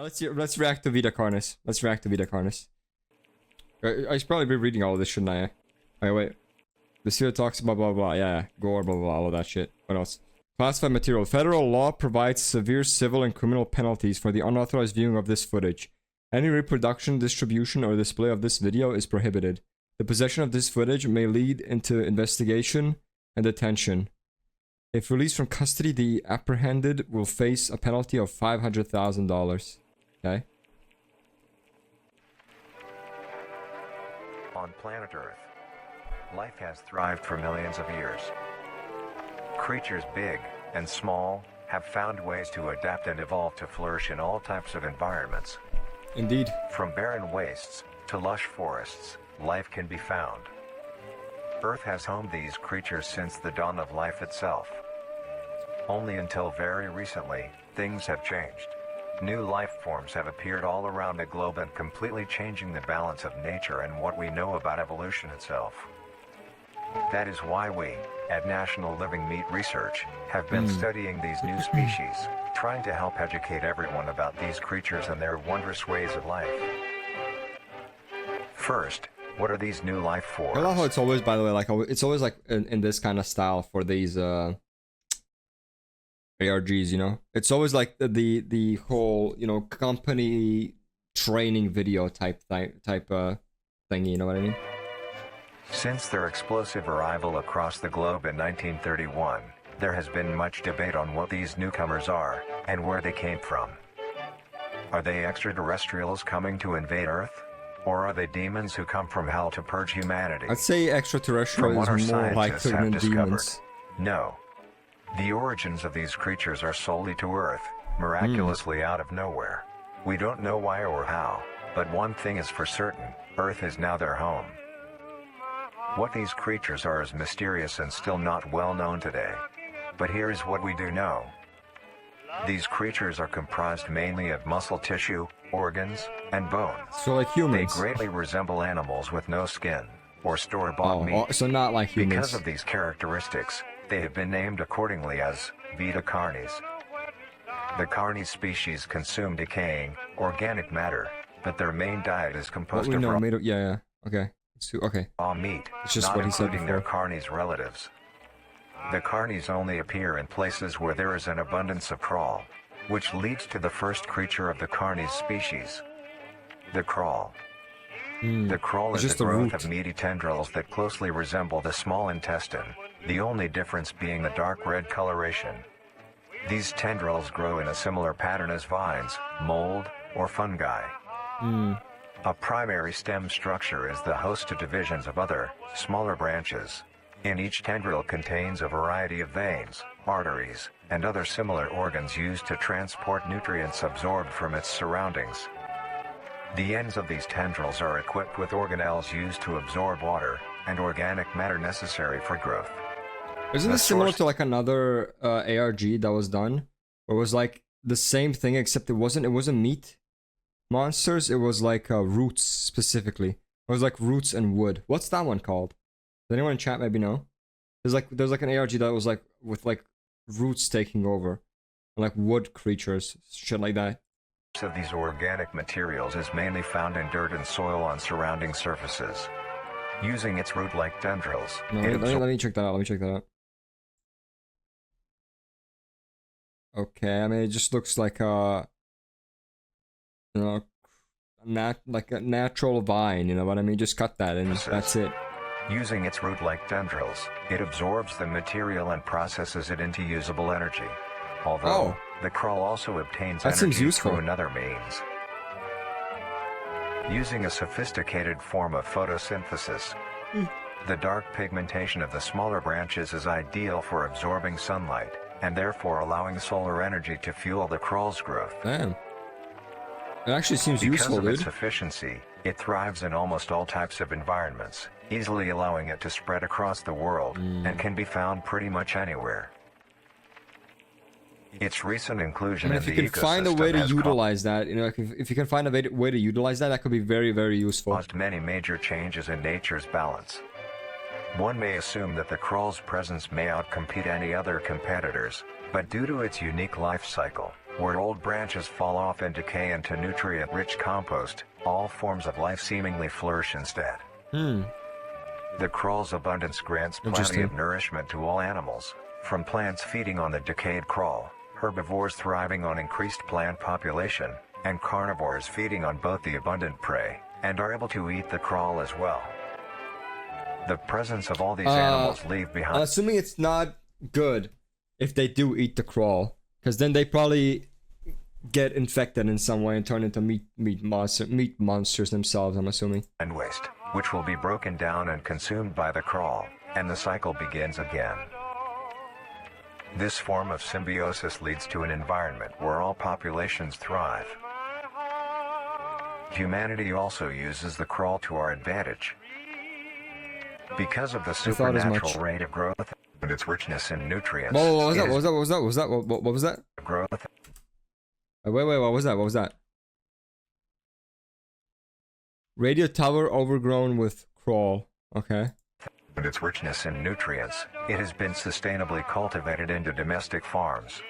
Let's react to Vita Carnis. Let's react to Vita Carnis. I should probably be reading all of this, shouldn't I? Wait. This here talks about blah blah, yeah, gore, blah blah, all of that shit. What else? Classified material. Federal law provides severe civil and criminal penalties for the unauthorized viewing of this footage. Any reproduction, distribution, or display of this video is prohibited. The possession of this footage may lead into investigation and detention. If released from custody, the apprehended will face a penalty of $500,000. Okay. On planet Earth, life has thrived for millions of years. Creatures big and small have found ways to adapt and evolve to flourish in all types of environments. Indeed. From barren wastes to lush forests, life can be found. Earth has homed these creatures since the dawn of life itself. Only until very recently, things have changed. New life forms have appeared all around the globe and completely changing the balance of nature and what we know about evolution itself. That is why we, at National Living Meat Research, have been studying these new species, trying to help educate everyone about these creatures and their wondrous ways of life. First, what are these new life forms? I love how it's always, by the way, like it's always like in this kind of style for these ARGs, you know? It's always like the whole, you know, company training video type thingy, you know what I mean? Since their explosive arrival across the globe in 1931, there has been much debate on what these newcomers are and where they came from. Are they extraterrestrials coming to invade Earth? Or are they demons who come from hell to purge humanity? I'd say extraterrestrial is more likely than demons. No. The origins of these creatures are solely to Earth, miraculously out of nowhere. We don't know why or how, but one thing is for certain, Earth is now their home. What these creatures are is mysterious and still not well known today. But here is what we do know. These creatures are comprised mainly of muscle tissue, organs, and bones. So like humans. They greatly resemble animals with no skin, or store-bought meat. So not like humans. Because of these characteristics, they have been named accordingly as Vita Carnis. The Carnis species consume decaying, organic matter, but their main diet is composed of raw meat, it's just not what he said including before. their Carnis relatives. The Carnis only appear in places where there is an abundance of crawl, which leads to the first creature of the Carnis species, the crawl. The crawl is the growth of meaty tendrils that closely resemble the small intestine, the only difference being the dark red coloration. These tendrils grow in a similar pattern as vines, mold, or fungi. A primary stem structure is the host to divisions of other, smaller branches. In each tendril contains a variety of veins, arteries, and other similar organs used to transport nutrients absorbed from its surroundings. The ends of these tendrils are equipped with organelles used to absorb water and organic matter necessary for growth. Isn't this similar to like another ARG that was done? Where it was like the same thing except it wasn't meat monsters, it was like roots specifically. It was like roots and wood. What's that one called? Does anyone in chat maybe know? There's like an ARG that was like with like roots taking over. And like wood creatures, shit like that. Of these organic materials is mainly found in dirt and soil on surrounding surfaces. Using its root-like tendrils, let me check that out. Okay, I mean it just looks like you know, like a natural vine, you know what I mean? Just cut that and that's it. Using its root-like tendrils, it absorbs the material and processes it into usable energy. Although, the crawl also obtains energy through another means. Using a sophisticated form of photosynthesis, the dark pigmentation of the smaller branches is ideal for absorbing sunlight, and therefore allowing solar energy to fuel the crawl's growth. Damn. It actually seems useful, dude. Because of its efficiency, it thrives in almost all types of environments, easily allowing it to spread across the world, and can be found pretty much anywhere. Its recent inclusion in the ecosystem if you can find a way to utilize that, you know, if you can find a way to utilize that, that could be very, very useful. Caused many major changes in nature's balance. One may assume that the crawl's presence may outcompete any other competitors, but due to its unique life cycle, where old branches fall off and decay into nutrient-rich compost, all forms of life seemingly flourish instead. The crawl's abundance grants plenty of nourishment to all animals, from plants feeding on the decayed crawl, herbivores thriving on increased plant population, and carnivores feeding on both the abundant prey, and are able to eat the crawl as well. The presence of all these animals leave behind... Assuming it's not good if they do eat the crawl, because then they probably get infected in some way and turn into meat monsters themselves, I'm assuming. And waste, which will be broken down and consumed by the crawl, and the cycle begins again. This form of symbiosis leads to an environment where all populations thrive. Humanity also uses the crawl to our advantage. Because of the supernatural rate of growth and its richness in nutrients. Whoa, what was that? What was that? Growth. Wait, what was that? What was that? Radio tower overgrown with crawl. Okay. And its richness in nutrients, it has been sustainably cultivated into domestic farms.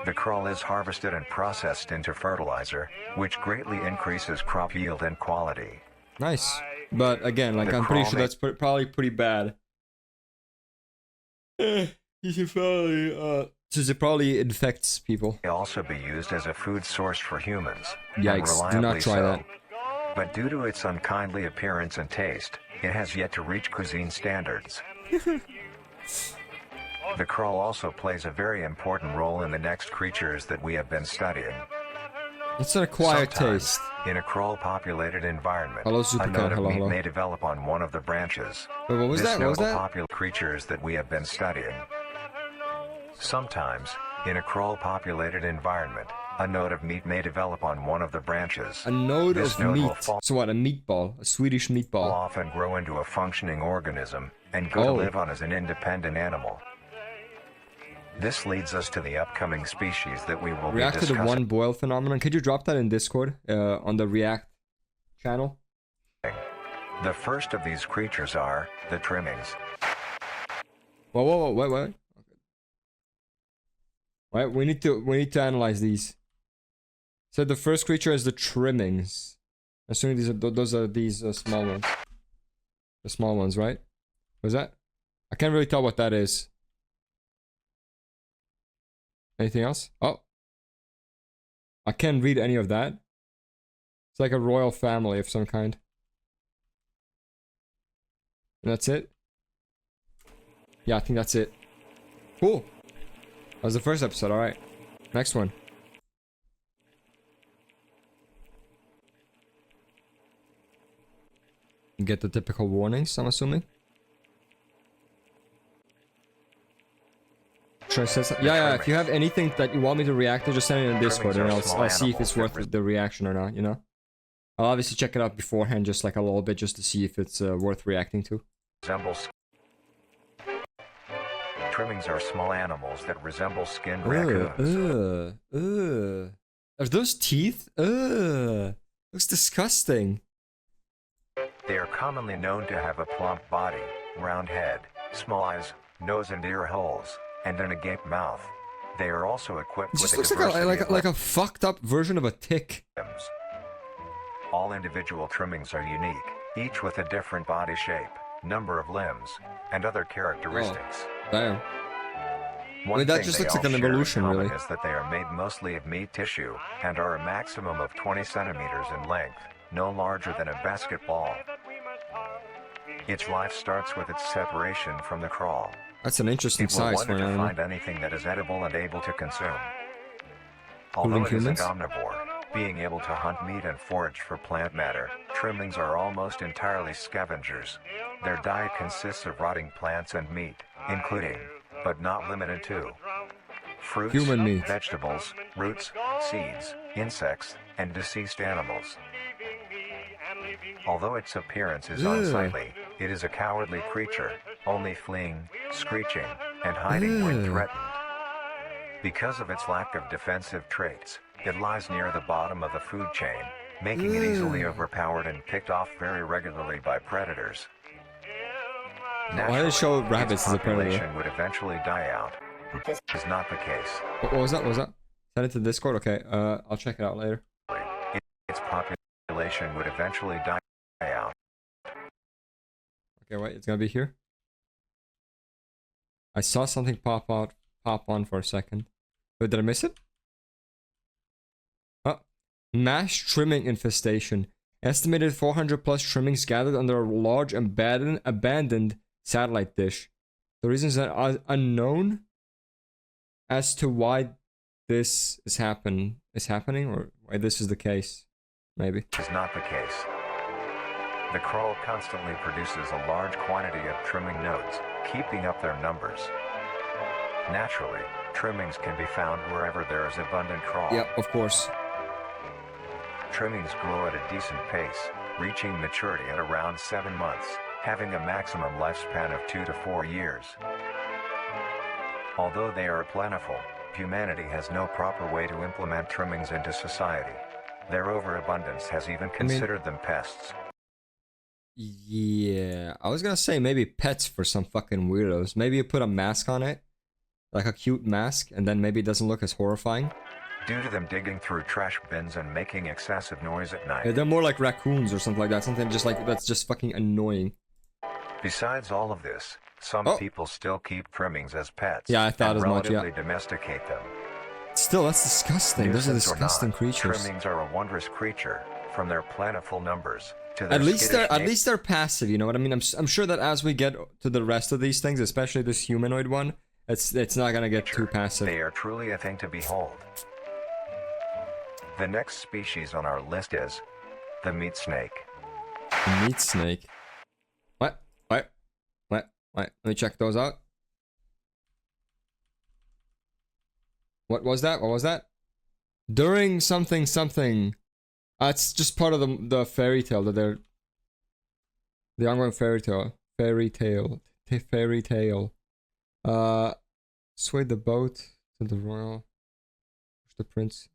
The crawl is harvested and processed into fertilizer, which greatly increases crop yield and quality. Nice. But again, like, I'm pretty sure that's probably pretty bad. You should probably, since it probably infects people. It may also be used as a food source for humans. Yikes, do not try that. But due to its unkindly appearance and taste, it has yet to reach cuisine standards. The crawl also plays a very important role in the next creatures that we have been studying. It's an acquired taste. In a crawl-populated environment, hello, a node of meat may develop on one of the branches. Wait, what was that? What was that? Popular creatures that we have been studying. Sometimes, in a crawl-populated environment, a node of meat may develop on one of the branches. A node of meat. So what? A meatball? A Swedish meatball? Will often grow into a functioning organism and go to live on as an independent animal. This leads us to the upcoming species that we will be discussing. React to the one boil phenomenon. Could you drop that in Discord on the React channel? The first of these creatures are the trimmings. Whoa, wait. Wait, we need to analyze these. So the first creature is the trimmings. Assuming those are these small ones. The small ones, right? Was that? I can't really tell what that is. Anything else? Oh. I can't read any of that. It's like a royal family of some kind. And that's it? Yeah, I think that's it. Cool. That was the first episode, alright. Next one. You get the typical warnings, I'm assuming. Yeah, if you have anything that you want me to react to, just send it in Discord and I'll see if it's worth the reaction or not, you know? I'll obviously check it out beforehand, just like a little bit, just to see if it's worth reacting to. Trimmings are small animals that resemble skinned raccoons. Are those teeth? Looks disgusting. They are commonly known to have a plump body, round head, small eyes, nose and ear holes, and an agape mouth. They are also equipped with a diversity like a fucked up version of a tick. All individual trimmings are unique, each with a different body shape, number of limbs, and other characteristics. Oh, damn. One that thing just they looks like all an share in evolution, common really. is that they are made mostly of meat tissue and are a maximum of 20 centimeters in length, no larger than a basketball. Its life starts with its separation from the crawl. That's an interesting size for an to animal. find anything that is edible and able to consume. Although it is an omnivore, being able to hunt meat and forage for plant matter, trimmings are almost entirely scavengers. Their diet consists of rotting plants and meat, including, but not limited to, fruits, human meat, vegetables, roots, seeds, insects, and deceased animals. Although its appearance is unsightly, it is a cowardly creature, only fleeing, screeching, and hiding when threatened. Because of its lack of defensive traits, it lies near the bottom of the food chain, making it easily overpowered and picked off very regularly by predators. Why did it show rabbits as a predator? Would eventually die out. This is not the case. What was that? What was that? Send it to Discord? Okay, I'll check it out later. Its population would eventually die out. Okay, wait, it's gonna be here. I saw something pop on for a second. Wait, did I miss it? Oh, mass trimming infestation. Estimated 400 plus trimmings gathered under a large abandoned satellite dish. The reasons are unknown as to why this is happening, or why this is the case. Maybe. Is not the case. The crawl constantly produces a large quantity of trimming nodes, keeping up their numbers. Naturally, trimmings can be found wherever there is abundant crawl. Yep, of course. Trimmings grow at a decent pace, reaching maturity at around 7 months, having a maximum lifespan of 2 to 4 years. Although they are plentiful, humanity has no proper way to implement trimmings into society. Their overabundance has even considered them pests. Yeah, I was gonna say maybe pets for some fucking weirdos. Maybe you put a mask on it, like a cute mask, and then maybe it doesn't look as horrifying. Due to them digging through trash bins and making excessive noise at night. Yeah, they're more like raccoons or something like that. Something just like that's just fucking annoying. Besides all of this, some people still keep trimmings as pets. Yeah, I thought as much. Yeah. Relatively domesticate them. Still, that's disgusting. Those are disgusting creatures. Trimmings are a wondrous creature, from their plentiful numbers to their at least they're passive. You know what I mean? I'm sure that as we get to the rest of these things, especially this humanoid one, it's not gonna get too passive. They are truly a thing to behold. The next species on our list is the meat snake. The meat snake. What? Let me check those out. What was that? During something. It's just part of the fairy tale that they're the ongoing fairy tale. Sway the boat to the royal. Push the prince.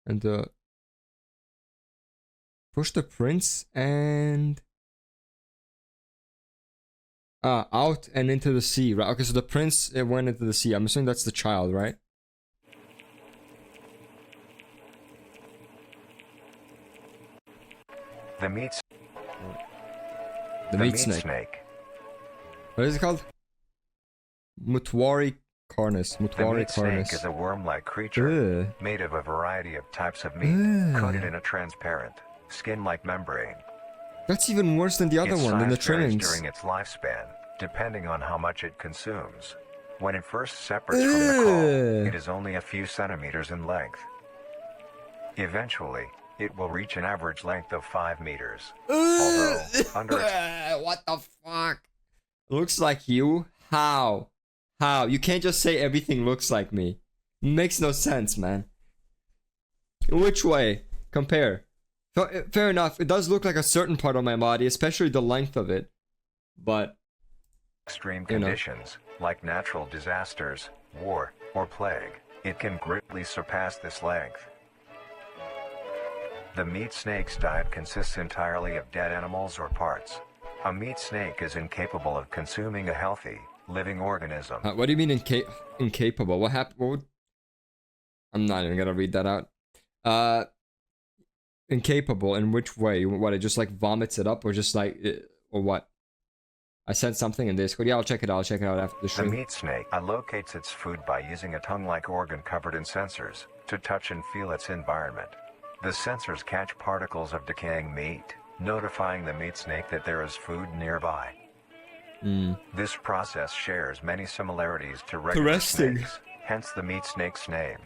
And push the prince and out and into the sea, right? Okay, so the prince went into the sea. I'm assuming that's the child, right? The meat snake. What is it called? Vita Carnis. The meat snake is a worm-like creature made of a variety of types of meat, coated in a transparent, skin-like membrane. That's even worse than the other one, than the trimmings. During its lifespan, depending on how much it consumes. When it first separates from the crawl, it is only a few centimeters in length. Eventually, it will reach an average length of 5 meters. Although, under its... What the fuck? Looks like you? How? You can't just say everything looks like me. Makes no sense, man. Which way? Compare. Fair enough, it does look like a certain part of my body, especially the length of it. But... extreme conditions, like natural disasters, war, or plague, it can greatly surpass this length. The meat snake's diet consists entirely of dead animals or parts. A meat snake is incapable of consuming a healthy, living organism. What do you mean incapable? What happened? I'm not even gonna read that out. Incapable in which way? What, it just like vomits it up, or just like, or what? I sent something in Discord. Yeah, I'll check it out after the stream. The meat snake allocates its food by using a tongue-like organ covered in sensors to touch and feel its environment. The sensors catch particles of decaying meat, notifying the meat snake that there is food nearby. This process shares many similarities to regular snakes, hence the meat snake's name.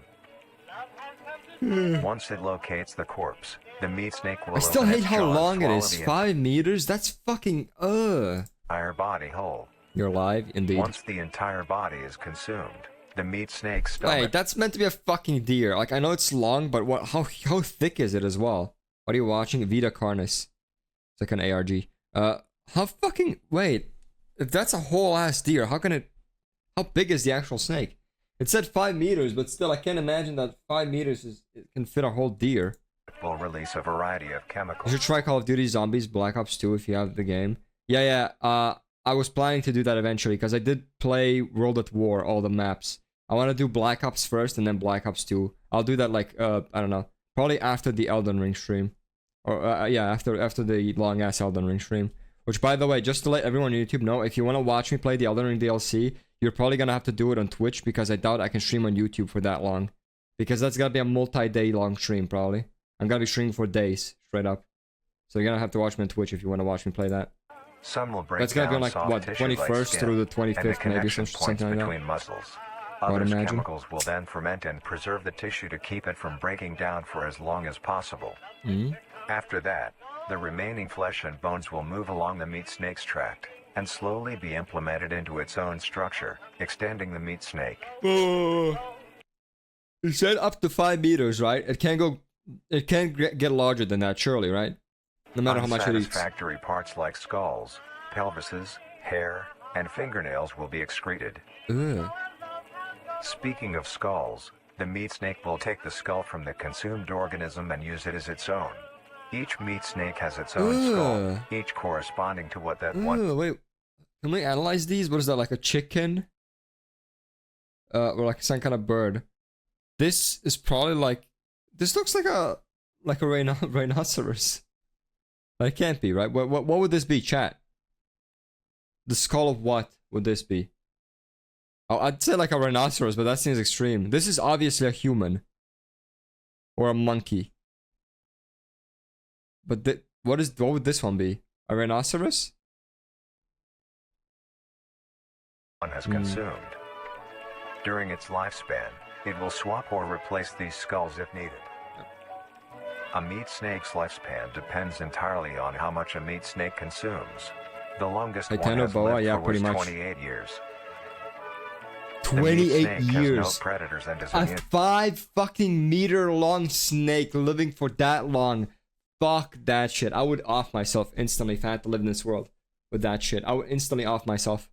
Once it locates the corpse, the meat snake will... I still hate how long it is. 5 meters? That's fucking... entire body whole. You're alive, indeed. Once the entire body is consumed, the meat snake's stomach... Wait, that's meant to be a fucking deer. Like, I know it's long, but what? How thick is it as well? What are you watching? Vita Carnis. It's like an ARG. How fucking... Wait. If that's a whole ass deer, how can it... How big is the actual snake? It said 5 meters, but still, I can't imagine that 5 meters it can fit a whole deer. Will release a variety of chemicals. You should try Call of Duty Zombies Black Ops 2 if you have the game. Yeah. I was planning to do that eventually, because I did play World at War, all the maps. I want to do Black Ops first and then Black Ops 2. I'll do that like I don't know, probably after the Elden Ring stream, or yeah, after the long ass Elden Ring stream. Which, by the way, just to let everyone on YouTube know, if you want to watch me play the Elden Ring DLC, you're probably gonna have to do it on Twitch because I doubt I can stream on YouTube for that long, because that's gonna be a multi-day long stream probably. I'm gonna be streaming for days straight up, so you're gonna have to watch me on Twitch if you want to watch me play that. Some will break That's gonna be down on like soft what, tissue like 21st skin through the and 25th maybe, connection something points like that. between muscles. I would Other imagine. chemicals will then ferment and preserve the tissue to keep it from breaking down for as long as possible. After that, the remaining flesh and bones will move along the meat snake's tract and slowly be implemented into its own structure, extending the meat snake. You said up to 5 meters, right? It can't go. It can't get larger than that, surely, right? No matter how much it eats. Unsatisfactory parts like skulls, pelvises, hair, and fingernails will be excreted. Ugh. Speaking of skulls, the meat snake will take the skull from the consumed organism and use it as its own. Each meat snake has its own skull, each corresponding to what that one... Wait, can we analyze these? What is that, like a chicken? Or like some kind of bird. This is probably like... This looks like a rhinoceros. That can't be, right? What would this be, chat? The skull of what would this be? Oh, I'd say like a rhinoceros, but that seems extreme. This is obviously a human. Or a monkey. But what would this one be? A rhinoceros? One has consumed. During its lifespan, it will swap or replace these skulls if needed. A meat snake's lifespan depends entirely on how much a meat snake consumes. The longest one has lived for was 28 years. 28 years. Has no predators and is a 5 fucking meter long snake living for that long. Fuck that shit. I would off myself instantly if I had to live in this world with that shit. I would instantly off myself.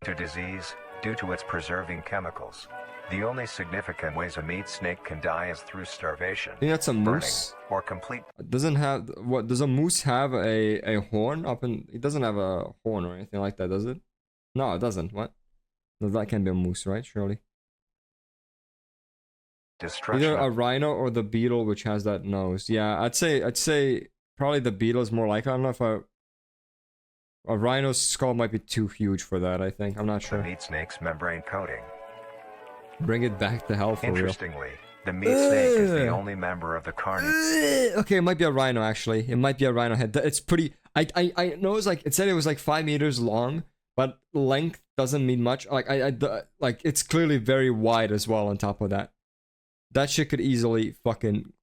To disease due to its preserving chemicals. The only significant ways a meat snake can die is through starvation. I think that's a moose. Or complete. Doesn't have what? Does a moose have a horn up in? It doesn't have a horn or anything like that, does it? No, it doesn't. What? No, that can't be a moose, right? Surely. Either a rhino or the beetle, which has that nose. Yeah, I'd say probably the beetle is more like. I don't know if a rhino's skull might be too huge for that. I think I'm not sure. The meat snake's membrane coating. Bring it back to hell for real. Interestingly, the meat snake is the only member of the Carnis. Okay, it might be a rhino actually. It might be a rhino head. It's pretty. I know it's like it said it was like 5 meters long, but length doesn't mean much. Like like it's clearly very wide as well. On top of that, that shit could easily fucking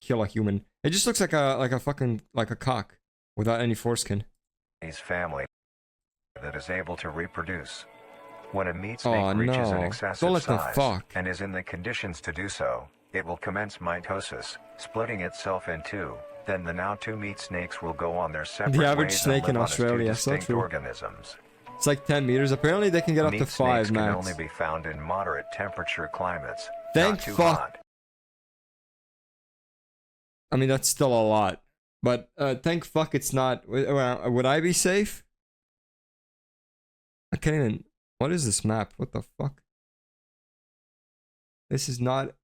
kill a human. It just looks like a fucking like a cock without any foreskin. His family that is able to reproduce. When a meat snake reaches an excessive size and is in the conditions to do so, it will commence mitosis, splitting itself in two. Then the now 2 meat snakes will go on their separate ways. The average snake in Australia, so true. Organisms. It's like 10 meters. Apparently they can get up to 5 max. Meat snakes can only be found in moderate temperature climates. Thank not too fuck. hot. I mean, that's still a lot. But thank fuck it's not. Would I be safe? I can't even... What is this map? What the fuck? This is not...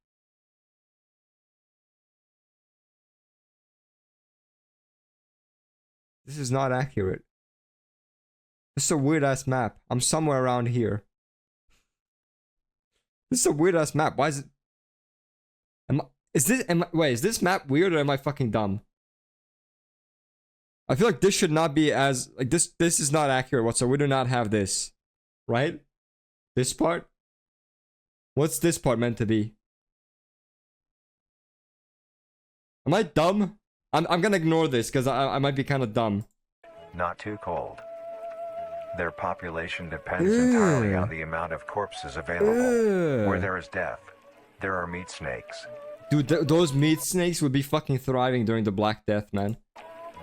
This is not accurate. This is a weird ass map. I'm somewhere around here. This is a weird ass map. Why is it... Wait, is this map weird or am I fucking dumb? I feel like this should not be as... Like, this is not accurate whatsoever. We do not have this. Right? This part? What's this part meant to be? Am I dumb? I'm gonna ignore this because I might be kind of dumb. Not too cold. Their population depends entirely on the amount of corpses available. Where there is death, there are meat snakes. Dude, those meat snakes would be fucking thriving during the Black Death, man.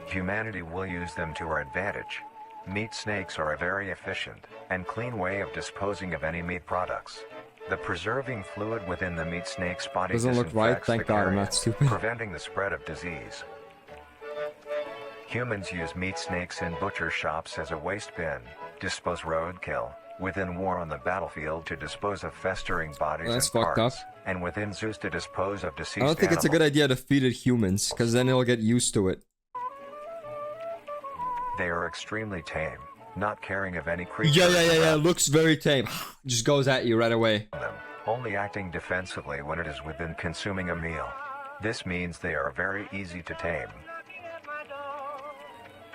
Humanity will use them to our advantage. Meat snakes are a very efficient and clean way of disposing of any meat products. The preserving fluid within the meat snake's body doesn't look right. Thank God I'm not stupid. Preventing the spread of disease. Humans use meat snakes in butcher shops as a waste bin, dispose roadkill, within war on the battlefield to dispose of festering bodies That's and fucked parts, up. and within Zeus to dispose of deceased I don't think it's a good animals. idea to feed it humans, because then it'll get used to it. They are extremely tame, not caring of any creature. Yeah. Looks very tame. Just goes at you right away. Them, only acting defensively when it is within consuming a meal. This means they are very easy to tame.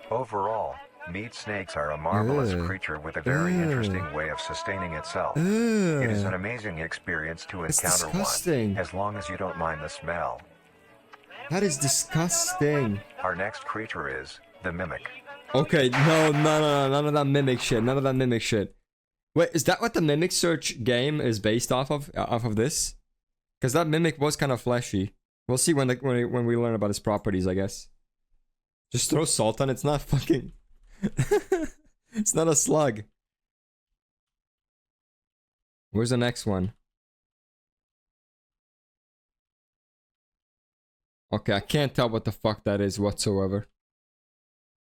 Overall, meat snakes are a marvelous creature with a very interesting way of sustaining itself. It is an amazing experience to encounter disgusting. one, as long as you don't mind the smell. That is disgusting. Our next creature is the mimic. Okay, no, none of that mimic shit. None of that mimic shit. Wait, is that what the Mimic Search game is based off of? Off of this? Because that mimic was kind of fleshy. We'll see when we learn about its properties, I guess. Just throw salt on it. It's not fucking... It's not a slug. Where's the next one? Okay, I can't tell what the fuck that is whatsoever.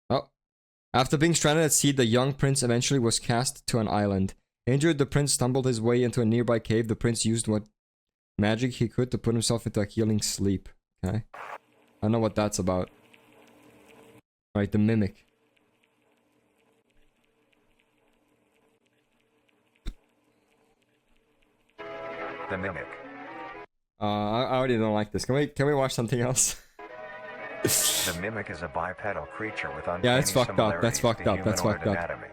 Oh. After being stranded at sea, the young prince eventually was cast to an island. Injured, the prince stumbled his way into a nearby cave. The prince used what magic he could to put himself into a healing sleep. Okay. I know what that's about. Right, the mimic. The mimic. I already don't like this. Can we watch something else? The mimic is a bipedal creature with uncanny Yeah, it's fucked up. That's similarities fucked to up. That's humanoid fucked up. anatomy.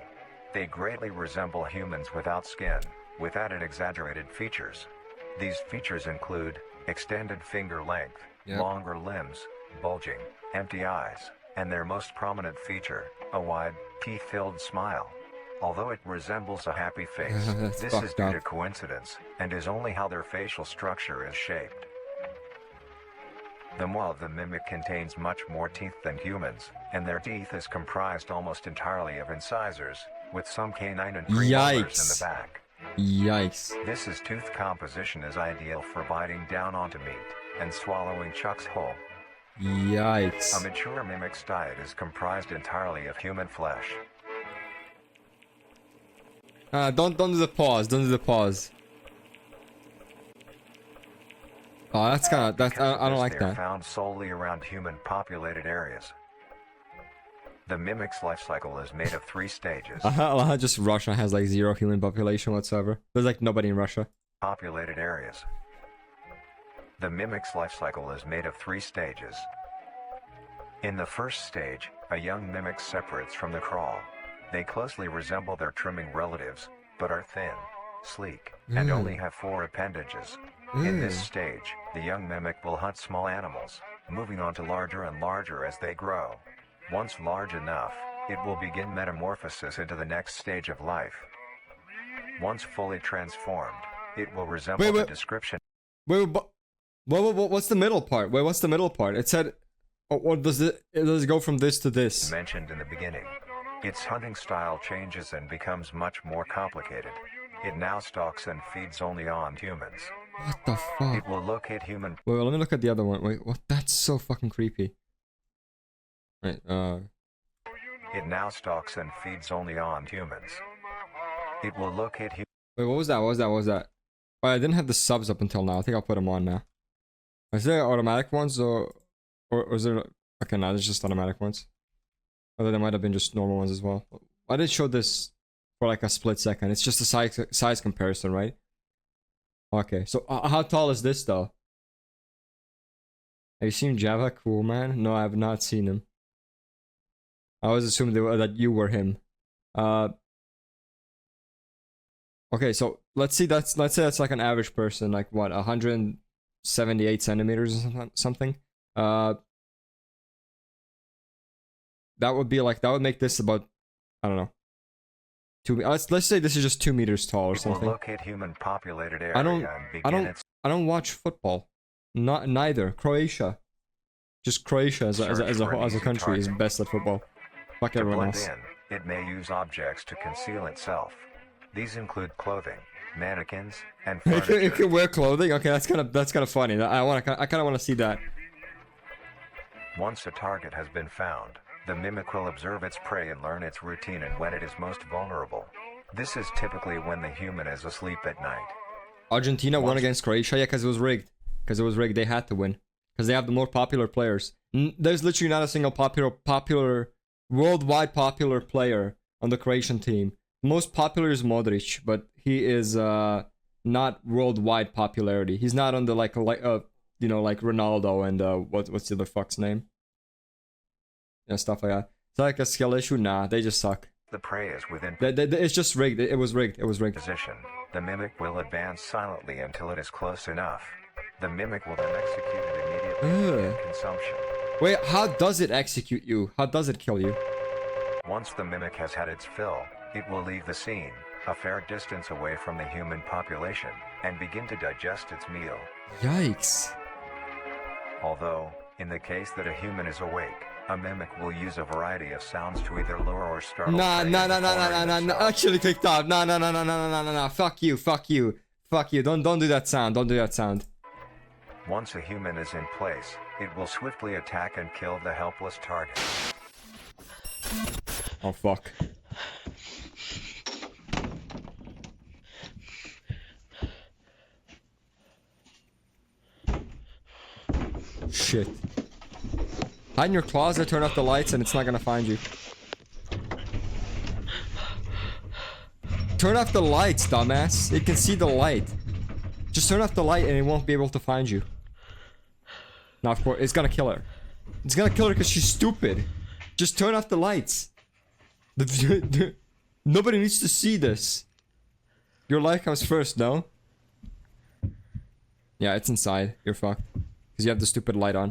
They greatly resemble humans without skin, with added exaggerated features. These features include extended finger length, Yep. longer limbs, bulging, empty eyes, and their most prominent feature, a wide, teeth-filled smile. Although it resembles a happy face, That's this is fucked due up. to coincidence, and is only how their facial structure is shaped. The maw of the mimic contains much more teeth than humans, and their teeth is comprised almost entirely of incisors, with some canine and premolars in Yikes. the back. Yikes. This tooth composition is ideal for biting down onto meat and swallowing chunks whole. A Yikes. mature mimic's diet is comprised entirely of human flesh. Don't do the pause. Don't do the pause. Oh, that's kind of I don't like They are that. found solely around human-populated areas. The mimic's life cycle is made of 3 stages. Just Russia has like 0 human population whatsoever. There's like nobody in Russia. Populated areas. The mimic's life cycle is made of 3 stages. In the first stage, a young mimic separates from the crawl. They closely resemble their trimming relatives, but are thin, sleek, and only have 4 appendages. In this stage, the young mimic will hunt small animals, moving on to larger and larger as they grow. Once large enough, it will begin metamorphosis into the next stage of life. Once fully transformed, it will resemble the description. Wait, what's the middle part? Wait, what's the middle part? It said, or does it go from this to this? Mentioned in the beginning. Its hunting style changes and becomes much more complicated. It now stalks and feeds only on humans. What the fuck? It will locate human. Wait, let me look at the other one. Wait, what? That's so fucking creepy. Right, It now stalks and feeds only on humans. It will locate wait, what was that? What was that? Oh, I didn't have the subs up until now. I think I'll put them on now. Is there automatic ones or is there... Okay, no, there's just automatic ones. Although there might have been just normal ones as well. I did show this for like a split second. It's just a size comparison, right? Okay, so how tall is this though? Have you seen Java? Cool, man. No, I have not seen him. I always assumed that you were him. Okay, so let's say that's like an average person, like what, 178 centimeters or something. That would make this about, I don't know. Let's say this is just 2 meters tall or something. It will locate human populated area I don't watch football. Neither. Croatia. Just Croatia as a country is best at football. Fuck everyone else. It may use objects to conceal itself. These include clothing, mannequins, and furniture. It can wear clothing. Okay, that's kind of funny. I kind of want to see that. Once a target has been found, the mimic will observe its prey and learn its routine and when it is most vulnerable. This is typically when the human is asleep at night. Argentina won against Croatia, yeah, because it was rigged. Because it was rigged, they had to win. Because they have the more popular players. There's literally not a single worldwide popular player on the Croatian team. The most popular is Modric, but he is not worldwide popularity. He's not on the like you know, like Ronaldo and what's the other fuck's name? Yeah, stuff like that. Is that like a skill issue? Nah, they just suck. The prey is within It's just rigged. It was rigged. It was rigged. position. The mimic will advance silently until it is close enough. The mimic will then execute it immediately in consumption. Wait, how does it execute you? How does it kill you? Once the mimic has had its fill, it will leave the scene, a fair distance away from the human population, and begin to digest its meal. Yikes. Although, in the case that a human is awake, a mimic will use a variety of sounds to either lure or startle. Nah. Actually picked up. Nah. Fuck you. Don't do that sound. Don't do that sound. Once a human is in place, it will swiftly attack and kill the helpless target. Oh fuck. Shit. Hide in your closet, turn off the lights, and it's not gonna find you. Turn off the lights, dumbass. It can see the light. Just turn off the light and it won't be able to find you. Now, of course, it's gonna kill her. It's gonna kill her because she's stupid. Just turn off the lights. Nobody needs to see this. Your life comes first, no? Yeah, it's inside. You're fucked. Because you have the stupid light on.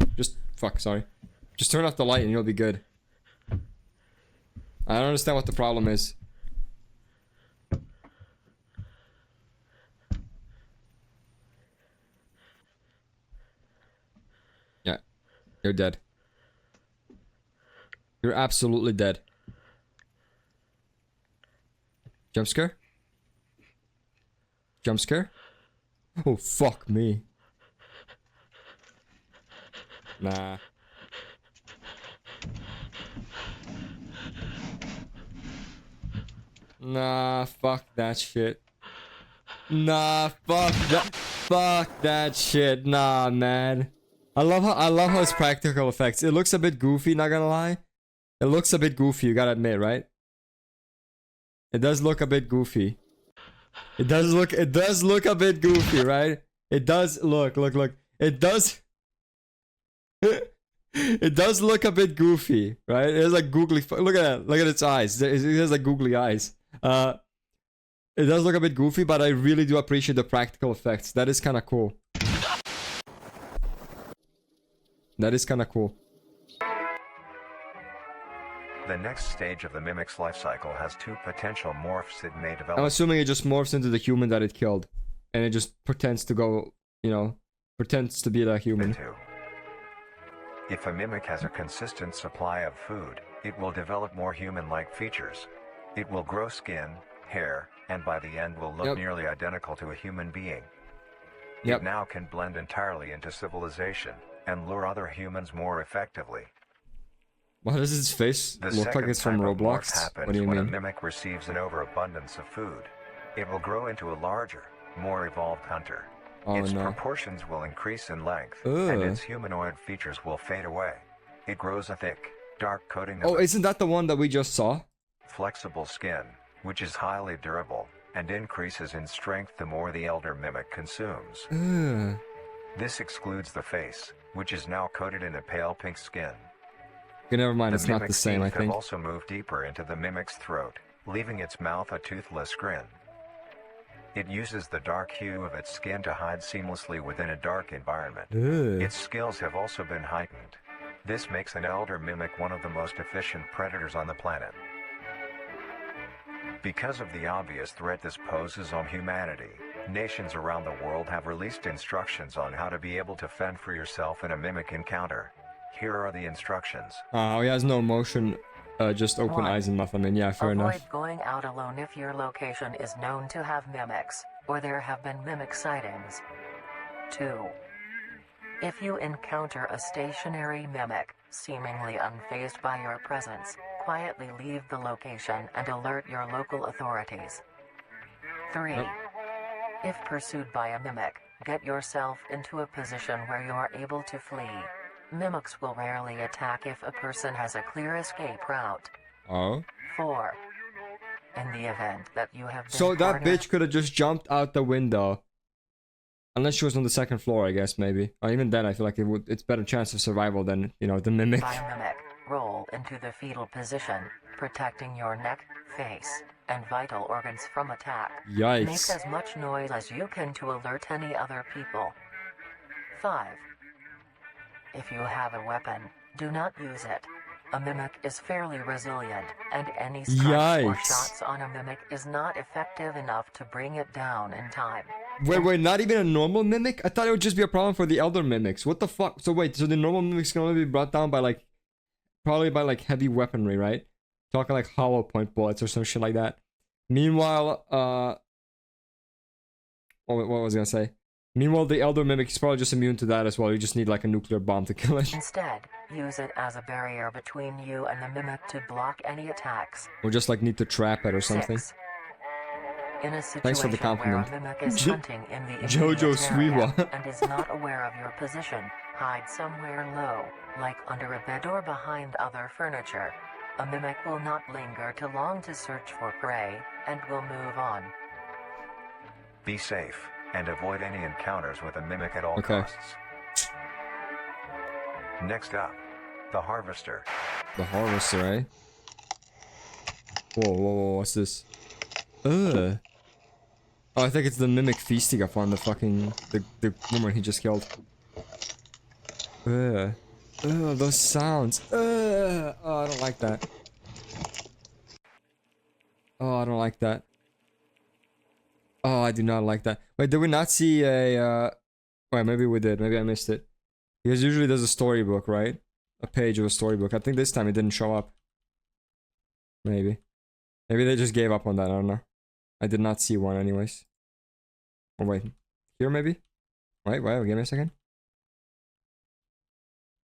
Sorry. Just turn off the light and you'll be good. I don't understand what the problem is. Yeah. You're dead. You're absolutely dead. Jump scare? Jump scare? Oh, fuck me. Nah. Nah, fuck that shit. Nah, fuck that shit. Nah, man. I love how it's practical effects. It looks a bit goofy, not gonna lie. It looks a bit goofy, you gotta admit, right? It does look a bit goofy. It does look a bit goofy, right? It does look. It does it does look a bit goofy, right? It has like googly look at that. Look at its eyes. It has like googly eyes. It does look a bit goofy, but I really do appreciate the practical effects. That is kind of cool. That is kind of cool. The next stage of the mimic's life cycle has two potential morphs it may develop. I'm assuming it just morphs into the human that it killed. And it just pretends to go, you know, pretends to be that human. If a mimic has a consistent supply of food, it will develop more human-like features. It will grow skin, hair, and by the end will look nearly identical to a human being. It now can blend entirely into civilization and lure other humans more effectively. Why does its face look like it's from Roblox? What do you mean? When a mimic receives an overabundance of food, it will grow into a larger, more evolved hunter. Its proportions will increase in length, and its humanoid features will fade away. It grows a thick, dark coating of isn't that the one that we just saw? Flexible skin, which is highly durable, and increases in strength the more the elder mimic consumes. This excludes the face, which is now coated in a pale pink skin. Okay, never mind, it's not the same, I think. Have also moved deeper into the mimic's throat, leaving its mouth a toothless grin. It uses the dark hue of its skin to hide seamlessly within a dark environment. Its skills have also been heightened. This makes an elder mimic one of the most efficient predators on the planet. Because of the obvious threat this poses on humanity, nations around the world have released instructions on how to be able to fend for yourself in a mimic encounter. Here are the instructions. Oh, he has no emotion, just open eyes and nothing. Yeah, fair enough. Avoid going out alone if your location is known to have mimics, or there have been mimic sightings. 2. If you encounter a stationary mimic, seemingly unfazed by your presence, quietly leave the location and alert your local authorities. 3. If pursued by a mimic, get yourself into a position where you are able to flee. Mimics will rarely attack if a person has a clear escape route. Oh. 4. In the event that you have been So that cornered- bitch could have just jumped out the window. Unless she was on the second floor, I guess, maybe. Or even then, I feel like it's better chance of survival than, you know, the mimic. by a mimic, roll into the fetal position, protecting your neck, face, and vital organs from attack. Make Yikes. as much noise as you can to alert any other people. 5. If you have a weapon, do not use it. A mimic is fairly resilient, and any strikes or Yikes. shots on a mimic is not effective enough to bring it down in time. Wait, not even a normal mimic? I thought it would just be a problem for the elder mimics. What the fuck? So wait, so the normal mimics can only be brought down by like, probably by like heavy weaponry, right? Talking like hollow point bullets or some shit like that. Meanwhile, what was I gonna say? Meanwhile, the elder mimic is probably just immune to that as well. You just need like a nuclear bomb to kill it. Instead, use it as a barrier between you and the mimic to block any attacks. Or just like need to trap it or something. 6. In a Thanks for the situation where compliment. a mimic is Jo- hunting in the Jojo immediate area Suiwa. and is not aware of your position, hide somewhere low, like under a bed or behind other furniture. A mimic will not linger too long to search for prey, and will move on. Be safe, and avoid any encounters with a mimic at all Okay. costs. Next up, the Harvester. The harvester, eh? Whoa, what's this? Ugh. Oh, I think it's the mimic feasting upon the fucking the woman he just killed. Ugh. Ugh, those sounds. Ugh. Oh, I don't like that. Oh, I don't like that. Oh, I do not like that. Wait, did we not see a wait, maybe we did. Maybe I missed it. Because usually there's a storybook, right? A page of a storybook. I think this time it didn't show up. Maybe. Maybe they just gave up on that, I don't know. I did not see one anyways. Oh wait. Here maybe? Wait, give me a second.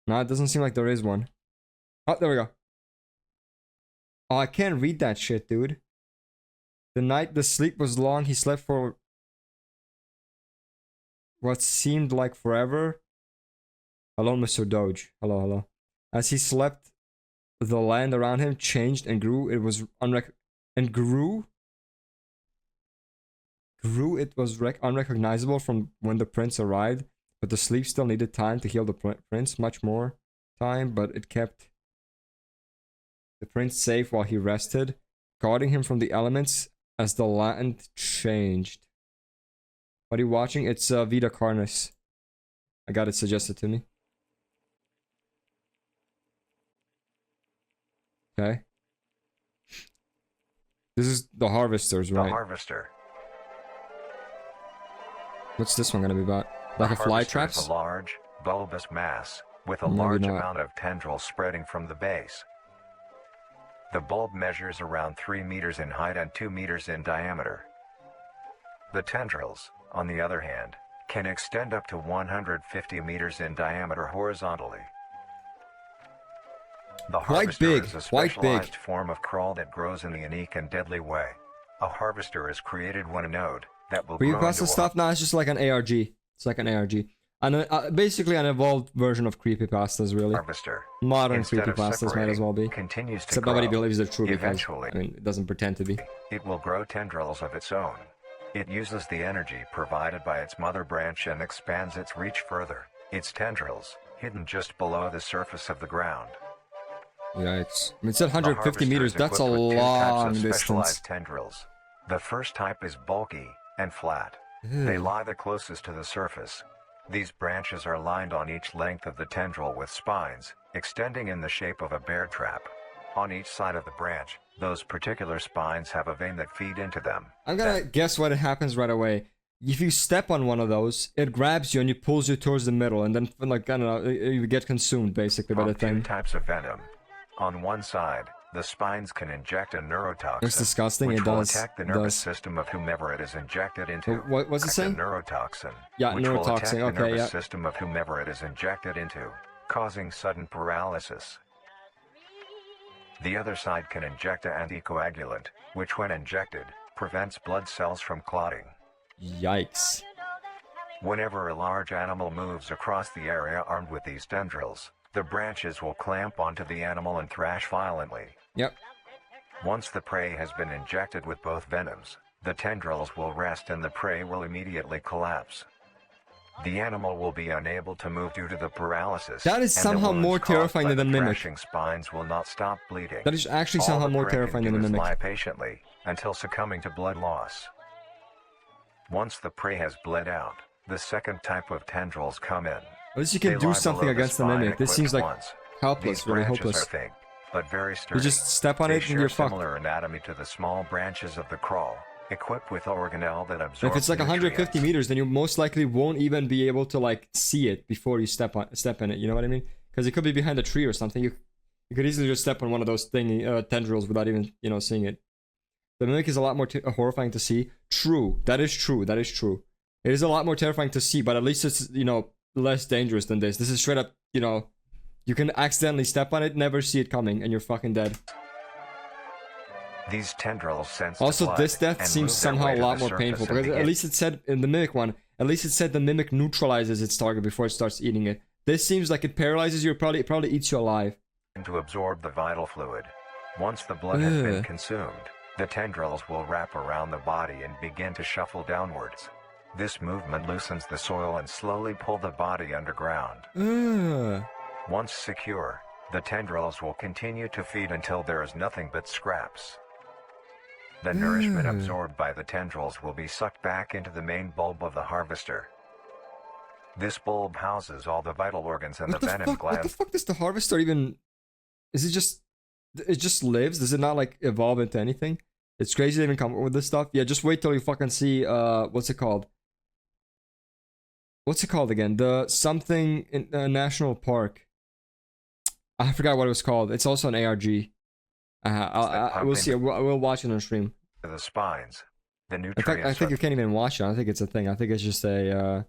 No, it doesn't seem like there is one. Oh, there we go. Oh, I can't read that shit, dude. The night the sleep was long, he slept for what seemed like forever. Hello, Mr. Doge. Hello. As he slept, the land around him changed and grew. It was unrecognizable from when the prince arrived. But the sleep still needed time to heal the prince, much more time, but it kept the prince safe while he rested, guarding him from the elements as the land changed. What are you watching? It's Vita Carnis. I got it suggested to me. Okay. This is the Harvesters, The right? Harvester. What's this one gonna be about? Like a The fly harvester traps? is a large, bulbous mass, with a Maybe large not. amount of tendrils spreading from the base. The bulb measures around 3 meters in height and 2 meters in diameter. The tendrils, on the other hand, can extend up to 150 meters in diameter horizontally. The Quite harvester big, is a quite big. specialized form of crawl that grows in a unique and deadly way. A harvester is created when a node that will grow into Creepypasta a stuff? Nah, it's just like an ARG. It's like an ARG. And basically an evolved version of creepypastas, really. harvester. Modern Instead of creepypastas might as well be. continues to Except grow. nobody believes they're true because, Eventually, I mean, it doesn't pretend to be. it will grow tendrils of its own. It uses the energy provided by its mother branch and expands its reach further. Its tendrils, hidden just below the surface of the ground. Yikes. I mean, it said The 150 harvester meters. is That's a equipped with two types long of distance. specialized tendrils. The first type is bulky and flat. They Ew. lie the closest to the surface. These branches are lined on each length of the tendril with spines, extending in the shape of a bear trap. On each side of the branch, those particular spines have a vein that feed into them. I'm gonna guess what happens right away. If you step on one of those, it grabs you and it pulls you towards the middle, and then, like, I don't know, you get consumed, basically, by the From two thing. types of venom. On one side, the spines can inject a neurotoxin, It's disgusting, which it will does, attack the it nervous does. system of whomever it is injected into. What's it A saying? neurotoxin, Yeah, which will attack neurotoxin, the okay, nervous yeah. system of whomever it is injected into, causing sudden paralysis. The other side can inject an anticoagulant, which when injected, prevents blood cells from clotting. Yikes. Whenever a large animal moves across the area armed with these tendrils, the branches will clamp onto the animal and thrash violently. Yep. Once the prey has been injected with both venoms, the tendrils will rest and the prey will immediately collapse. The animal will be unable to move due to the paralysis. That is and the somehow wounds more caused terrifying by than the mimic. thrashing spines will not stop bleeding. That is actually All somehow the more prey can terrifying than do the is mimic. lie patiently until succumbing to blood loss. Once the prey has bled out, the second type of tendrils come in. At least you can They do lie something below against the spine mimic. This and seems clipped like once. helpless, These really branches hopeless. are thick, but very sturdy. You just step on They it and share you're fucked. similar anatomy to the small branches of the crawl, equipped with organelle that And absorb if it's like 150 nutrients. meters, then you most likely won't even be able to like see it before you step in it. You know what I mean? Because it could be behind a tree or something. You could easily just step on one of those tendrils without even seeing it. The mimic is a lot more horrifying to see. True, that is true. That is true. It is a lot more terrifying to see, but at least it's less dangerous than this. This is straight up you can accidentally step on it, never see it coming, and you're fucking dead. These tendrils sense Also, blood this death and seems move their somehow way a to lot the more surface painful and because at begin least it said in the mimic one, at least it said the mimic neutralizes its target before it starts eating it. This seems like it paralyzes you. It probably eats you alive. to absorb the vital fluid. Once the blood has been Ugh. consumed, the tendrils will wrap around the body and begin to shuffle downwards. This movement loosens the soil and slowly pull the body underground. Ugh. Once secure, the tendrils will continue to feed until there is nothing but scraps. The nourishment absorbed by the tendrils will be sucked back into the main bulb of the harvester. This bulb houses all the vital organs and What the the venom fuck? What the glands. fuck does the harvester even? Is it just lives? Does it not like evolve into anything? It's crazy to even come up with this stuff. Yeah, just wait till you fucking see what's it called? What's it called again? The something in national park. I forgot what it was called. It's also an ARG. We'll see. We'll watch it on stream. The spines. The In nutrients fact, I think are you can't even watch it. I don't think it's a thing. I think it's just a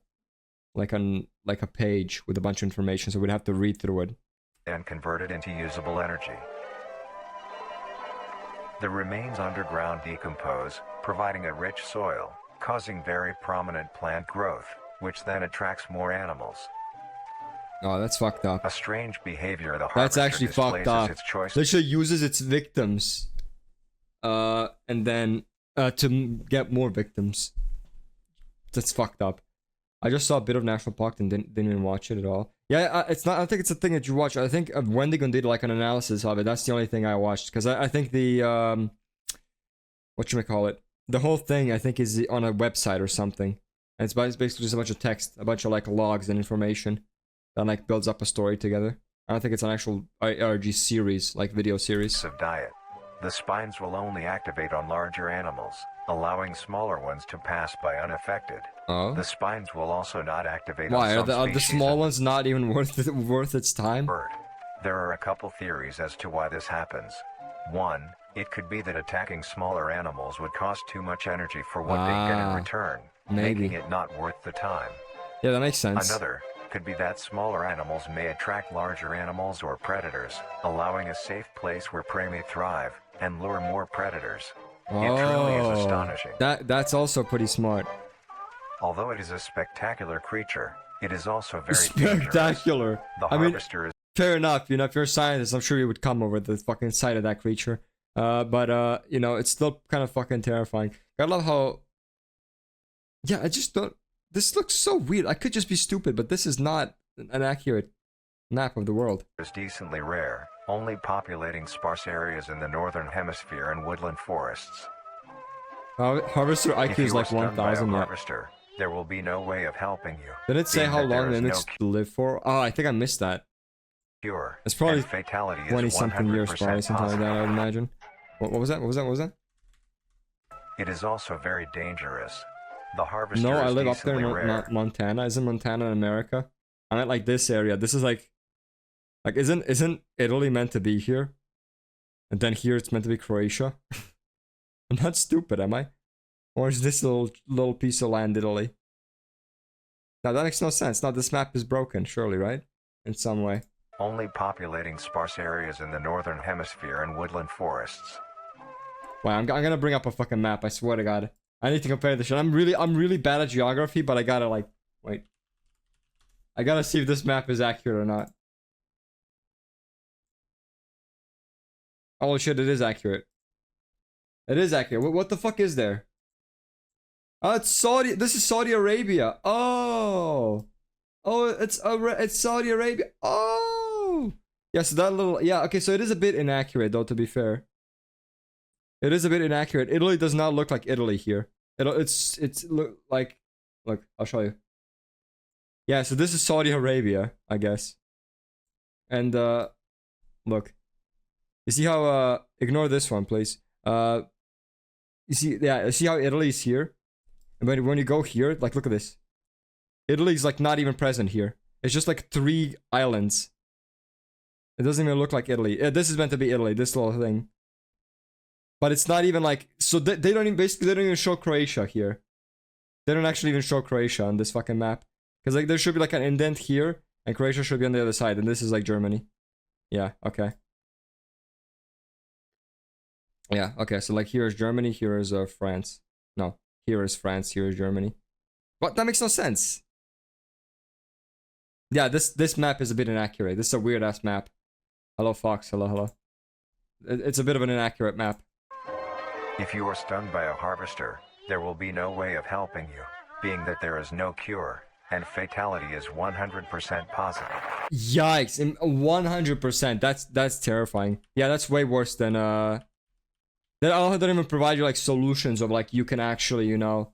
like a page with a bunch of information. So we'd have to read through it. and converted into usable energy. The remains underground decompose, providing a rich soil, causing very prominent plant growth, which then attracts more animals. Oh, that's fucked up. A strange behavior the That's harvester actually fucked displays up. as its choice. Literally uses its victims, and then to get more victims. That's fucked up. I just saw a bit of National Park and didn't even watch it at all. Yeah, it's not. I don't think it's a thing that you watch. I think Wendigo did like an analysis of it. That's the only thing I watched because I think the whatchamacallit, the whole thing I think is on a website or something. And it's basically just a bunch of text, a bunch of like logs and information that like builds up a story together. I don't think it's an actual IRG series, like video series. Of diet. The spines will only activate on larger animals, allowing smaller ones to pass by unaffected. Oh. The spines will also not activate Why on some are the species small of ones not even worth its time? bird. There are a couple theories as to why this happens. One, it could be that attacking smaller animals would cost too much energy for what they get in return, maybe. making it not worth the time. Yeah, that makes sense. Another could be that smaller animals may attract larger animals or predators, allowing a safe place where prey may thrive and lure more predators. It truly is astonishing. That's also pretty smart. Although it is a spectacular creature, it is also very Spectacular. dangerous. The I mean, harvester is fair enough. You know, if you're a scientist, I'm sure you would come over the fucking sight of that creature. But you know, it's still kind of fucking terrifying. I love how. Yeah, I just don't. This looks so weird. I could just be stupid, but this is not an accurate map of the world. decently rare, only populating sparse areas in the northern hemisphere and woodland forests. Harvester If IQ you is are like stung by a 1,000 yet. harvester, there will be no way of helping you. Did it say being how that there long is mimics no live for? Oh, I think I missed that. cure, It's probably and fatality is 20-something years, 100% probably something like that. I would possible. imagine. What was that? What was that? What was that? It is also very dangerous. The harvester No, I is live up there decently in rare. Montana. Isn't Montana in America? I meant like this area. This is like isn't Italy meant to be here? And then here it's meant to be Croatia. I'm not stupid, am I? Or is this little piece of land Italy? Now that makes no sense. Now this map is broken, surely, right? In some way. only populating sparse areas in the northern hemisphere and woodland forests. Wait, I'm gonna bring up a fucking map. I swear to God, I need to compare this shit. I'm really bad at geography, but I gotta like wait. I gotta see if this map is accurate or not. Oh shit, it is accurate. It is accurate. What the fuck is there? Oh, it's Saudi. This is Saudi Arabia. Oh, it's Saudi Arabia. Oh, yeah. So that little, yeah. Okay, so it is a bit inaccurate, though. To be fair, it is a bit inaccurate. Italy does not look like Italy here. It's look like, look. I'll show you. Yeah. So this is Saudi Arabia, I guess. And look. You see how ignore this one, please. You see, yeah. See how Italy's here. And when you go here, like, look at this. Italy's, like, not even present here. It's just, like, 3 islands. It doesn't even look like Italy. This is meant to be Italy, this little thing. But it's not even, like... So they don't even... Basically, they don't even show Croatia here. They don't actually even show Croatia on this fucking map. Because, like, there should be, like, an indent here. And Croatia should be on the other side. And this is, like, Germany. Yeah, okay. Yeah, okay. So, like, here is Germany. Here is France. No. Here is France, here is Germany. What? That makes no sense. Yeah, this map is a bit inaccurate. This is a weird ass map. Hello, Fox. Hello. It's a bit of an inaccurate map. If you are stung by a harvester, there will be no way of helping you, being that there is no cure, and fatality is 100% positive. Yikes! 100%. That's terrifying. Yeah, that's way worse than They don't even provide you like solutions of like you can actually, you know,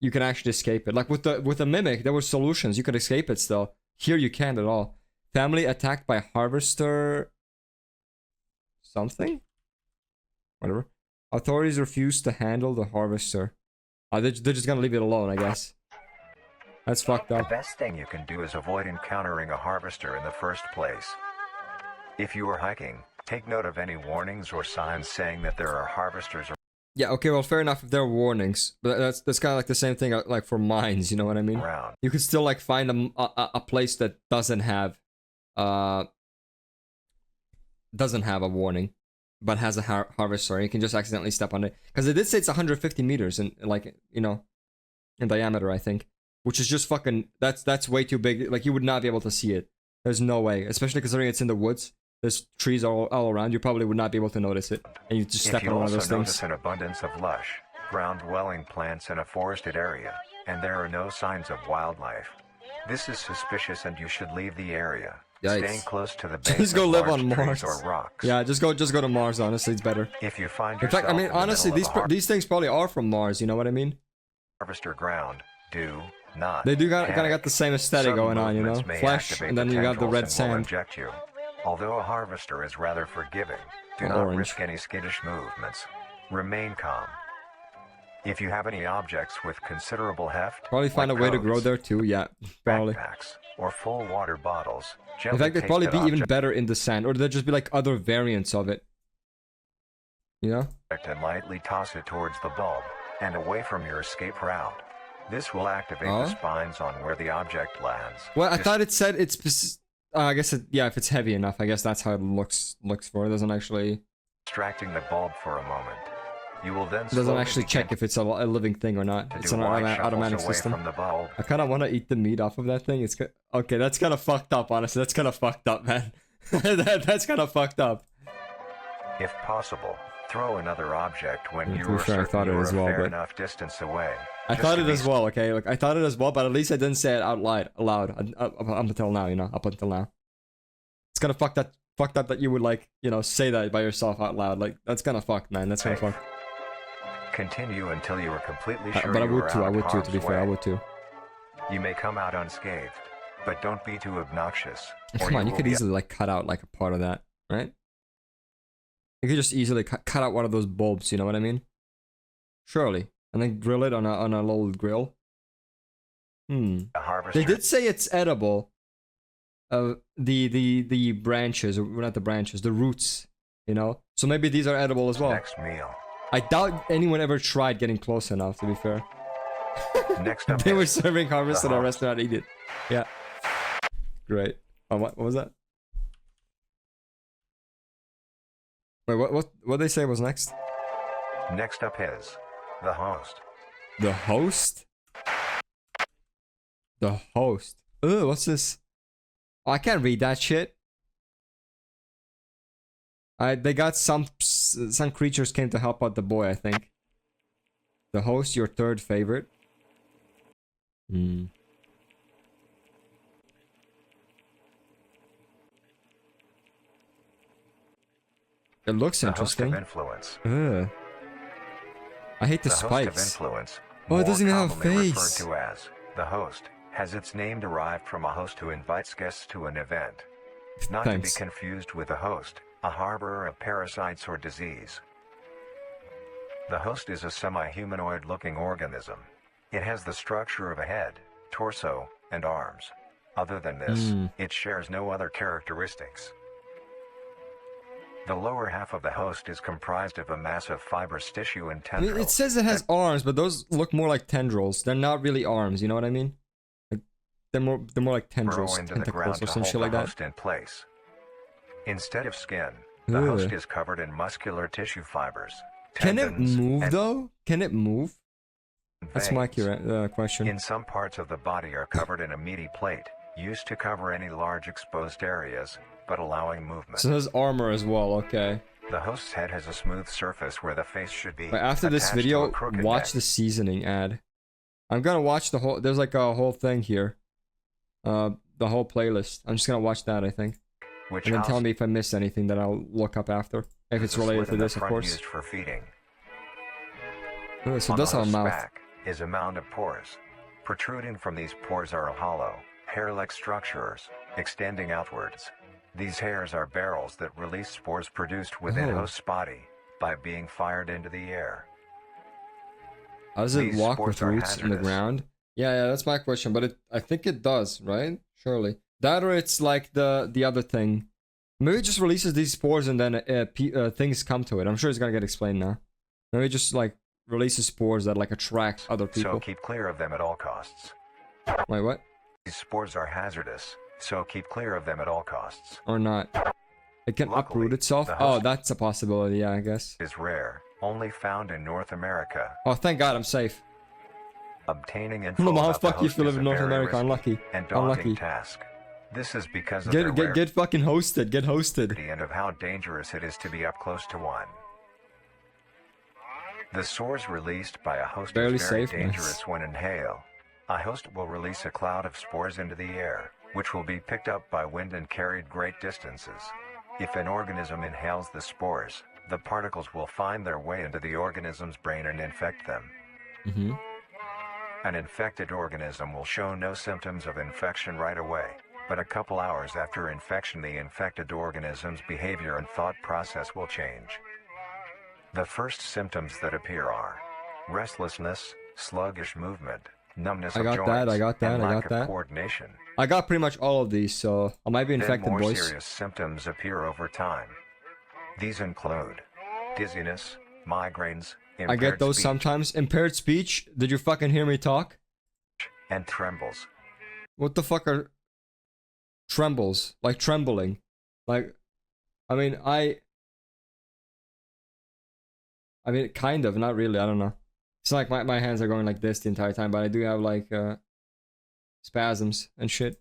you can actually escape it. Like with the mimic, there were solutions. You could escape it still. Here you can't at all. Family attacked by harvester. Something? Whatever. Authorities refuse to handle the harvester. They're just gonna leave it alone, I guess. That's fucked up. The best thing you can do is avoid encountering a harvester in the first place. If you are hiking, take note of any warnings or signs saying that there are harvesters. Yeah, okay, well, fair enough if there are warnings. But that's kind of like the same thing like for mines, you know what I mean? Around. You could still like find a place that doesn't have a warning, but has a harvester. You can just accidentally step on it. Because it did say it's 150 meters in like, you know, in diameter, I think. Which is just fucking, that's way too big. Like, you would not be able to see it. There's no way. Especially considering it's in the woods. There's trees all around. You probably would not be able to notice it. And you just step on one of those things. If you also notice an abundance of lush, ground-dwelling plants in a forested area, and there are no signs of wildlife, this is suspicious and you should leave the area. Yikes. Staying close to the base just go of live large on Mars. trees or rocks. Yeah, just go to Mars, honestly, it's better. If you find in fact, I mean, yourself in the honestly, middle of these things probably are from Mars, you know what I mean? harvester ground, do not They do kind of panic. got the same aesthetic Some going on, you know? movements may Flesh, activate and then you got the red tendrils and will sand. inject you. Although a harvester is rather forgiving, do not Orange. risk any skittish movements. Remain calm. If you have any objects with considerable heft, Probably find a like way to grow coats, there too, yeah, probably. backpacks, or full water bottles, In gently fact, they'd take probably that be even object better in the sand, or there'd just be like other variants of it. You know? and lightly toss it towards the bulb, and away from your escape route. This will activate the spines on where the object lands. Well, I thought it said it's... I guess, yeah, if it's heavy enough, I guess that's how it looks for. It doesn't actually... Distracting the bulb for a moment. You will then It doesn't actually check if it's a living thing or not. It's an automatic system. From the bulb. I kind of want to eat the meat off of that thing. It's okay, that's kind of fucked up, honestly. That's kind of fucked up, man. That's kind of fucked up. If possible, throw another object when Yeah, you to be are fair, I certain thought you it are as a well, fair but- enough distance away. I Just thought to it be as well, okay? Like, I thought it as well, but at least I didn't say it out loud up until now, you know? Up until now. It's kind of fucked up that you would, like, you know, say that by yourself out loud. Like, that's kind of fucked, man. That's kind of fucked. Continue until you are completely sure But I you would are too, out I of would too, to be harm's fair, I way. would too. You may come out unscathed, but don't be too obnoxious. or Come on, you will could be easily, like, cut out, like, a part of that, right? You could just easily cut out one of those bulbs, you know what I mean? Surely. And then grill it on a little grill. a harvester. They did say it's edible. The branches, or not the branches, the roots, you know? So maybe these are edible as well. Next meal. I doubt anyone ever tried getting close enough, to be fair. Next up They were is serving harvest the at a harvest. restaurant, eat it. Yeah. Great. Oh, what was that? Wait, what they say was next? Next up is the host. The host? The host. Ugh, what's this? Oh, I can't read that shit. They got some creatures came to help out the boy, I think. The host, your third favorite. Hmm. It looks The interesting. host of influence. Ugh. I hate the Host of spikes. influence, Oh, it more doesn't even have a commonly face. referred to as the host, has its name derived from a host who invites guests to an event. Not Thanks. to be confused with a host, a harborer of parasites or disease. The host is a semi-humanoid looking organism. It has the structure of a head, torso, and arms. Other than this, it shares no other characteristics. The lower half of the host is comprised of a mass of fibrous tissue and I mean, tendrils. it says it has arms, but those look more like tendrils. They're not really arms, you know what I mean? Like, they're more like tendrils, burrow into the ground tentacles, or to some hold shit like the that. host in place. Instead of skin, the host Ugh. is covered in muscular tissue fibers. Can it tendons, move and though? Can it move? That's my veins. question. In some parts of the body are covered in a meaty plate, used to cover any large exposed areas, but allowing movement. So there's armor as well, okay. The host's head has a smooth surface where the face should be. But after this attached to video, a crooked watch neck. the seasoning ad. I'm gonna watch the whole, there's like a whole thing here. The whole playlist. I'm just gonna watch that, I think. Which And then tell house me if I missed anything that I'll look up after. If it's is a related slit to in the this, of front course. used for feeding. Oh, so On that's the our host's mouth. back is a mound of pores. Protruding from these pores are hollow, hair-like structures, extending outwards. These hairs are barrels that release spores produced within Oh. host's body by being fired into the air. How does it These walk spores with are roots in the hazardous. ground? Yeah, that's my question. But I think it does, right? Surely. That or it's like the other thing. Maybe it just releases these spores and then things come to it. I'm sure it's gonna get explained now. Maybe it just like releases spores that like attract other So people. keep clear of them at all costs. Wait, what? These spores are hazardous, so keep clear of them at all costs. Or not? It can Luckily, uproot itself? the Oh, host- that's a possibility, yeah, I guess. Is rare, only found in North America. Oh, thank God, I'm safe. Obtaining I info don't know how about the fuck you host if you is live a in North very America. risky Unlucky. and daunting Unlucky. task. This is because of their Get fucking hosted. Get hosted. rarity and of how dangerous it is to be up close to one. The spores released by a host Barely is very safe, dangerous nice. when inhaled. A host will release a cloud of spores into the air, which will be picked up by wind and carried great distances. If an organism inhales the spores, the particles will find their way into the organism's brain and infect them. Mm-hmm. An infected organism will show no symptoms of infection right away, but a couple hours after infection the infected organism's behavior and thought process will change. The first symptoms that appear are restlessness, sluggish movement, numbness I of got joints, that, I got that, and I lack got that. of coordination. I got pretty much all of these, so I might be Then infected, more boys. serious symptoms appear over time. These include dizziness, migraines, I get impaired those speech, sometimes. Impaired speech? Did you fucking hear me talk? and trembles. What the fuck are trembles? Like trembling. Like, I mean, kind of, not really, I don't know. It's not like my hands are going like this the entire time, but I do have like spasms and shit.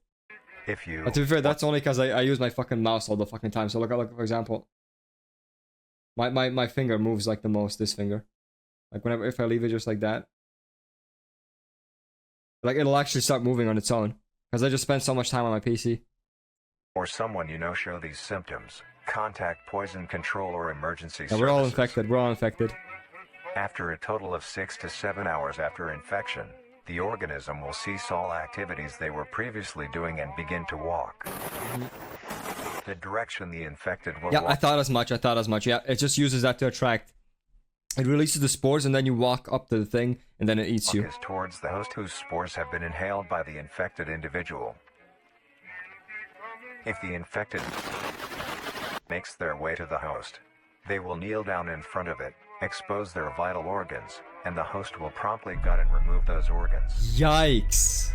If you But to be fair, that's only because I use my fucking mouse all the fucking time. So look, for example, my finger moves like the most, this finger. Like whenever, if I leave it just like that, like it'll actually start moving on its own. Because I just spend so much time on my PC. or someone you know show these symptoms, contact poison control or emergency Yeah, services. we're all infected, we're all infected. After a total of 6 to 7 hours after infection, the organism will cease all activities they were previously doing and begin to walk. The direction the infected will Yeah, walk I thought as much, Yeah, it just uses that to attract. It releases the spores and then you walk up to the thing and then it eats you. is towards the host whose spores have been inhaled by the infected individual. If the infected makes their way to the host, they will kneel down in front of it, expose their vital organs, and the host will promptly gut and remove those organs. Yikes.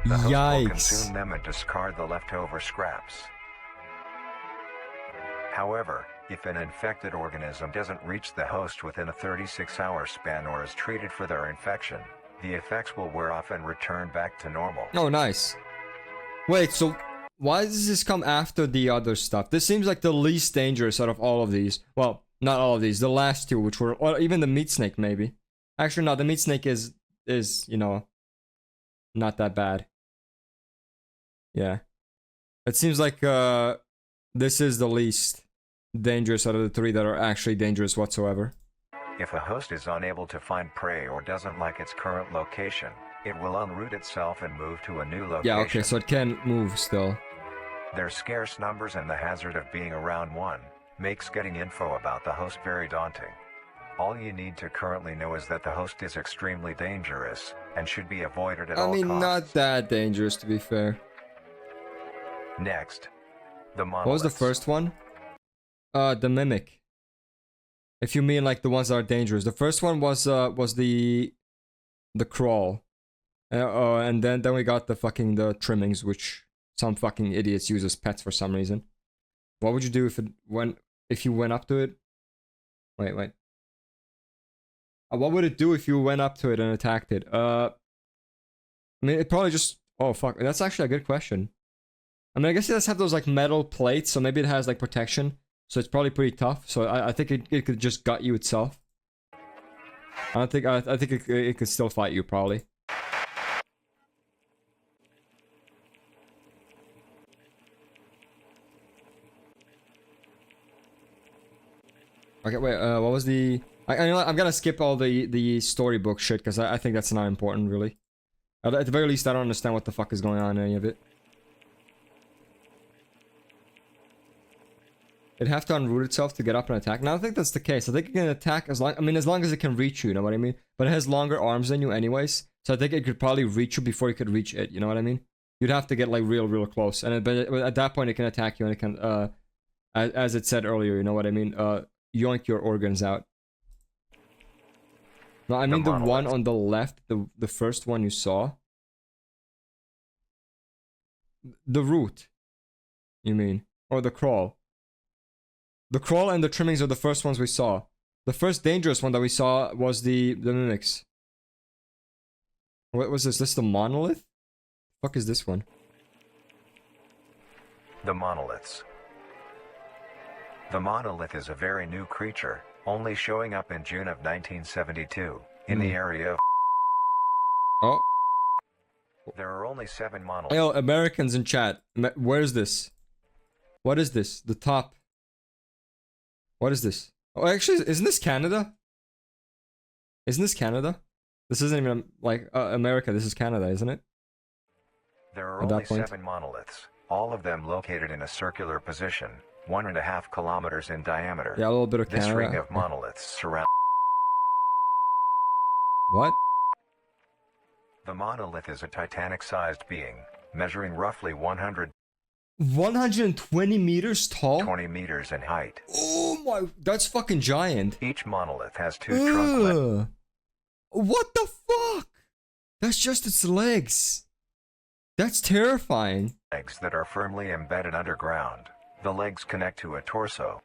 The host will Yikes. consume them and discard the leftover scraps. However, If an infected organism doesn't reach the host within a 36-hour span or is treated for their infection, the effects will wear off and return back to normal. Oh, nice. Wait, so why does this come after the other stuff? This seems like the least dangerous out of all of these. Well, not all of these. The last two, which were, or even the meat snake, maybe. Actually, no, the meat snake is you know, not that bad. Yeah. It seems like this is the least dangerous out of the three that are actually dangerous whatsoever. If a host is unable to find prey or doesn't like its current location, it will unroot itself and move to a new location. Yeah, okay, so it can move still. Their scarce numbers and the hazard of being around one makes getting info about the host very daunting. All you need to currently know is that the host is extremely dangerous and should be avoided at all costs. Not that dangerous, to be fair. Next, the monoliths. What was the first one? The mimic. If you mean like the ones that are dangerous. The first one was the crawl. And then we got the trimmings, which some fucking idiots use as pets for some reason. What would you do if you went up to it? Wait. What would it do if you went up to it and attacked it? I mean, it probably just... Oh, fuck. That's actually a good question. I mean, I guess it does have those, like, metal plates, so maybe it has, like, protection. So it's probably pretty tough. So I think it could just gut you itself. I think it could still fight you, probably. Okay, wait, what was the... I'm gonna skip all the storybook shit, because I think that's not important, really. At the very least, I don't understand what the fuck is going on in any of it. It'd have to unroot itself to get up and attack. Now, I don't think that's the case. I think it can attack as long... I mean, as long as it can reach you, you know what I mean? But it has longer arms than you anyways, so I think it could probably reach you before you could reach it, you know what I mean? You'd have to get, like, real close. And but at that point, it can attack you, and it can, as it said earlier, you know what I mean? Yoink your organs out. No, I mean the one on the left, the first one you saw. The root, you mean? Or the crawl? The crawl and the trimmings are the first ones we saw. The first dangerous one that we saw was the mimics. What was this? This the monolith? Fuck is this one? The monoliths. The monolith is a very new creature, only showing up in June of 1972, in the area of... Oh. There are only 7 monoliths. Yo, Americans in chat, where is this? What is this? The top. What is this? Oh, actually, isn't this Canada? Isn't this Canada? This isn't even, like, America, this is Canada, isn't it? There are only 7 monoliths, all of them located in a circular position, 1.5 kilometers in diameter. Yeah, a little bit of Canada. This ring of monoliths surround... What? The monolith is a Titanic-sized being, measuring roughly 120 meters tall? 20 meters in height. Oh my, that's fucking giant. Each monolith has 2 trunk legs. What the fuck? That's just its legs. That's terrifying. Legs that are firmly embedded underground. The legs connect to a torso.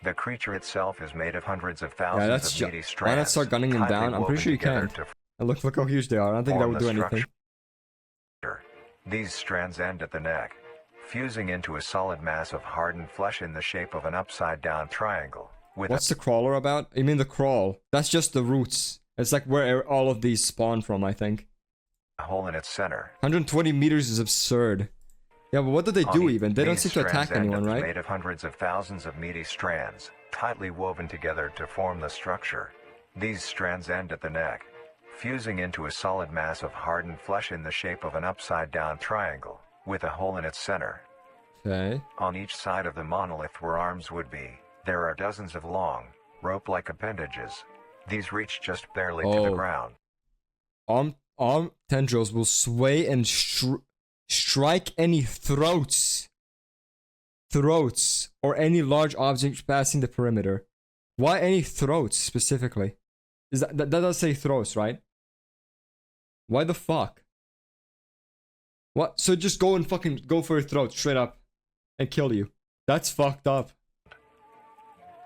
The creature itself is made of hundreds of thousands of meaty strands. Why not start gunning them down? I'm pretty sure you can. And look how huge they are. I don't think that would do anything. These strands end at the neck, fusing into a solid mass of hardened flesh in the shape of an upside-down triangle. What's the crawler about? You mean the crawl? That's just the roots. It's like where all of these spawn from, I think. A hole in its center. 120 meters is absurd. Yeah, but what do they do even? They don't seem to attack anyone, right? Made of hundreds of thousands of meaty strands, tightly woven together to form the structure. These strands end at the neck, fusing into a solid mass of hardened flesh in the shape of an upside-down triangle, with a hole in its center. Okay. On each side of the monolith where arms would be, there are dozens of long, rope-like appendages. These reach just barely to the ground. Arm tendrils will sway and strike any throats, or any large object passing the perimeter. Why any throats specifically? Is that does say throats, right? Why the fuck? What? So just go and fucking go for your throat straight up and kill you. That's fucked up.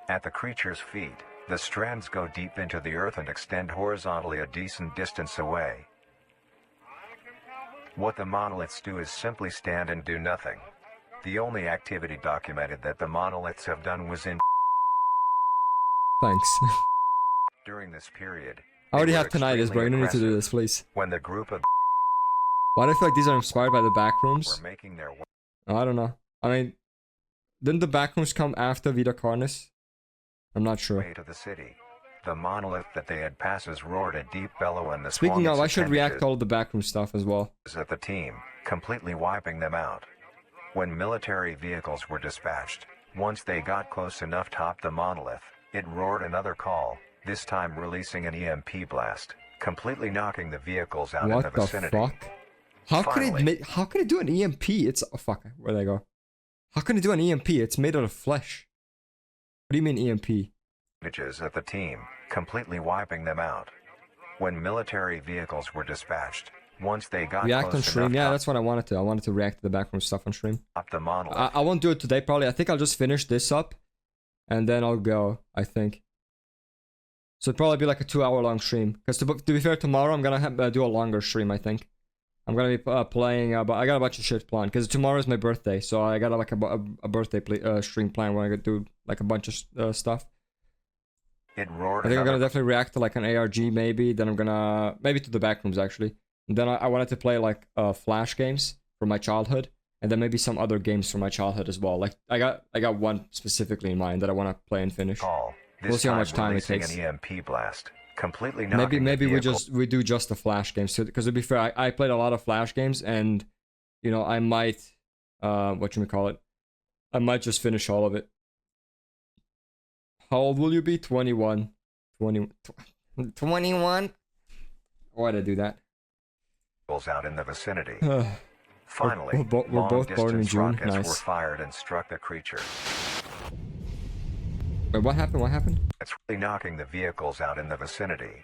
At the creature's feet, the strands go deep into the earth and extend horizontally a decent distance away. What the monoliths do is simply stand and do nothing. The only activity documented that the monoliths have done was in Thanks. during this period. I already they were have tinnitus, bro. You don't need to do extremely this, please. When the group of Why do I feel like these are inspired by the were backrooms? making their way Oh, I don't know. I mean, didn't the backrooms come after Vita Carnis? I'm not sure. to the city, the monolith that they had passes roared a deep bellow and the Speaking of, I should react to to all the backroom stuff as well. at the team, completely wiping them out. When military vehicles were dispatched, once they got close enough top the monolith, it roared another call, this time releasing an EMP blast, completely knocking the vehicles out in What the the vicinity. fuck? How could it Finally. make? How could it do an EMP? It's oh fuck. Where'd I go? How can it do an EMP? It's made out of flesh. What do you mean EMP? Images at the team, completely wiping them out. When military vehicles were dispatched, once they got React on close stream. enough Yeah, top that's what I wanted to. I wanted to react to the backroom stuff on stream. the monolith, I won't do it today. Probably. I think I'll just finish this up, and then I'll go. I think. So it'll probably be like a 2-hour long stream. Because to be fair, tomorrow I'm gonna do a longer stream. I think. I'm gonna be playing, but I got a bunch of shit planned because tomorrow is my birthday, so I got like a birthday stream plan where I could do like a bunch of stuff. it roared I think I'm gonna another definitely react to like an ARG maybe. Then I'm gonna maybe to the backrooms actually. And then I wanted to play like Flash games from my childhood, and then maybe some other games from my childhood as well. Like I got one specifically in mind that I want to play and finish. call. This We'll see how much time it releasing takes. An EMP blast, completely knocking Maybe the vehicle we do just the Flash games because to be fair, I played a lot of Flash games, and you know I might what you call it, I might just finish all of it. How old will you be? 21. 21? Why'd I do that? out in the vicinity. We're Finally, both born in long-distance June. rockets were Nice. fired and struck the creature, Wait, what happened? What happened? knocking the vehicles out in the vicinity.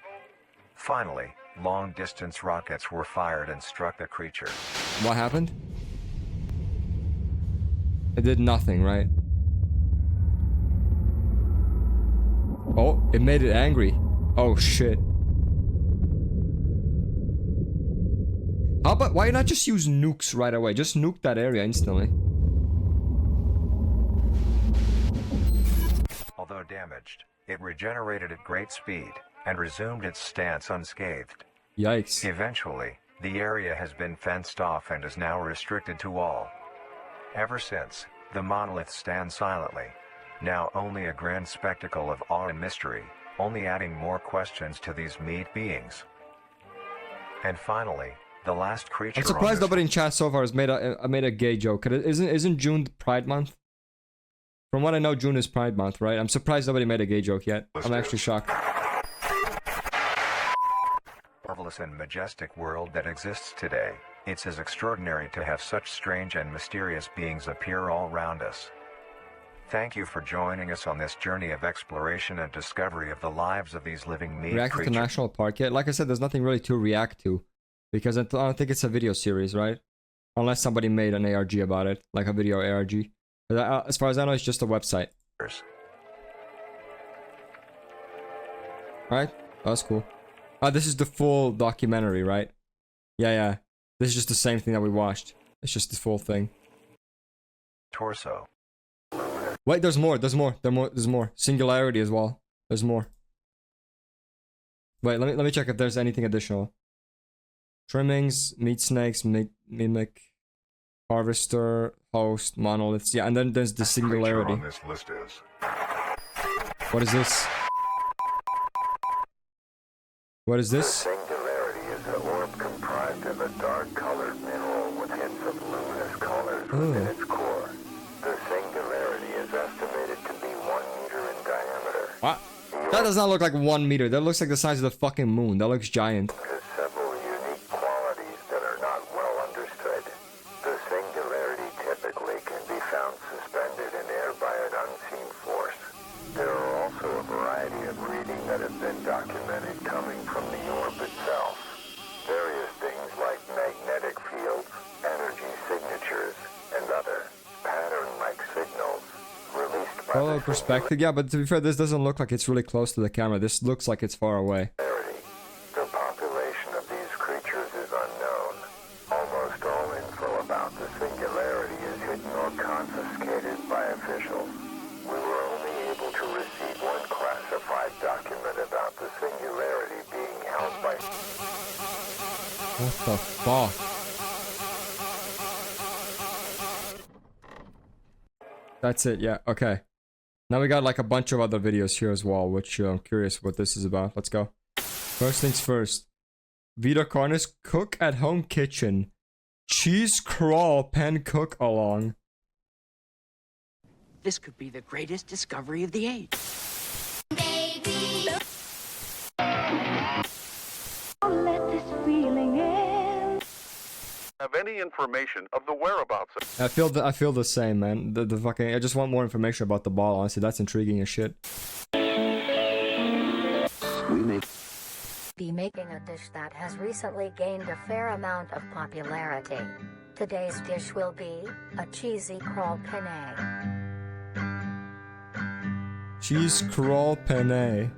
Finally, long-distance rockets were fired and struck the creature. What happened? It did nothing, right? Oh, it made it angry. Oh shit. How about why not just use nukes right away? Just nuke that area instantly. Although damaged, it regenerated at great speed and resumed its stance unscathed. Yikes. Eventually, the area has been fenced off and is now restricted to all. Ever since, the monolith stands silently, now only a grand spectacle of awe and mystery, only adding more questions to these meat beings. And finally, the last creature I'm on surprised this nobody in chat so far has made a gay joke. Isn't June Pride Month? From what I know, June is Pride Month, right? I'm surprised nobody made a gay joke yet. I'm actually shocked. marvelous and majestic world that exists today, it's as extraordinary to have such strange and mysterious beings appear all around us. Thank you for joining us on this journey of exploration and discovery of the lives of these living meat Reacted to creatures. National Park yet? Like I said, there's nothing really to react to. Because I don't think it's a video series, right? Unless somebody made an ARG about it. Like a video ARG. But as far as I know, it's just a website. Alright? That's cool. This is the full documentary, right? Yeah. This is just the same thing that we watched. It's just the full thing. Torso. Wait, there's more. There's more. Singularity as well. There's more. Wait, let me check if there's anything additional. Trimmings, meat snakes, mimic, harvester, host, monoliths. Yeah, and then there's the singularity. On this list is What is this? What is this? singularity is an orb comprised of a dark-colored mineral with hints of luminous colors within its core. The singularity is estimated to be 1 meter in diameter. What? That does not look like 1 meter. That looks like the size of the fucking moon. That looks giant. Has several unique qualities that are not well understood. The singularity typically can be found suspended in air by an unseen force. There are also a variety of reading that have been documented coming from the orb itself. Various things like magnetic fields, energy signatures, and other pattern-like signals released by Oh, perspective. Yeah, but to be fair, this doesn't look like it's really close to the camera. This looks like it's far away. The population of these creatures is unknown. Almost all info about the singularity is hidden or confiscated by officials. We were only able to receive one classified document about the singularity being held by... What the fuck? That's it, yeah, okay. Now we got like a bunch of other videos here as well, which I'm curious what this is about. Let's go. First things first. Vita Carnis cook at home kitchen. Cheese crawl pan cook along. This could be the greatest discovery of the age. Baby. Let this feeling in. Have any information of the whereabouts of... I feel the same, man. The fucking I just want more information about the ball, honestly. That's intriguing as shit. We may Be making a dish that has recently gained a fair amount of popularity. Today's dish will be a cheesy crawl penne. Cheese crawl penne.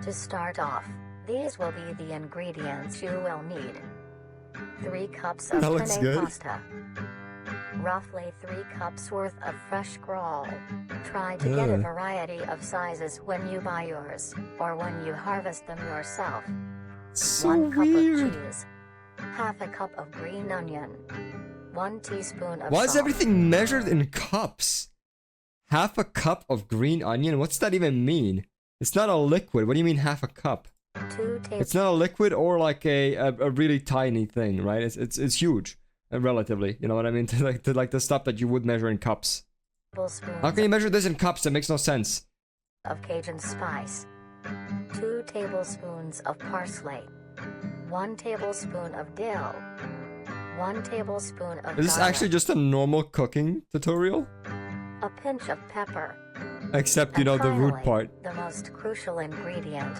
To start off, these will be the ingredients you will need. 3 cups of That looks penne good. pasta. Roughly 3 cups worth of fresh crawl. Try to get a Ugh. variety of sizes when you buy yours, or when you harvest them yourself. So 1 cup weird. of cheese. Half a cup of green onion. 1 teaspoon of Why is salt. everything measured in cups? Half a cup of green onion? What's that even mean? It's not a liquid. What do you mean half a cup? 2 It's not a liquid or like a really tiny thing, right? It's huge, relatively. You know what I mean? To like the stuff that you would measure in cups. tablespoons How can you measure this in cups? That makes no sense. of Cajun spice. 2 tablespoons of parsley. 1 tablespoon of dill. 1 tablespoon of Is this garlic. actually just a normal cooking tutorial? A pinch of pepper. Except, you And know, the root finally, part. The most crucial ingredient.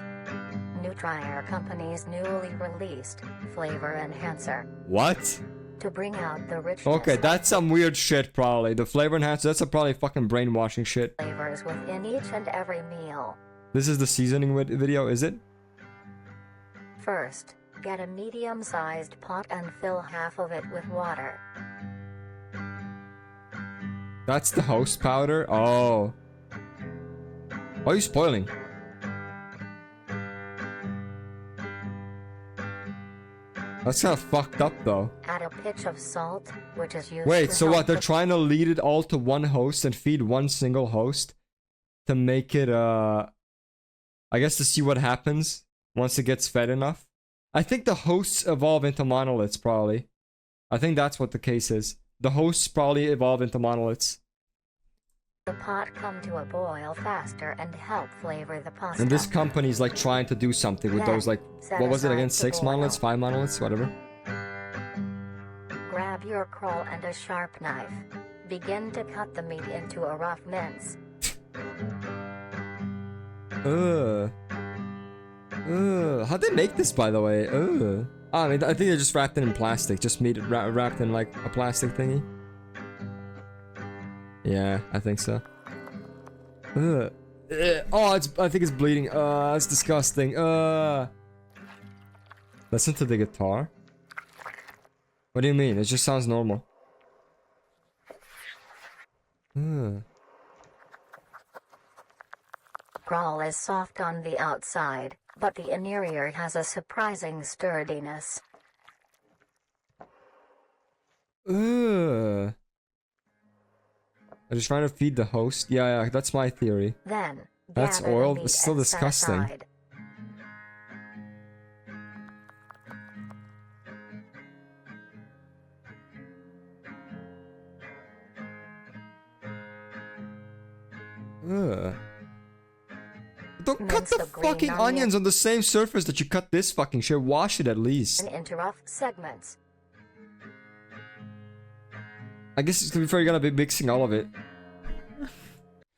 Nutrier Company's newly released flavor enhancer. What? To bring out the richness Okay, of that's some weird shit, probably. The flavor enhancer, that's a probably fucking brainwashing shit. flavors within each and every meal. This is the seasoning video, is it? First, get a medium-sized pot and fill half of it with water. That's the host powder? Oh. Why are you spoiling? That's kind of fucked up, though. Add a pinch of salt, which is used Wait, to so help what? They're the trying to lead it all to one host and feed one single host to make it, I guess to see what happens once it gets fed enough? I think the hosts evolve into monoliths, probably. I think that's what the case is. The hosts probably evolve into monoliths. pot come to a boil faster and help flavor the pasta. And this company's like trying to do something with those, like, what was it again? 6 monoliths? 5 monoliths? Whatever. Grab your crawl and a sharp knife. Begin to cut the meat into a rough mince. Ugh. Ugh. How'd they make this, by the way? Ugh. I mean, I think they just wrapped it in plastic. Just made it wrapped in, like, a plastic thingy. Yeah, I think so. Ugh. Oh, I think it's bleeding. It's disgusting. Listen to the guitar. What do you mean? It just sounds normal. Ugh. Crawl is soft on the outside, but the interior has a surprising sturdiness. Ugh. I'm just trying to feed the host. Yeah, that's my theory. Then, That's gather the oil? meat It's still and set disgusting. aside. Ugh. Don't cut Mince the the green fucking onion. onions on the same surface that you cut this fucking shit. Wash it at least. And into rough segments. I guess to be fair, you're gonna be mixing all of it.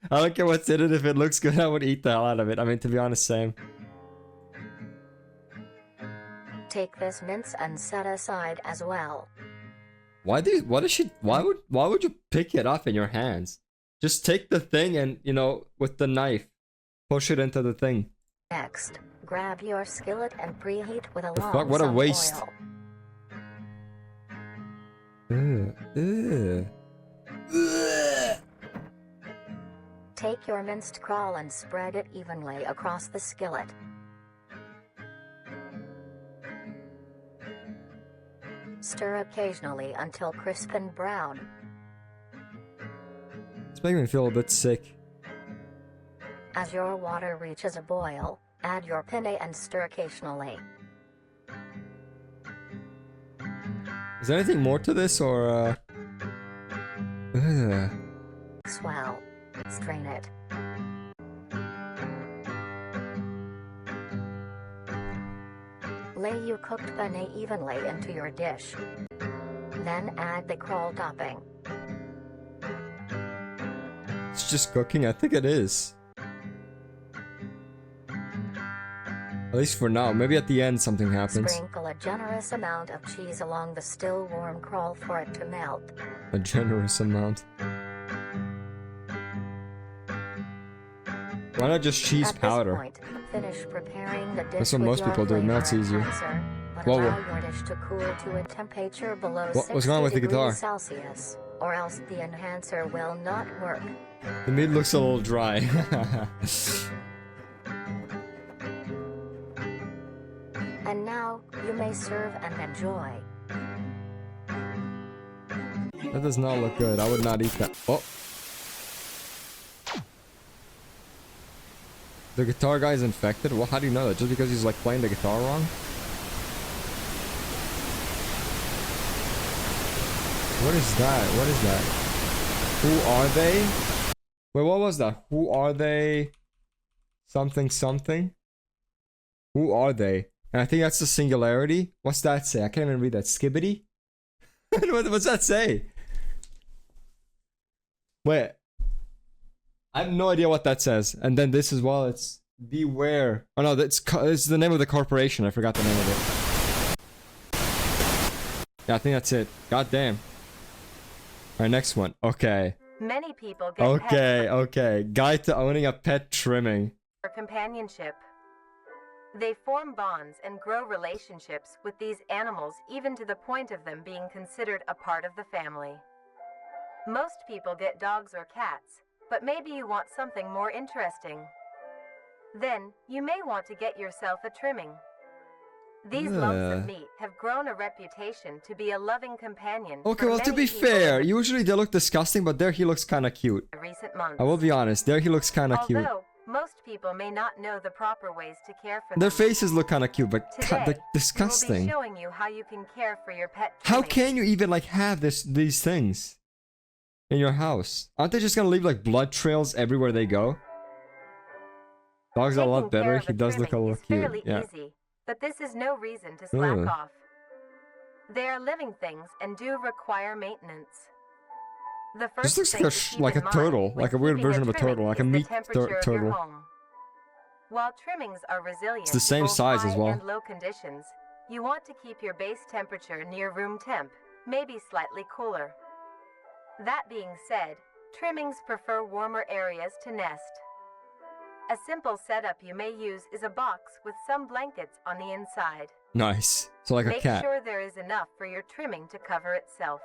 I don't care what's in it. If it looks good, I would eat the hell out of it. I mean, to be honest, same. Take this mince and set aside as well. Why would you pick it up in your hands? Just take the thing and, you know, with the knife, push it into the thing. Next, grab your skillet and preheat with a The long fuck? What a some waste. oil. Ugh. Take your minced caul and spread it evenly across the skillet. Stir occasionally until crisp and brown. It's making me feel a bit sick. As your water reaches a boil, add your penne and stir occasionally. Is there anything more to this, or Ugh. Swell. Strain it. Lay your cooked penne evenly into your dish. Then add the caul topping. It's just cooking? I think it is. At least for now. Maybe at the end something happens. Sprinkle a generous amount of cheese along the still warm caul for it to melt. A generous amount. Why not just cheese At powder? this point, finish preparing the dish. That's what with most your people do. It flavor melts easier. enhancer, but Whoa, allow whoa. your dish to cool to a temperature below What's 60 wrong with the degrees guitar? Celsius, or else the enhancer will not work. The meat looks a little dry. And now, you may serve and enjoy. That does not look good. I would not eat that. Oh. The guitar guy's infected? Well, how do you know that? Just because he's like playing the guitar wrong? What is that? What is that? Who are they? Wait, what was that? Who are they? Something something? Who are they? And I think that's the singularity. What's that say? I can't even read that. Skibbity? What's that say? Wait. I have no idea what that says. And then this as well. It's beware. Oh no, it's the name of the corporation. I forgot the name of it. Yeah, I think that's it. God damn. Alright, next one. Okay. Many people get Okay. Guide to owning a pet trimming. for companionship. They form bonds and grow relationships with these animals, even to the point of them being considered a part of the family. Most people get dogs or cats, but maybe you want something more interesting. Then, you may want to get yourself a trimming. These lumps of meat have grown a reputation to be a loving companion. Okay, for well, to many be people fair, in usually they look disgusting, but there he looks kind of cute. the recent months. I will be honest, there he looks kind of cute. Although, most people may not know the proper ways to care for Their them. faces look kind of cute, but Today, they're we will disgusting. be showing you how you can care for your pet How trimming. can you even like have these things in your house? Aren't they just gonna leave like blood trails everywhere they go? Dog's a lot Taking care better. of He does look a trimming little is cute. fairly Yeah. easy, but this is no reason to slack Ugh. off. They are living things and do require maintenance. The first This looks thing like to keep like a in mind turtle, when like a weird keeping version of a trimming turtle, like a is the meat temperature of your turtle. home. While trimmings are resilient It's the to same both size as high well. and low conditions, you want to keep your base temperature near room temp, maybe slightly cooler. That being said, trimmings prefer warmer areas to nest. A simple setup you may use is a box with some blankets on the inside. Nice. So like a Make cat. sure there is enough for your trimming to cover itself.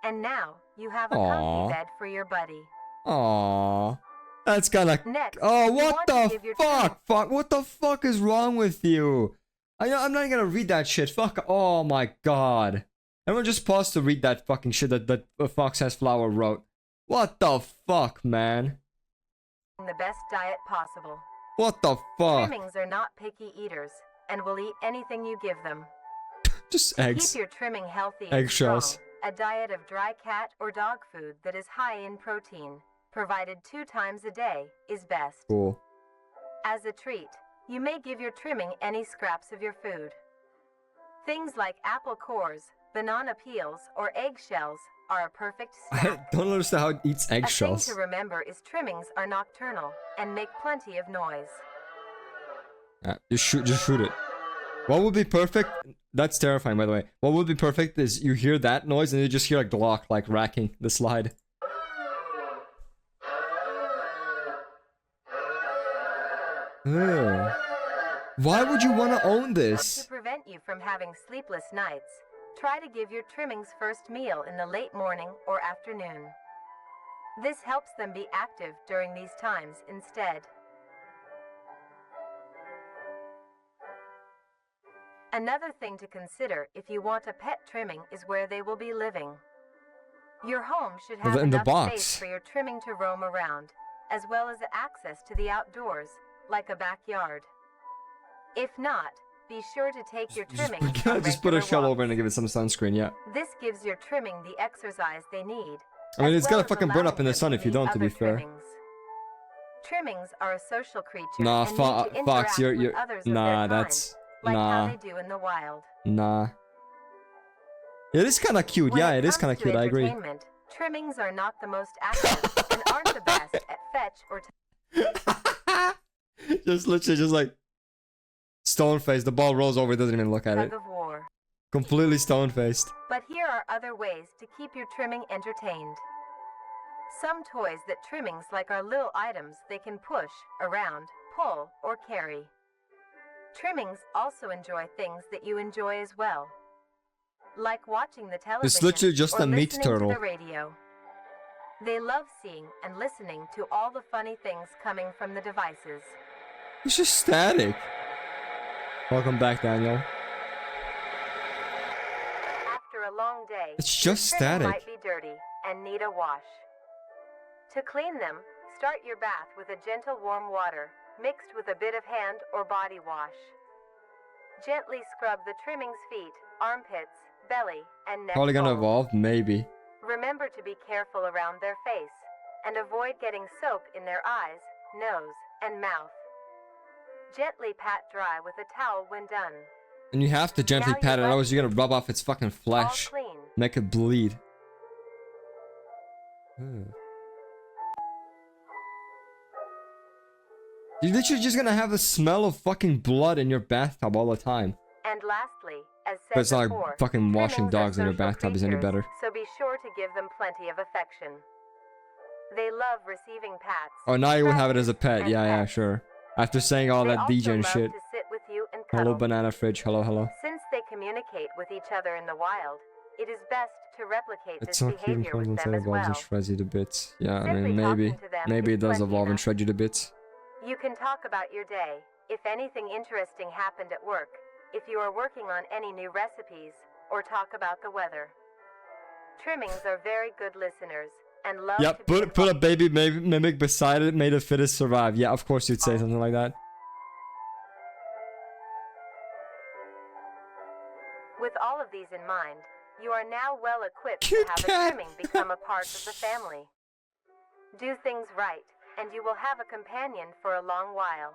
And now, you have a Aw. comfy bed for your buddy. Aww. That's kind of. Next, Oh, you what want to the give your fuck? Fuck. What the fuck is wrong with you? I'm not gonna read that shit. Fuck. Oh my god. Everyone just pause to read that fucking shit that Fox Has Flower wrote. What the fuck, man? The best diet possible. What the fuck? Trimmings are not picky eaters and will eat anything you give them. Just eggs. Keep your trimming healthy and Eggshells. strong. A diet of dry cat or dog food that is high in protein, provided 2 times a day, is best. Cool. As a treat, you may give your trimming any scraps of your food. Things like apple cores, banana peels, or eggshells are a perfect I snack. don't understand how it eats A thing eggshells. to remember is trimmings are nocturnal and make plenty of noise. Just shoot it. What would be perfect? That's terrifying, by the way. What would be perfect is you hear that noise and you just hear a Glock like racking the slide. Ugh. Why would you want to own this? To prevent you from having sleepless nights, try to give your trimmings first meal in the late morning or afternoon. This helps them be active during these times instead. Another thing to consider if you want a pet trimming is where they will be living. Your home should have In the enough box. space for your trimming to roam around, as well as access to the outdoors, like a backyard. If not, be sure to take your trimmings on Just put a regular shell over it walks. and give it some sunscreen, yeah. This gives your trimming the exercise they need. I mean, as it's well gonna as fucking burn allowing up in the them sun to if you meet don't, to be other fair. trimmings. Trimmings are a social creature Nah, and need to Fox, interact you're with others of nah, their that's kind, like nah, how they do in the wild. nah. It is kind of cute, When yeah, it it is comes kind of to cute. I agree. entertainment, trimmings are not the most active and aren't the best at fetch or Just literally, just like stone faced. The ball rolls over, doesn't even look at tug it. of war. Completely stone faced. But here are other ways to keep your trimming entertained. Some toys that trimmings like are little items they can push, around, pull, or carry. Trimmings also enjoy things that you enjoy as well, like watching the television It's literally just or a meat listening turtle. to the radio. They love seeing and listening to all the funny things coming from the devices. It's just static. Welcome back, Daniel. After a long day, It's your just trimming static. might be dirty and need a wash. To clean them, start your bath with a gentle warm water mixed with a bit of hand or body wash. Gently scrub the trimming's feet, armpits, belly, and neck. Probably gonna folds. evolve, maybe. Remember to be careful around their face and avoid getting soap in their eyes, nose, and mouth. Gently pat dry with a towel when done. And you have to gently Now pat it, you're otherwise you're left gonna rub off its fucking All flesh. clean. Make it bleed. Ugh. You're literally just gonna have the smell of fucking blood in your bathtub all the time. And lastly, as said But it's not like before, fucking washing trimmings are dogs in your social bathtub is any creatures, better. So be sure to give them plenty of affection. They love receiving pats. Oh, now you would have it as a pet. and Yeah, yeah, pets. sure. After saying all They that also DJ and love shit. to sit with you and Hello, cuddle. banana fridge. Hello, hello. Since they communicate with each other in the wild, it is best to replicate It's this so cute and behavior comes with and them as evolves well. and shreds you to bits. Yeah, I Simply mean, maybe. talking to them Maybe is it does plenty evolve and enough. shred you to bits. You can talk about your day, if anything interesting happened at work, if you are working on any new recipes, or talk about the weather. Trimmings are very good listeners and love Yeah, to be put a baby mimic beside it, made the fittest survive. Yeah, of course you'd say something like that. With all of these in mind, you are now well equipped Cute to have cat. a trimming become a part of the family. Do things right, and you will have a companion for a long while.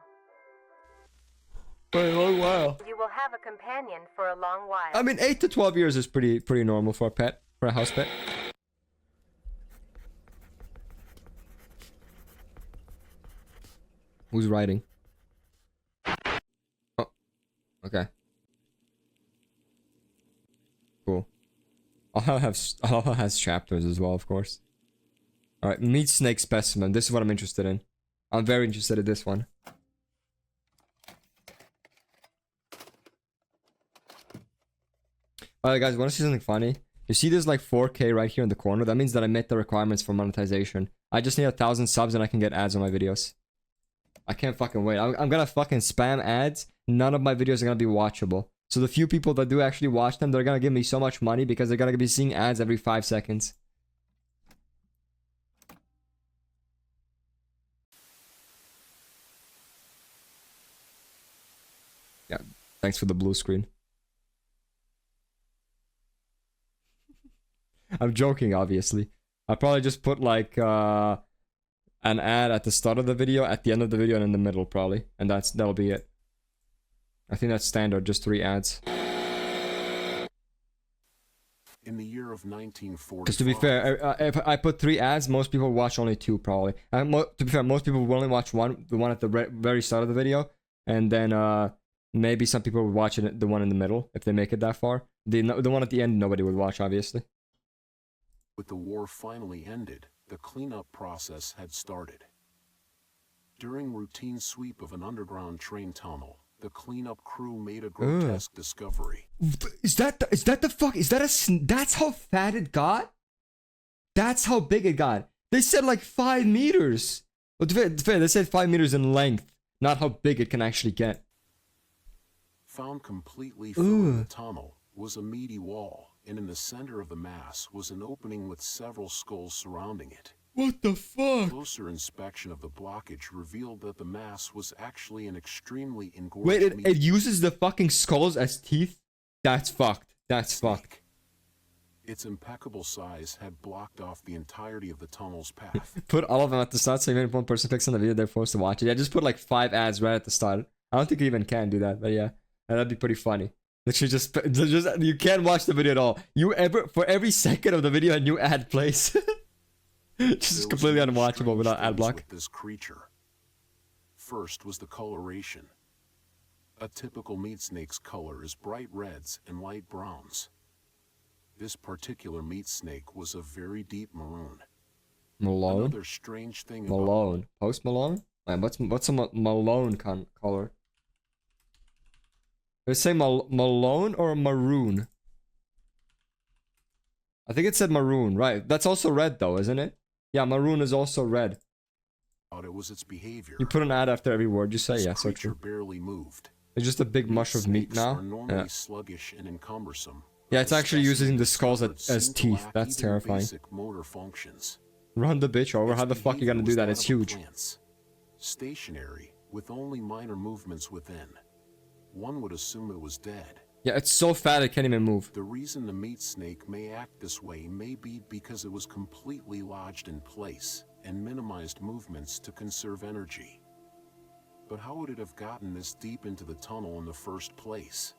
For a long while. You will have a companion for a long while. I mean, 8 to 12 years is pretty normal for a pet, for a house pet. Who's writing? Oh, okay. Cool. I'll has chapters as well, of course. All right, meat snake specimen. This is what I'm interested in. I'm very interested in this one. Alright guys, wanna see something funny? You see this like 4K right here in the corner? That means that I met the requirements for monetization. I just need 1,000 subs and I can get ads on my videos. I can't fucking wait. I'm gonna fucking spam ads. None of my videos are gonna be watchable. So the few people that do actually watch them, they're gonna give me so much money because they're gonna be seeing ads every 5 seconds. Yeah, thanks for the blue screen. I'm joking, obviously. I'll probably just put like an ad at the start of the video, at the end of the video, and in the middle probably, and that'll be it. I think that's standard, just 3 ads. In the year of 1940. Because to be fair, if I put 3 ads, most people watch only 2 probably. To be fair, most people will only watch one, the one at the very start of the video, and then Maybe some people would watch it, the one in the middle, if they make it that far. The one at the end, nobody would watch, obviously. With the war finally ended, the cleanup process had started. During routine sweep of an underground train tunnel, the cleanup crew made a grotesque discovery. Is that the fuck? Is that that's how fat it got? That's how big it got. They said like 5 meters. Well, to be fair, they said 5 meters in length, not how big it can actually get. Found completely filling the tunnel was a meaty wall, and in the center of the mass was an opening with several skulls surrounding it. What the fuck? Closer inspection of the blockage revealed that the mass was actually an extremely engorged Wait, it meat uses the fucking skulls as teeth? That's fucked. That's fucked. Its impeccable size had blocked off the entirety of the tunnel's path. Put all of them at the start, so even if one person clicks on the video, they're forced to watch it. Yeah, just put like 5 ads right at the start. I don't think you even can do that, but yeah, that'd be pretty funny. Literally just you can't watch the video at all. For every second of the video, a new ad plays. Just completely unwatchable without ad block. With this creature. First was the coloration. A typical meat snake's color is bright reds and light browns. This particular meat snake was a very deep maroon. Malone? Another strange thing Malone. Post Malone? Wait, what's a Malone color? Did it say Malone or maroon? I think it said maroon, right? That's also red though, isn't it? Yeah, maroon is also red. It was its behavior. You put an ad after every word you say, This yeah, so creature true. barely moved. It's just a big mush of meat Snakes now. are normally Yeah. sluggish and encumbersome. Yeah, it's actually using the skulls Discovered as seemed to teeth. lack That's even terrifying. Basic motor functions. Run the bitch over. Its How the fuck you gonna behavior do was that? that It's of the huge. plants. Stationary, with only minor movements within. One would assume it was dead. Yeah, it's so fat it can't even move. The reason the meat snake may act this way may be because it was completely lodged in place and minimized movements to conserve energy. But how would it have gotten this deep into the tunnel in the first place?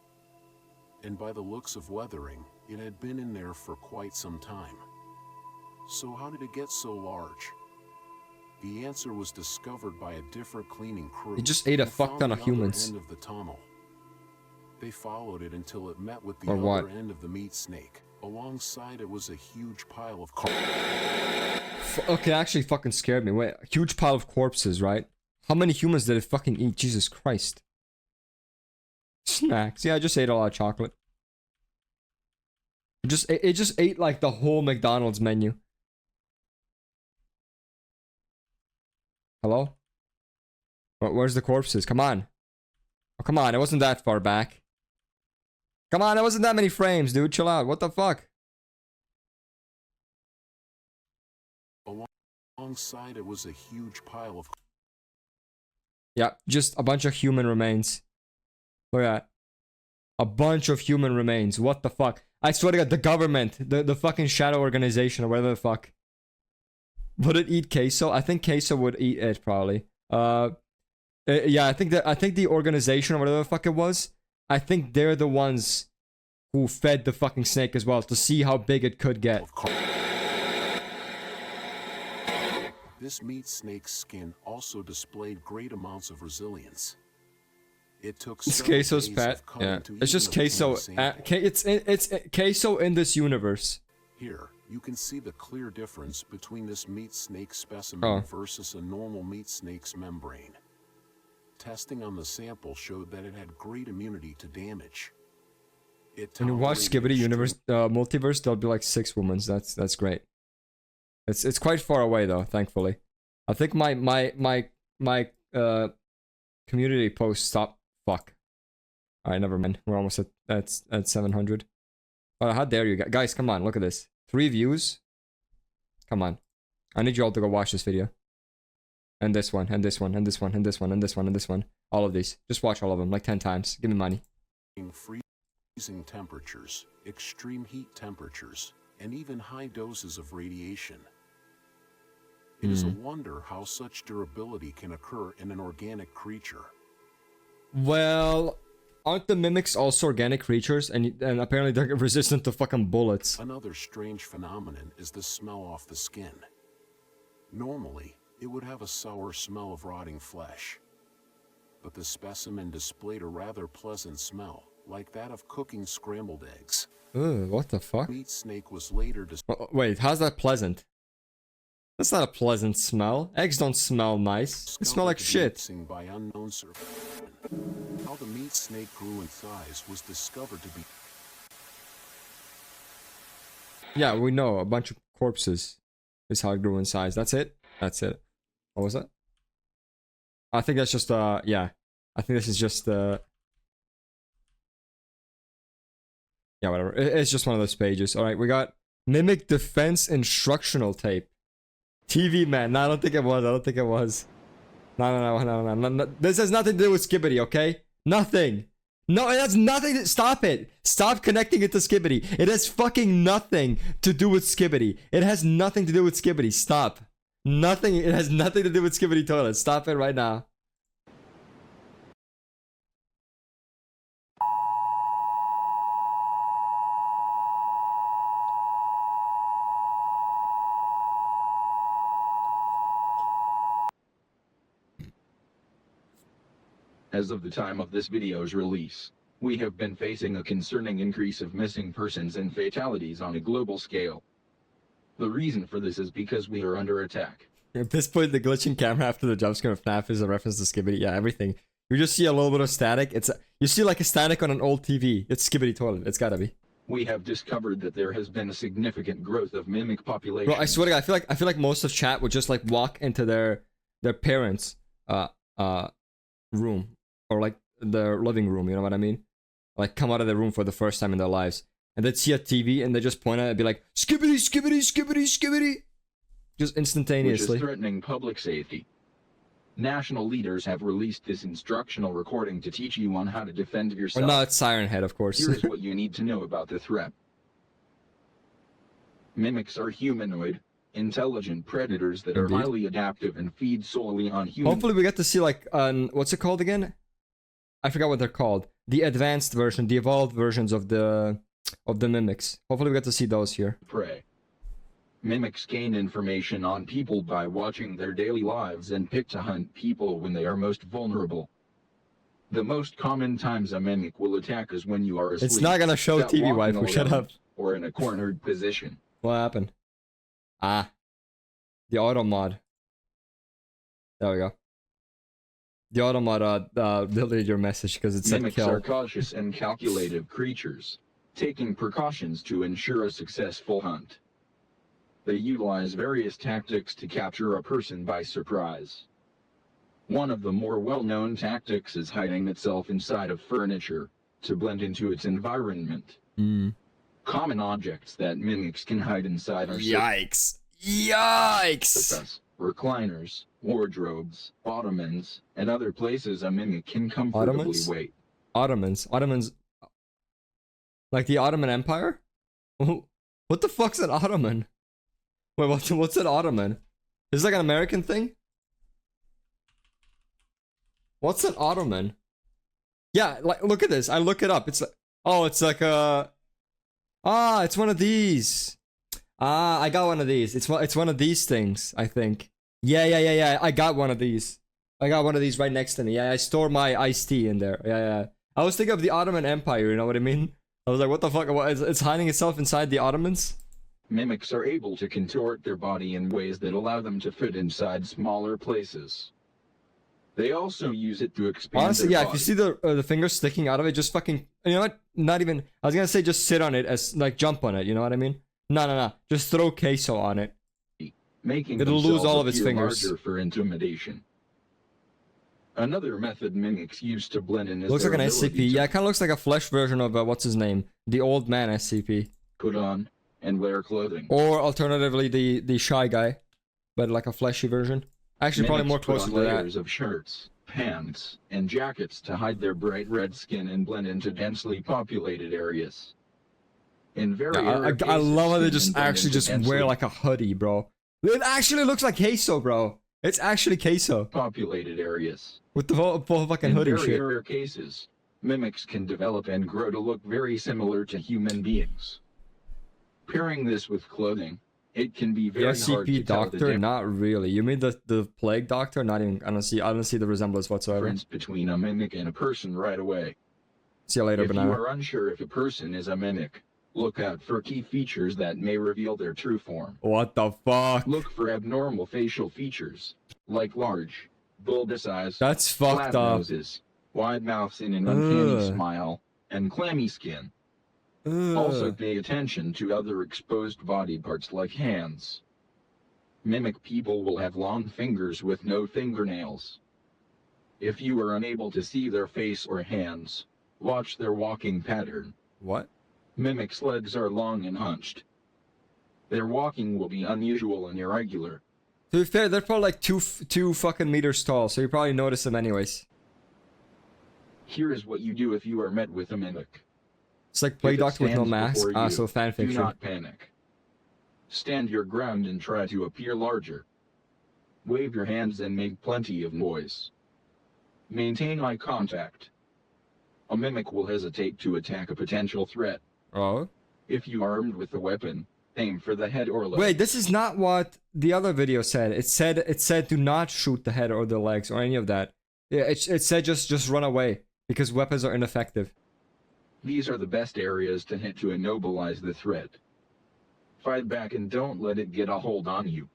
And by the looks of weathering, it had been in there for quite some time. So how did it get so large? The answer was discovered by a different cleaning crew. It just ate a who fuck found ton of the other humans. end of the tunnel. They followed it until it met with the Or other what? end of the meat snake. Alongside it was a huge pile of Okay, actually fucking scared me. Wait, a huge pile of corpses, right? How many humans did it fucking eat? Jesus Christ. Snacks. Yeah, I just ate a lot of chocolate. It just ate like the whole McDonald's menu. Hello? Where's the corpses? Come on. Oh, come on. It wasn't that far back. Come on. It wasn't that many frames, dude. Chill out. What the fuck? Alongside it was a huge pile of... Yeah, just a bunch of human remains. Look at that. A bunch of human remains. What the fuck? I swear to God, the government, the fucking shadow organization or whatever the fuck. Would it eat queso? I think queso would eat it probably. Yeah, I think the organization or whatever the fuck it was, I think they're the ones who fed the fucking snake as well to see how big it could get. This meat snake's skin also displayed great amounts of resilience. It took It's several queso's days pet. of cutting Yeah, to it's just even obtain queso. a sample. It's queso in this universe. Here, you can see the clear difference between this meat snake specimen versus a normal meat snake's membrane. Testing on the sample showed that it had great immunity to damage. When you watch Skibidi Universe Multiverse, there'll be like 6 women. That's great. It's quite far away though, thankfully. I think my community post stopped. Fuck. Alright, never mind. We're almost at 700. Oh, how dare you guys? Come on, look at this. 3 views. Come on. I need you all to go watch this video. And this one, and this one, and this one, and this one, and this one, and this one. All of these. Just watch all of them like 10 times. Give me money. Freezing temperatures, extreme heat temperatures, and even high doses of radiation. It is a wonder how such durability can occur in an organic creature. Well, aren't the mimics also organic creatures? And apparently they're resistant to fucking bullets. Another strange phenomenon is the smell off the skin. Normally, it would have a sour smell of rotting flesh. but the specimen displayed a rather pleasant smell, like that of cooking scrambled eggs. Ugh, what the fuck? Meat snake was later Wait, how's that pleasant? That's not a pleasant smell. Eggs don't smell nice. They smell like shit. by unknown survivors. How the meat snake grew in size was discovered to be Yeah, we know. A bunch of corpses is how it grew in size. That's it? That's it. What was that? I think that's just, yeah. I think this is just, yeah, whatever. It's just one of those pages. Alright, we got Mimic Defense Instructional Tape. TV Man. No, I don't think it was. I don't think it was. No. This has nothing to do with Skibbity, okay? Nothing. No, it has nothing to... Stop it. Stop connecting it to Skibbity. It has fucking nothing to do with Skibbity. It has nothing to do with Skibbity. Stop. Nothing. It has nothing to do with Skibbity Toilet. Stop it right now. As of the time of this video's release, we have been facing a concerning increase of missing persons and fatalities on a global scale. The reason for this is because we are under attack. At this point, the glitching camera after the jump scare of FNAF is a reference to Skibbity. Yeah, everything. You just see a little bit of static. You see like a static on an old TV. It's Skibbity Toilet. It's gotta be. We have discovered that there has been a significant growth of mimic population. Bro, I swear to God, I feel like most of chat would just like walk into their parents' room or like their living room. You know what I mean? Like come out of the room for the first time in their lives, and they'd see a TV and they just point at it and be like, "Skibbity, Skibbity, Skibbity, Skibbity," just instantaneously. Which is threatening public safety. National leaders have released this instructional recording to teach you on how to defend yourself. Well, no, it's Siren Head, of course. Here's what you need to know about the threat. Mimics are humanoid, intelligent predators that are highly adaptive and feed solely on humans. Hopefully we get to see like, what's it called again? I forgot what they're called. The advanced version, the evolved versions of the mimics. Hopefully we get to see those here. Prey. Mimics gain information on people by watching their daily lives and pick to hunt people when they are most vulnerable. The most common times a mimic will attack is when you are asleep. It's not gonna show TV waifu, shut up. Or in a cornered position. What happened? Ah. The auto mod. There we go. The auto mod deleted your message because it said Mimics kill. are cautious and calculative creatures, taking precautions to ensure a successful hunt. They utilize various tactics to capture a person by surprise. One of the more well-known tactics is hiding itself inside of furniture to blend into its environment. Common objects that mimics can hide inside are Yikes! Yikes! recliners, wardrobes, ottomans, and other places a mimic can comfortably wait. Ottomans? Like the Ottoman Empire? What the fuck's an Ottoman? Wait, what's an Ottoman? Is it like an American thing? What's an Ottoman? Yeah, like look at this. I look it up. It's like, oh, it's like a it's one of these. I got one of these. It's one of these things, I think. Yeah. I got one of these. I got one of these right next to me. Yeah, I store my iced tea in there. Yeah. I was thinking of the Ottoman Empire, you know what I mean? I was like, what the fuck? It's hiding itself inside the Ottomans? Mimics are able to contort their body in ways that allow them to fit inside smaller places. They also use it to expand Honestly, their yeah, body. if you see the fingers sticking out of it, just fucking, you know what? Not even, I was gonna say just sit on it, as like jump on it, you know what I mean? No. Just throw queso on it. Making It'll lose all of its appear fingers. larger for intimidation. Another method mimics use to blend in is Looks like their an ability SCP. to Yeah, it kind of looks like a flesh version of, what's his name? The old man SCP. put on and wear clothing. Or alternatively, the shy guy. But like a fleshy version. Actually, probably more Mimics put closer on to that. layers of shirts, pants, and jackets to hide their bright red skin and blend into densely populated areas. In very rare I cases, love how they skin just and blend actually into just wear densely like a hoodie, bro. It actually looks like queso, bro. It's actually queso. populated areas. With the whole fucking In hoodie very shit. rare cases, mimics can develop and grow to look very similar to human beings. Pairing this with clothing, It can be The very hard to SCP tell the doctor? Not really. You mean the plague doctor? Not even. I don't see the resemblance whatsoever. difference between a mimic and a person right away. See you later, If you banana. are unsure if a person is a mimic, look out for key features that may reveal their true form. What the fuck? Look for abnormal facial features, like large, bulbous eyes, That's flat fucked up. noses, wide mouths in an uncanny Ugh. smile, and clammy skin. Also Ugh. pay attention to other exposed body parts like hands. Mimic people will have long fingers with no fingernails. If you are unable to see their face or hands, watch their walking pattern. What? Mimics' legs are long and hunched. Their walking will be unusual and irregular. To be fair, they're probably like two fucking meters tall, so you probably notice them anyways. Here is what you do if you are met with a mimic. It's like If Plague it Doctor with no stands mask. before Ah, you, so do fanfiction. not panic. Stand your ground and try to appear larger. Wave your hands and make plenty of noise. Maintain eye contact. A mimic will hesitate to attack a potential threat. Oh. If you are armed with a weapon, aim for the head or leg. Wait, this is not what the other video said. It said do not shoot the head or the legs or any of that. Yeah, it said just run away because weapons are ineffective. These are the best areas to hit to immobilize the threat. Fight back and don't let it get a hold on you.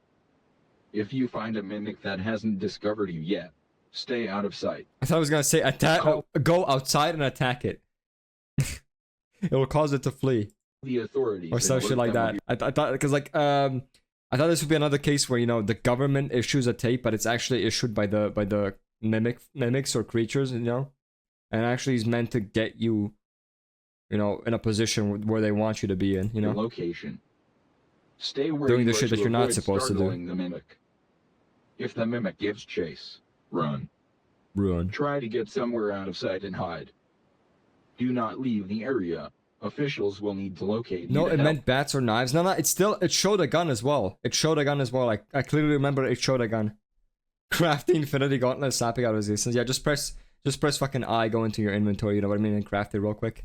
If you find a mimic that hasn't discovered you yet, stay out of sight. I thought I was gonna say attack. Go outside and attack it. It will cause it to flee The authorities or some and shit alert like them that. I thought because like I thought this would be another case where, you know, the government issues a tape, but it's actually issued by the mimics or creatures, you know, and actually is meant to get you, you know, in a position where they want you to be in, you the know. location. Stay where Doing you the are shit that to you're not avoid supposed to do. startling the mimic. If the mimic gives chase, run. Ruin. Try to get somewhere out of sight and hide. Do not leave the area. Officials will need to locate No, you to it help. meant bats or knives. No, it showed a gun as well. It showed a gun as well. Like I clearly remember it showed a gun. Crafty Infinity Gauntlet, sapping out resistance. Yeah, just press fucking I, go into your inventory, you know what I mean, and craft it real quick.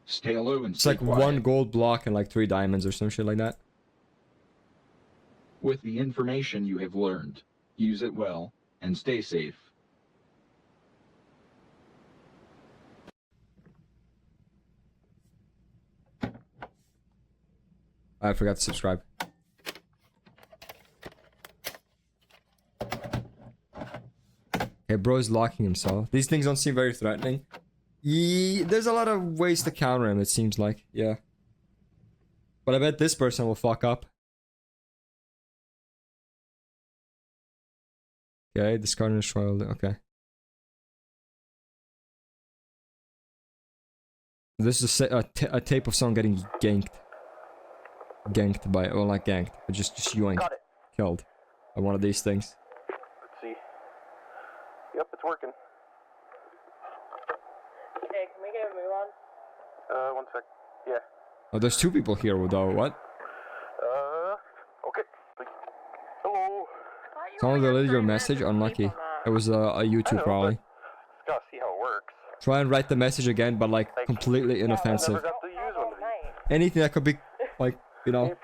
Stay low and It's stay like quiet. 1 gold block and like 3 diamonds or some shit like that. With the information you have learned, use it well, and stay safe. I forgot to subscribe. Okay, bro is locking himself. These things don't seem very threatening. There's a lot of ways to counter him, it seems like. Yeah. But I bet this person will fuck up. Okay, discard and destroy all the... Okay. This is a tape of someone getting ganked. Ganked by... Well, not ganked, but just yoinked. Got it. Killed. By one of these things. Let's see. Yep, it's working. Hey, can we get a move on? 1 sec. Yeah. Oh, there's 2 people here, though. What? Okay. Hello. Someone deleted your message? Unlucky. It was a YouTube probably. Just gotta see how it works. Try and write the message again, but like completely inoffensive. Never got to use one of these. Anything that could be like, you know, Too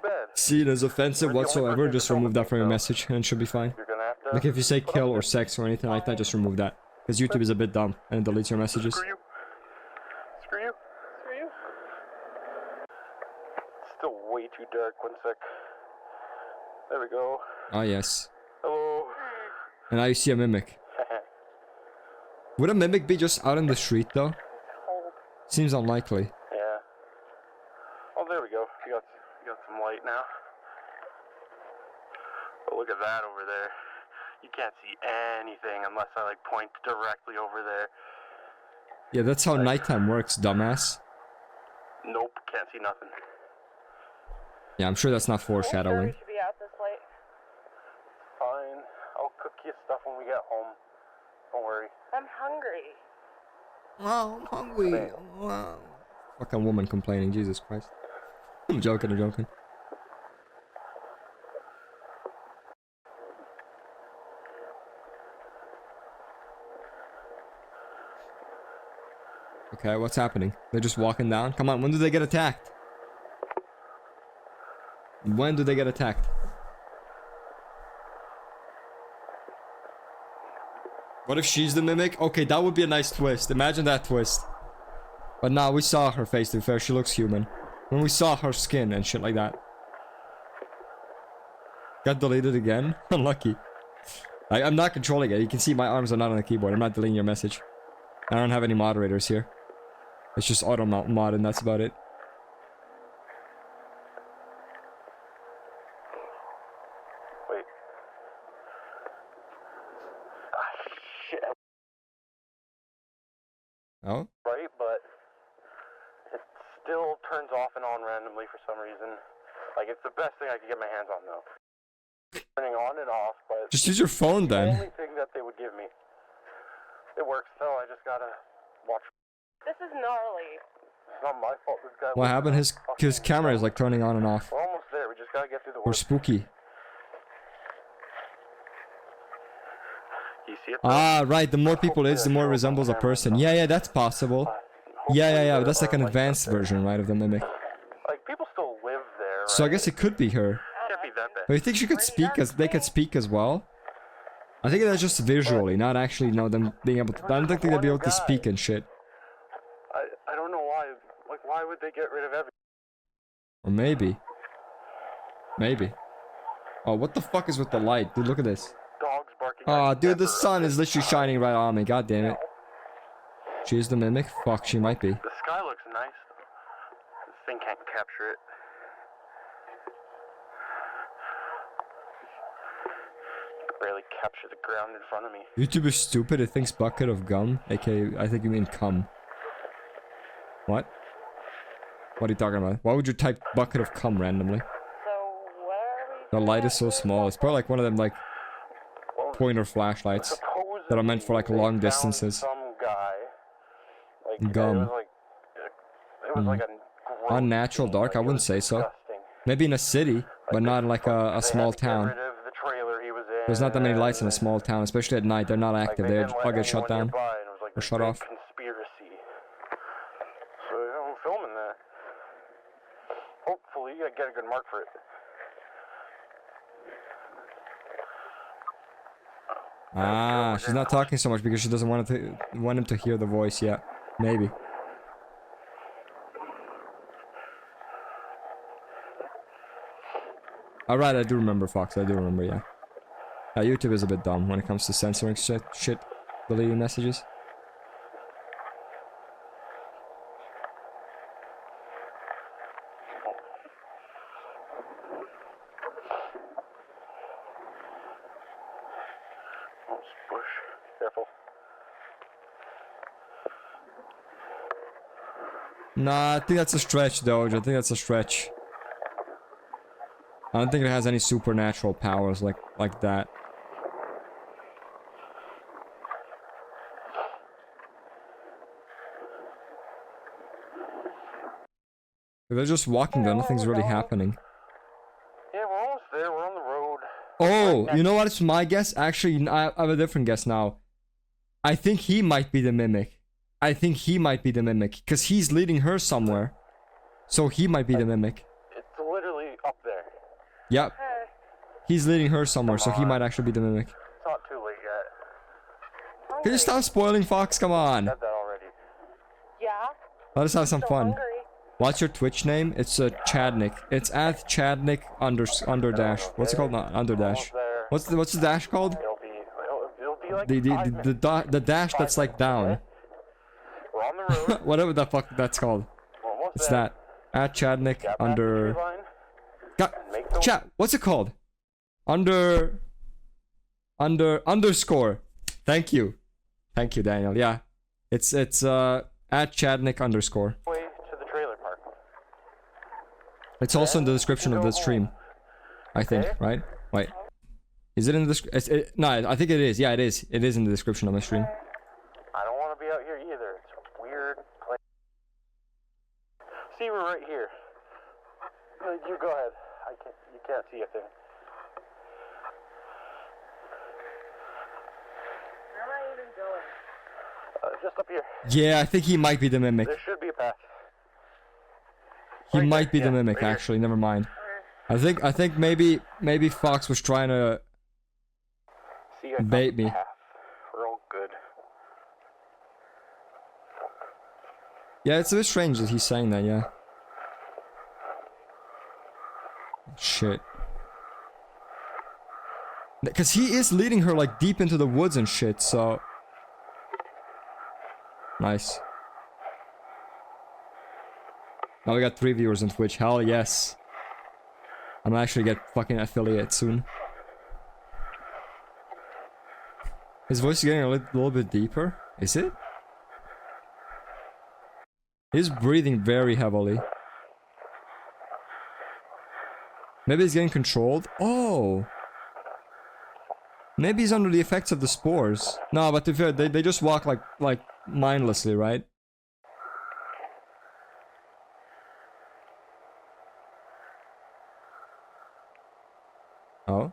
bad. seen as offensive whatsoever, just remove that from your message and it should be fine. You're gonna have to... Like if you say kill or sex or anything like that, just remove that. Because YouTube is a bit dumb and it deletes your messages. Screw you. Screw you. Screw you. It's still way too dark. 1 sec. There we go. Ah, yes. Hello. And now you see a mimic. Would a mimic be just out in the street though? Seems unlikely. Yeah. Oh, there we go. You got some light now. But look at that over there. You can't see anything unless I like point directly over there. Yeah, that's how nighttime works, dumbass. Nope, can't see nothing. Yeah, I'm sure that's not Sure, foreshadowing. we should be out this late. Fine. I'll cook you stuff when we get home. Don't worry. I'm hungry. Oh, I'm hungry. Wow. Fucking woman complaining, Jesus Christ. I'm joking, I'm joking. Okay, what's happening? They're just walking down? Come on, when do they get attacked? When do they get attacked? What if she's the mimic? Okay, that would be a nice twist. Imagine that twist. But nah, we saw her face to be fair. She looks human. When we saw her skin and shit like that. Got deleted again? Unlucky. I'm not controlling it. You can see my arms are not on the keyboard. I'm not deleting your message. I don't have any moderators here. It's just auto mod and that's about it. Wait. Shit. Oh? Right, but it still turns off and on randomly for some reason. Like, it's the best thing I could get my hands on, though. Turning on and off, but... Just use your phone the then. only thing that they would give me. It works, though. I just gotta watch. This is gnarly. It's not my fault. This guy... What happened? His camera is like turning on and off. We're almost there. We just gotta get through the Or work. spooky. You see it? Ah, right. The more people it is, the more it resembles a person. Yeah, that's possible. Yeah. That's like an advanced version, right, of the mimic. Like, people still live there, right? So I guess it could be her. Can't be that bad. But you think she could speak they could speak as well? I think that's just visually, not actually, them being able to. I don't think they'd be able to speak and shit. I don't know why. Like, why would they get rid of everything? Or maybe. Maybe. Oh, what the fuck is with the light? Dude, look at this. Dogs barking. Oh, dude, the sun is literally shining right on me. God damn it. She is the mimic? Fuck, she might be. The sky looks nice, though. This thing can't capture it. Barely capture the ground in front of me. YouTube is stupid. It thinks bucket of gum. aka, I think you mean cum. What? What are you talking about? Why would you type bucket of cum randomly? So where are we? The light is so small. It's probably like one of them like pointer flashlights that are meant for like long distances. Some guy. Like, Gum. It was like a gross Unnatural scene, dark? like, I it wouldn't was say so. disgusting. Maybe in a city, but not like a small town. They had to get rid of the trailer he was in. There's not that many lights in a small town, especially at night. They're not Like, active. they They didn't let all get shut anyone down nearby, and it was like or this shut big off. Conspiracy. So I'm filming that. Hopefully, I get a good mark for it. Ah, she's not talking so much because she doesn't want him to hear the voice yet. Maybe. Alright, I do remember, Fox. I do remember, yeah. YouTube is a bit dumb when it comes to censoring shit, deleting messages. Oh, bush. Careful. Nah, I think that's a stretch, Doge. I think that's a stretch. I don't think it has any supernatural powers like that. If they're just walking there, nothing's really happening. Yeah, we're almost there. We're on the road. Oh, you know what? It's my guess. Actually, I have a different guess now. I think he might be the mimic. I think he might be the mimic. Because he's leading her somewhere. So he might be the mimic. It's literally up there. Yep. He's leading her somewhere, so he might actually be the mimic. It's not too late yet. Can you stop spoiling, Fox? Come on. Said that already. Yeah. Let us have some So fun. hungry. What's your Twitch name? It's Chadnick. It's at Chadnick under dash. What's it called? Not under dash. What's the dash called? It'll be like The dash that's like down. We're on the road. Whatever the fuck that's called. We're almost It's there. that. At Chadnick Grab that under. tree line, God, make the- chat. What's it called? Underscore. Thank you, Daniel. Yeah, it's at Chadnick underscore. way to the trailer park. It's also in the description of the stream. I think, right? Wait. Is it in the description? No, I think it is. Yeah, it is. It is in the description of my stream. I don't want to be out here either. It's a weird place. See, we're right here. You go ahead. You can't see a thing. Where am I even going? Just up here. Yeah, I think he might be the mimic. There should be a path. He Right might there. be the Yeah, mimic, right here. actually. Never mind. I think maybe Fox was trying to See, I bait found the me. path. We're all good. Yeah, it's a bit strange that he's saying that, yeah. Shit. Because he is leading her, like, deep into the woods and shit, so... Nice. Now we got 3 viewers on Twitch. Hell yes. I'm gonna actually get fucking affiliate soon. His voice is getting a little bit deeper. Is it? He's breathing very heavily. Maybe he's getting controlled. Oh! Maybe he's under the effects of the spores. No, but to be fair, they just walk like mindlessly, right? Oh?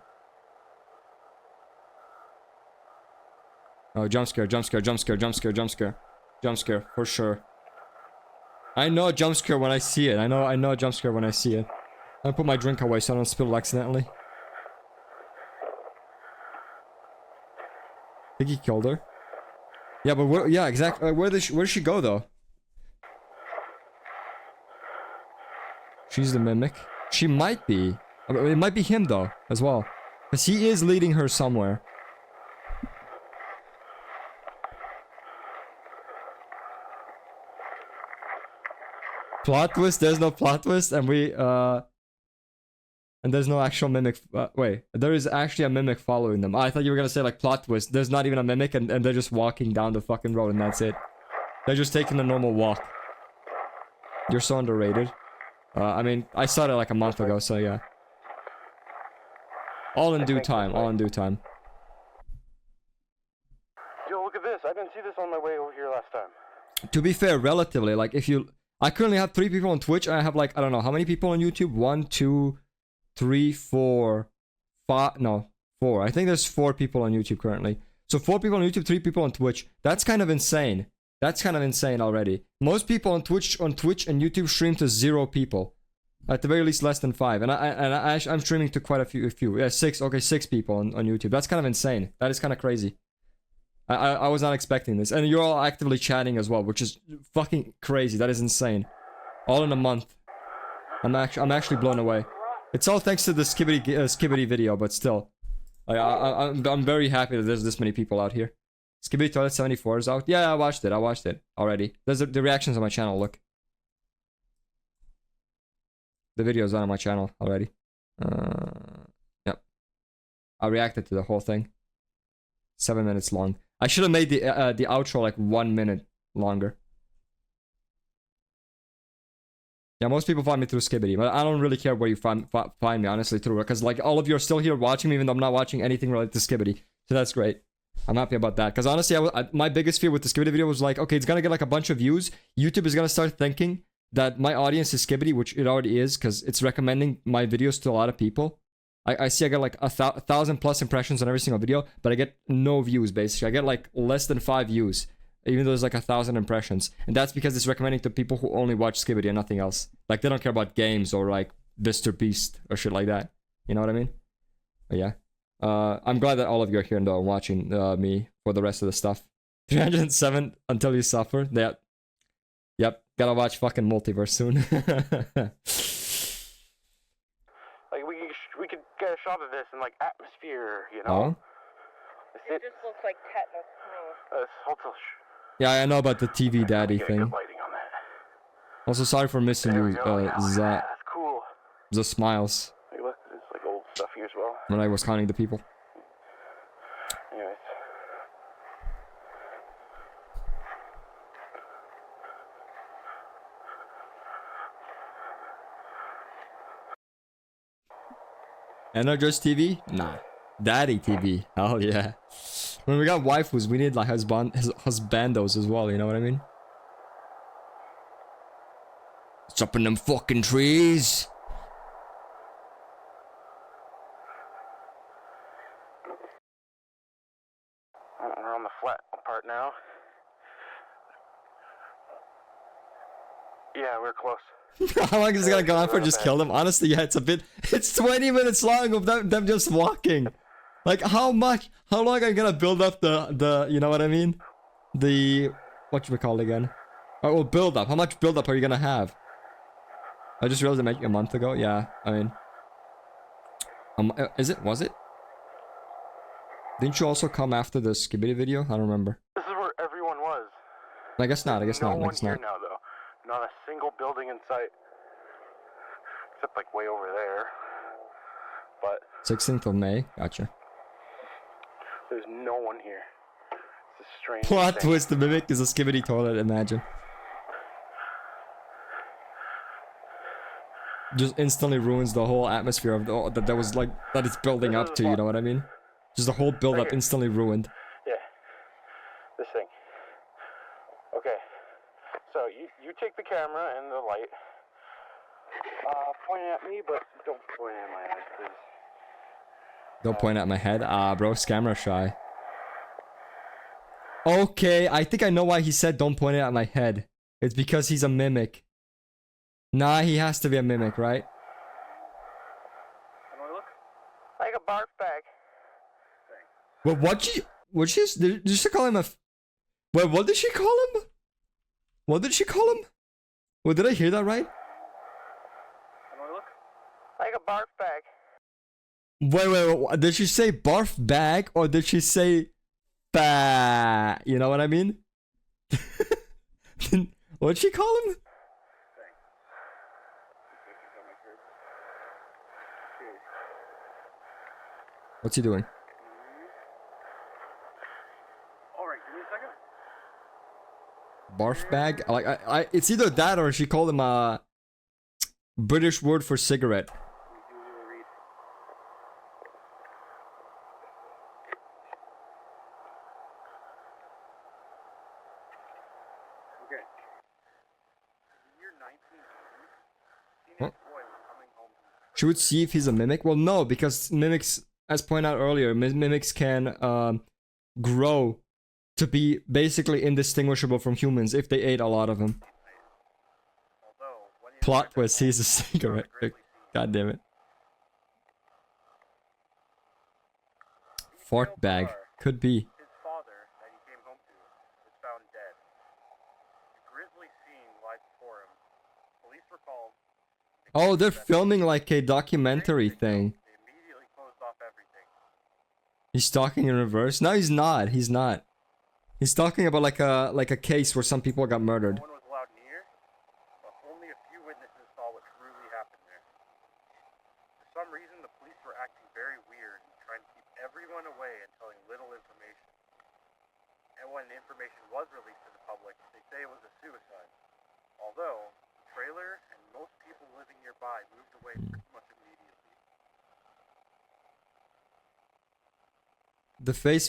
Oh, jump scare, jump scare, jump scare, jump scare, jump scare. Jump scare, for sure. I know a jump scare when I see it. I know a jump scare when I see it. I put my drink away so I don't spill it accidentally. I think he killed her. Yeah, but where, yeah, exactly. Where did she go though? She's the mimic. She might be. I mean, it might be him though, as well. Because he is leading her somewhere. Plot twist, there's no plot twist, and and there's no actual mimic. Wait, there is actually a mimic following them. I thought you were gonna say like plot twist. There's not even a mimic, and they're just walking down the fucking road, and that's it. They're just taking a normal walk. You're so underrated. I mean, I started like a month ago, so yeah. All in due time, all in due time. Yo, look at this. I didn't see this on my way over here last time. To be fair, relatively, like if you... I currently have 3 people on Twitch, and I have like, I don't know, how many people on YouTube? 1, 2, 3, 4, 5... No, 4. I think there's 4 people on YouTube currently. So 4 people on YouTube, 3 people on Twitch. That's kind of insane. That's kind of insane already. Most people on Twitch and YouTube stream to 0 people. At the very least, less than 5. And I'm streaming to quite a few. Yeah, 6. Okay, 6 people on YouTube. That's kind of insane. That is kind of crazy. I was not expecting this. And you're all actively chatting as well, which is fucking crazy. That is insane. All in a month. I'm actually blown away. It's all thanks to the Skibidi video, but still. I'm very happy that there's this many people out here. Skibidi Toilet 74 is out. Yeah, I watched it already. There's the reactions on my channel, look. The video's on my channel already. Yep. I reacted to the whole thing. 7 minutes long. I should have made the outro like 1 minute longer. Yeah, most people find me through Skibidi, but I don't really care where you find me, honestly, through it. Because like all of you are still here watching me, even though I'm not watching anything related to Skibidi. So that's great. I'm happy about that. Because honestly, my biggest fear with the Skibidi video was like, okay, it's gonna get like a bunch of views. YouTube is gonna start thinking that my audience is Skibidi, which it already is, because it's recommending my videos to a lot of people. I see I get like 1,000 plus impressions on every single video, but I get no views, basically. I get like less than 5 views, even though there's like 1,000 impressions. And that's because it's recommending to people who only watch Skibidi and nothing else. Like, they don't care about games or like Mr. Beast or shit like that. You know what I mean? But yeah. I'm glad that all of you are here though, watching me for the rest of the stuff. 307 Until You Suffer. Yep. Gotta watch fucking Multiverse soon. Like, we could get a shot of this in, like, atmosphere, you know? Oh? It just looks like tetanus to me. Yeah, I know about the TV daddy thing. Good lighting on that. Also, sorry for missing you, That's cool. The smiles. Hey, look, there's, like, old stuff here as well. When I was counting the people. Anyways. Energize TV? Nah. Daddy TV. Hell yeah. When we got waifus, we need like husbandos as well, you know what I mean? It's up in them fucking trees. We're on the flat part now. Yeah, Yeah, we're close. How long is it gonna go on for? Just kill them? Honestly, yeah, it's a bit. It's 20 minutes long of them just walking. Like, how long are you gonna build up the you know what I mean? The, what should we call it again? Oh, well, build up. How much build up are you gonna have? I just realized I met you a month ago. Yeah, I mean. Was it? Didn't you also come after the Skibidi video? I don't remember. This is where everyone was. I guess not. No one here now, though. Not a single building in sight. Except, like, way over there. But 16th of May. Gotcha. there's no one here. It's a strange Plot thing. twist: the mimic is a Skibidi toilet. Imagine. Just instantly ruins the whole atmosphere of that was like that it's building up to. You know what I mean? Just the whole build up instantly ruined. Yeah. This thing. Okay. So you take the camera and the light. Point it at me, but don't point it at my head, please. Don't point at my head. Bro's camera shy. Okay, I think I know why he said don't point it at my head. It's because he's a mimic. Nah, he has to be a mimic, right? Like a barf bag. Well, did she call him a... Wait, what did she call him? What did she call him? Well, did I hear that right? Like a barf bag. Wait, did she say barf bag or did she say fat? You know what I mean? What'd she call him? What's he doing? Alright, give me a second. Barf bag? Like it's either that or she called him a British word for cigarette. Okay. Year 1980, Huh? boy was coming home. She would see if he's a mimic? Well, no, because mimics, as pointed out earlier, mimics can grow to be basically indistinguishable from humans if they ate a lot of them. Plot twist, he's a cigarette. God damn it. Fart bag. Could be. His father, that he came home to, was found dead. A grisly scene lies before him. Police were called. Oh, they're filming like a documentary thing. They immediately closed off everything. He's talking in reverse? No, he's not. He's not. He's talking about like a case where some people got murdered. No one was allowed near, but only a few witnesses saw what truly happened there. For some reason, the police were acting very weird and trying to keep everyone away and telling little information. And when the information was released to the public, they say it was a suicide. Although, the trailer and most people living nearby moved away pretty much immediately. The face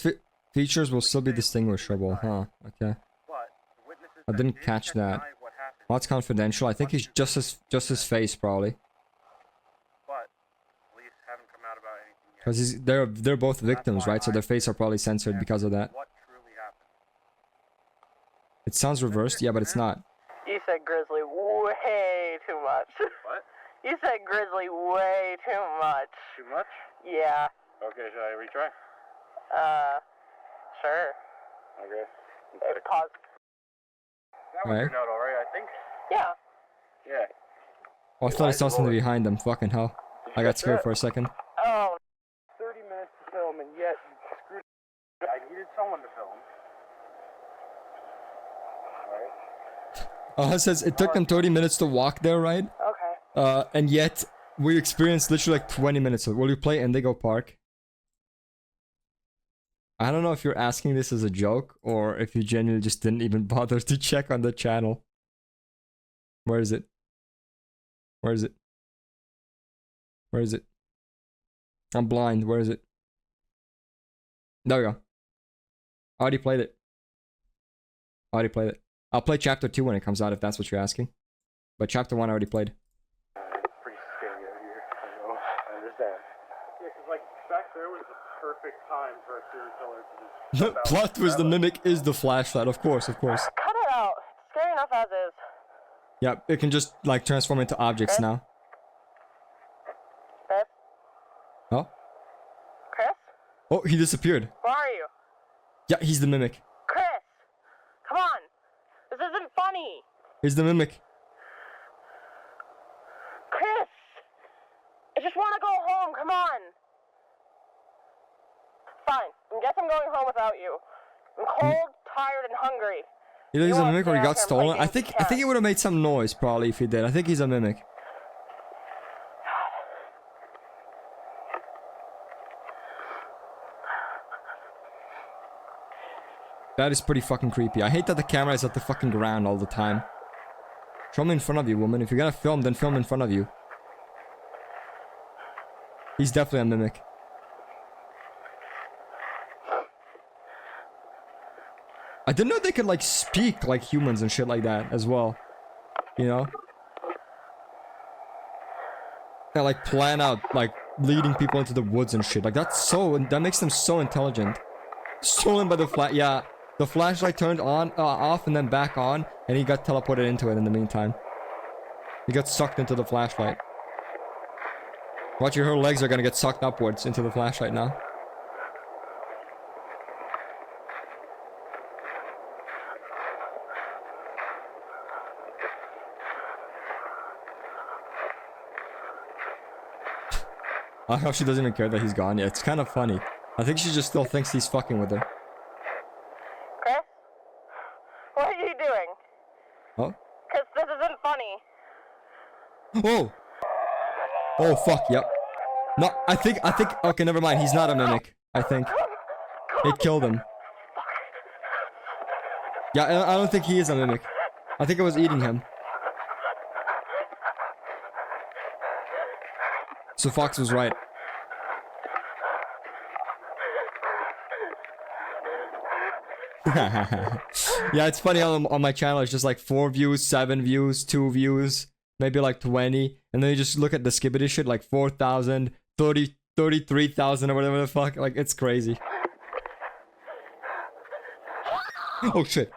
features will still be distinguishable, huh? Okay. But the witnesses I didn't catch that. what happened, Well, that's confidential. I think he's just his face, probably. but police haven't come out about anything yet. Because they're both victims, right? So their face are probably censored because of that. What truly happened? It sounds reversed, yeah, but it's not. You said grizzly way too much. What? You said grizzly way too much. Too much? Yeah. Okay, shall I retry? Sure. Okay. Pause. That was Right. your note, alright, I think? Yeah. Yeah. Oh, I thought I saw something behind them. Fucking hell. I got scared for a second. Oh. 30 minutes to film, and yet you screwed. I needed someone to film. Alright. It says it took them 30 minutes to walk there, right? Okay. And yet we experienced literally like 20 minutes of it. Will you play Indigo Park? I don't know if you're asking this as a joke or if you genuinely just didn't even bother to check on the channel. Where is it? Where is it? Where is it? I'm blind. Where is it? There we go. I already played it. I already played it. I'll play chapter 2 when it comes out if that's what you're asking. But chapter 1 I already played. It's pretty scary out here. I know. I understand. Yeah, because, like, back there was the perfect time for a serial killer to just. The plot twist, the mimic is the flashlight, of course, of course. Cut it out. It's scary enough as is. Alright. All right. Alright. All right. Yep, it can just like transform into objects now. Chris? Oh? Chris? Oh, he disappeared. Where are you? Yeah, he's the mimic. Chris! Come on! This isn't funny! He's the mimic. Chris! I just want to go home, come on! Fine, I guess I'm going home without you. I'm cold, tired, and hungry. Either he's You a want mimic to or he stay got out here and play stolen. I games think with I think cats. he would have made some noise probably if he did. I think he's a mimic. That is pretty fucking creepy. I hate that the camera is at the fucking ground all the time. Show me in front of you, woman. If you're gonna film, then film in front of you. He's definitely a mimic. I didn't know they could like speak like humans and shit like that as well. You know? They like plan out like leading people into the woods and shit. Like that makes them so intelligent. Stolen by the yeah. The flashlight turned on, off and then back on, and he got teleported into it in the meantime. He got sucked into the flashlight. Watch, her legs are gonna get sucked upwards into the flashlight now. I hope she doesn't even care that he's gone. Yeah, it's kind of funny. I think she just still thinks he's fucking with her. Chris? What are you doing? Oh? Chris, this isn't funny. Oh! Oh, fuck, yep. No, I think, okay, never mind. He's not a mimic, I think. It killed him. Yeah, I don't think he is a mimic. I think it was eating him. So Fox was right. Yeah, it's funny how on my channel it's just like 4 views, 7 views, 2 views, maybe like 20, and then you just look at the skibbity shit like 4,000, 33,000 or whatever the fuck. Like, it's crazy. Oh shit.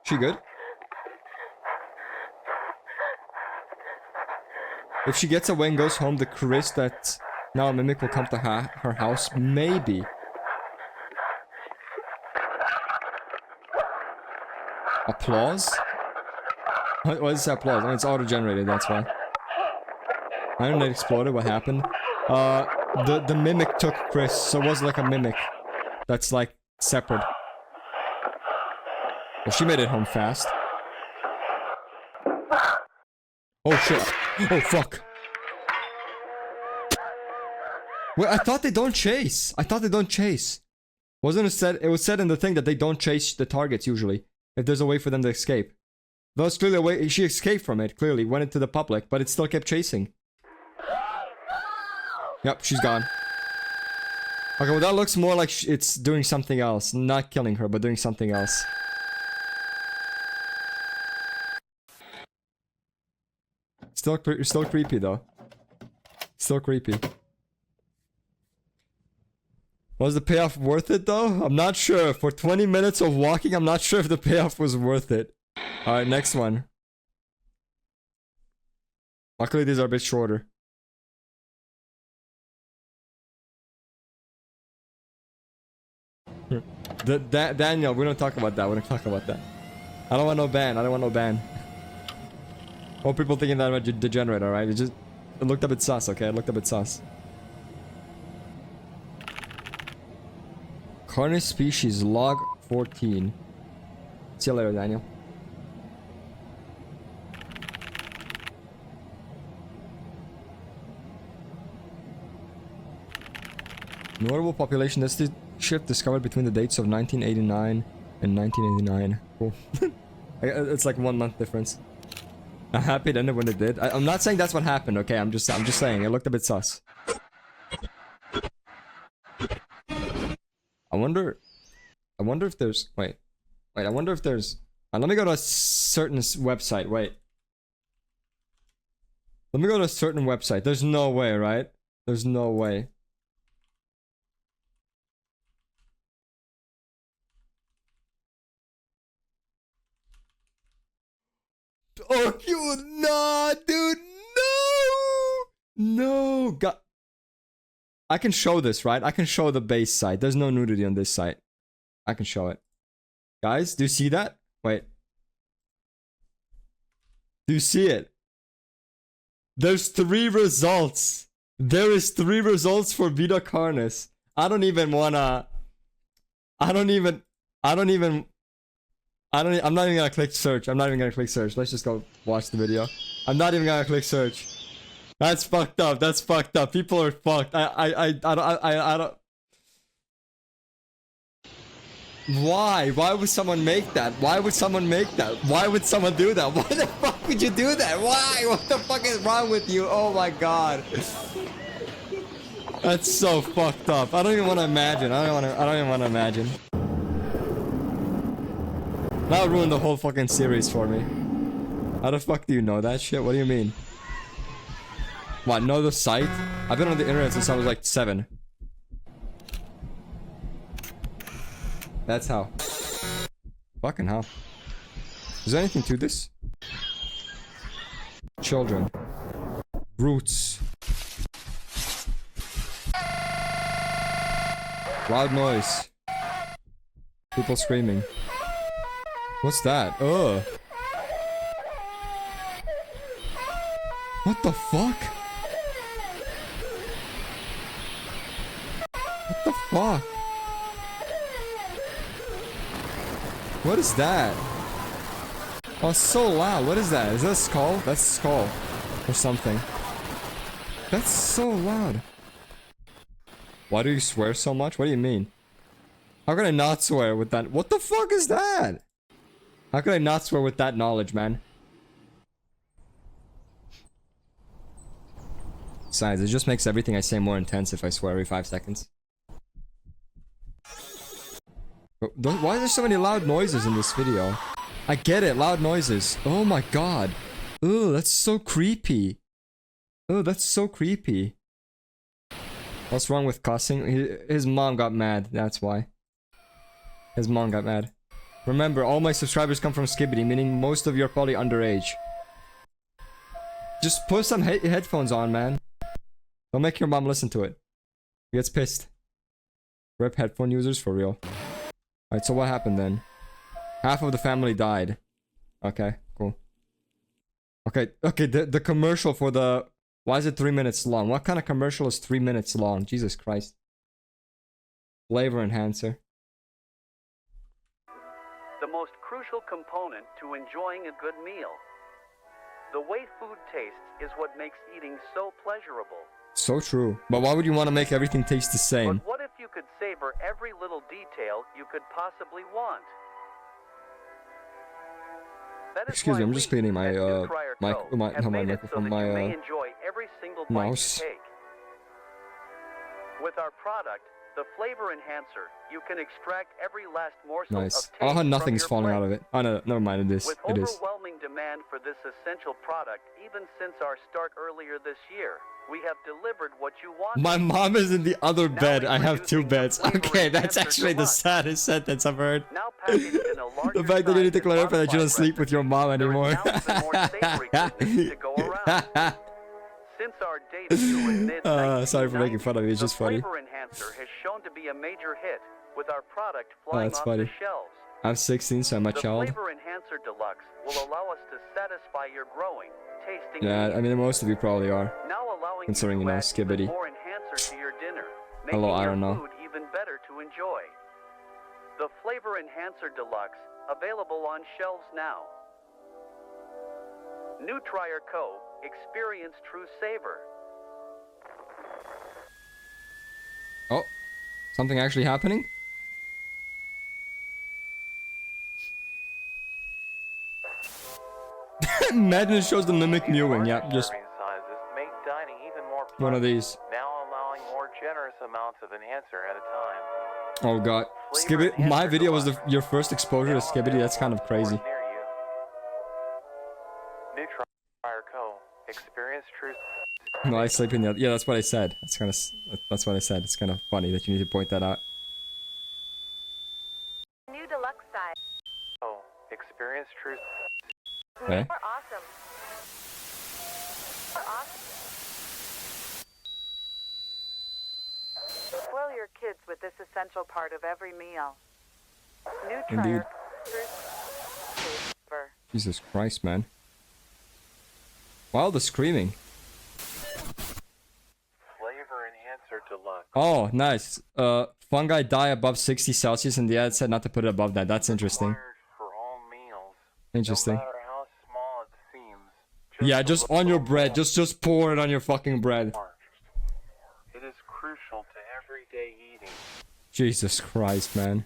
She good? If she gets away and goes home, the Chris that's now a mimic will come to her house. Maybe. Applause? What is applause? I mean, it's auto-generated, that's why. My internet exploded, what happened? The mimic took Chris, so it was like a mimic. That's like, separate. Well, she made it home fast. Oh shit. Oh fuck. Wait, I thought they don't chase. I thought they don't chase. Wasn't it said? It was said in the thing that they don't chase the targets usually. If there's a way for them to escape. Those clearly a way. She escaped from it, clearly. Went into the public, but it still kept chasing. Yep, she's gone. Okay, well that looks more like it's doing something else. Not killing her, but doing something else. Still creepy though. Still creepy. Was the payoff worth it though? I'm not sure. For 20 minutes of walking, I'm not sure if the payoff was worth it. Alright, next one. Luckily these are a bit shorter. Daniel, we don't talk about that. We don't talk about that. I don't want no ban. I don't want no ban. All people thinking that I'm a degenerate, alright? It looked a bit sus, okay? It looked a bit sus. Carnis species log 14. See you later, Daniel. Notable population shift discovered between the dates of 1989 and 1989. Cool. It's like 1 month difference. I'm happy it ended when it did. I'm not saying that's what happened, okay? I'm just saying it looked a bit sus. I wonder if there's wait, I wonder if there's let me go to a certain website. Wait. Let me go to a certain website. There's no way, right? There's no way. you nah, dude, no. God, I can show this, right? I can show the base site. There's no nudity on this site. I can show it. Guys, do you see that? Wait. Do you see it? There's 3 results. There is 3 results for Vita Carnis. I'm not even gonna click search. Let's just go watch the video. I'm not even gonna click search. That's fucked up. That's fucked up. People are fucked. I don't. Why? Why would someone make that? Why would someone make that? Why would someone do that? Why the fuck would you do that? Why? What the fuck is wrong with you? Oh my god. That's so fucked up. I don't even want to imagine. I don't even want to imagine. That would ruin the whole fucking series for me. How the fuck do you know that shit? What do you mean? What, know the site? I've been on the internet since I was like 7. That's how. Fucking hell. Is there anything to this? Children. Roots. Loud noise. People screaming. What's that? Ugh. What the fuck? What the fuck? What is that? Oh, it's so loud. What is that? Is that a skull? That's a skull. Or something. That's so loud. Why do you swear so much? What do you mean? How can I not swear with that? What the fuck is that? How can I not swear with that knowledge, man? Besides, it just makes everything I say more intense if I swear every 5 seconds. Why are there so many loud noises in this video? I get it, loud noises. Oh my god. Ugh, that's so creepy. Oh, that's so creepy. What's wrong with cussing? His mom got mad, that's why. His mom got mad. Remember, all my subscribers come from Skibbity, meaning most of you are probably underage. Just put some headphones on, man. Don't make your mom listen to it. She gets pissed. Rip headphone users for real. Alright, so what happened then? Half of the family died. Okay, cool. Okay, the commercial for the... Why is it 3 minutes long? What kind of commercial is 3 minutes long? Jesus Christ. Flavor enhancer. The most crucial component to enjoying a good meal. The way food tastes is what makes eating so pleasurable. So true. But why would you want to make everything taste the same? But what if you could savor every little detail you could possibly want? Excuse me, I'm just cleaning my microphone, my mouse. With our product, the flavor enhancer, you can extract every last morsel of Nice. taste Oh, from nothing's your falling plate. out of it. Oh no, never mind. It is. With It is. overwhelming demand for this essential product, even since our start earlier this year, we have delivered what you want. My mom is in the other bed. I have 2 beds. Okay, that's actually the saddest sentence I've heard. The fact that you need to clarify that you don't sleep with your mom anymore. Since our debut in mid Sorry for making fun of you. It's just funny. flavor enhancer has shown to be a major hit, with our product Oh, flying that's off funny. the shelves. I'm 16, so I'm a The child. Flavor Enhancer Deluxe will allow us to satisfy your growing, tasting Yeah, needs. I mean most of you probably are. Now allowing Considering, you you know, to add even Skibbity. more enhancer to your dinner, making Hello, I your don't know. food even better to enjoy. The Flavor Enhancer Deluxe, available on shelves now. New Trier Co. Experience true savor. Oh, something actually happening? Madness shows the mimic mewing. Yeah, just Make dining even more one of these. now allowing more generous amounts of enhancer at a time. Oh god, Skibbity. My video was your first exposure to Skibbity. That's kind of crazy. New Trier Co. Experience true. No, I sleep in the other. Yeah, that's what I said. That's what I said. It's kind of funny that you need to point that out. New deluxe size. Oh, experience true. Okay. More awesome. your kids with this essential part of every meal. Indeed. Flavor. Jesus Christ, man. Wow, the screaming. Flavor enhancer deluxe. Oh, nice. Fungi die above 60 Celsius, and the ad said not to put it above that. That's interesting. For all meals. Interesting. No matter how small it seems. Yeah, just on your bread. Just pour it on your fucking bread. It is crucial to everyday eating. Jesus Christ, man.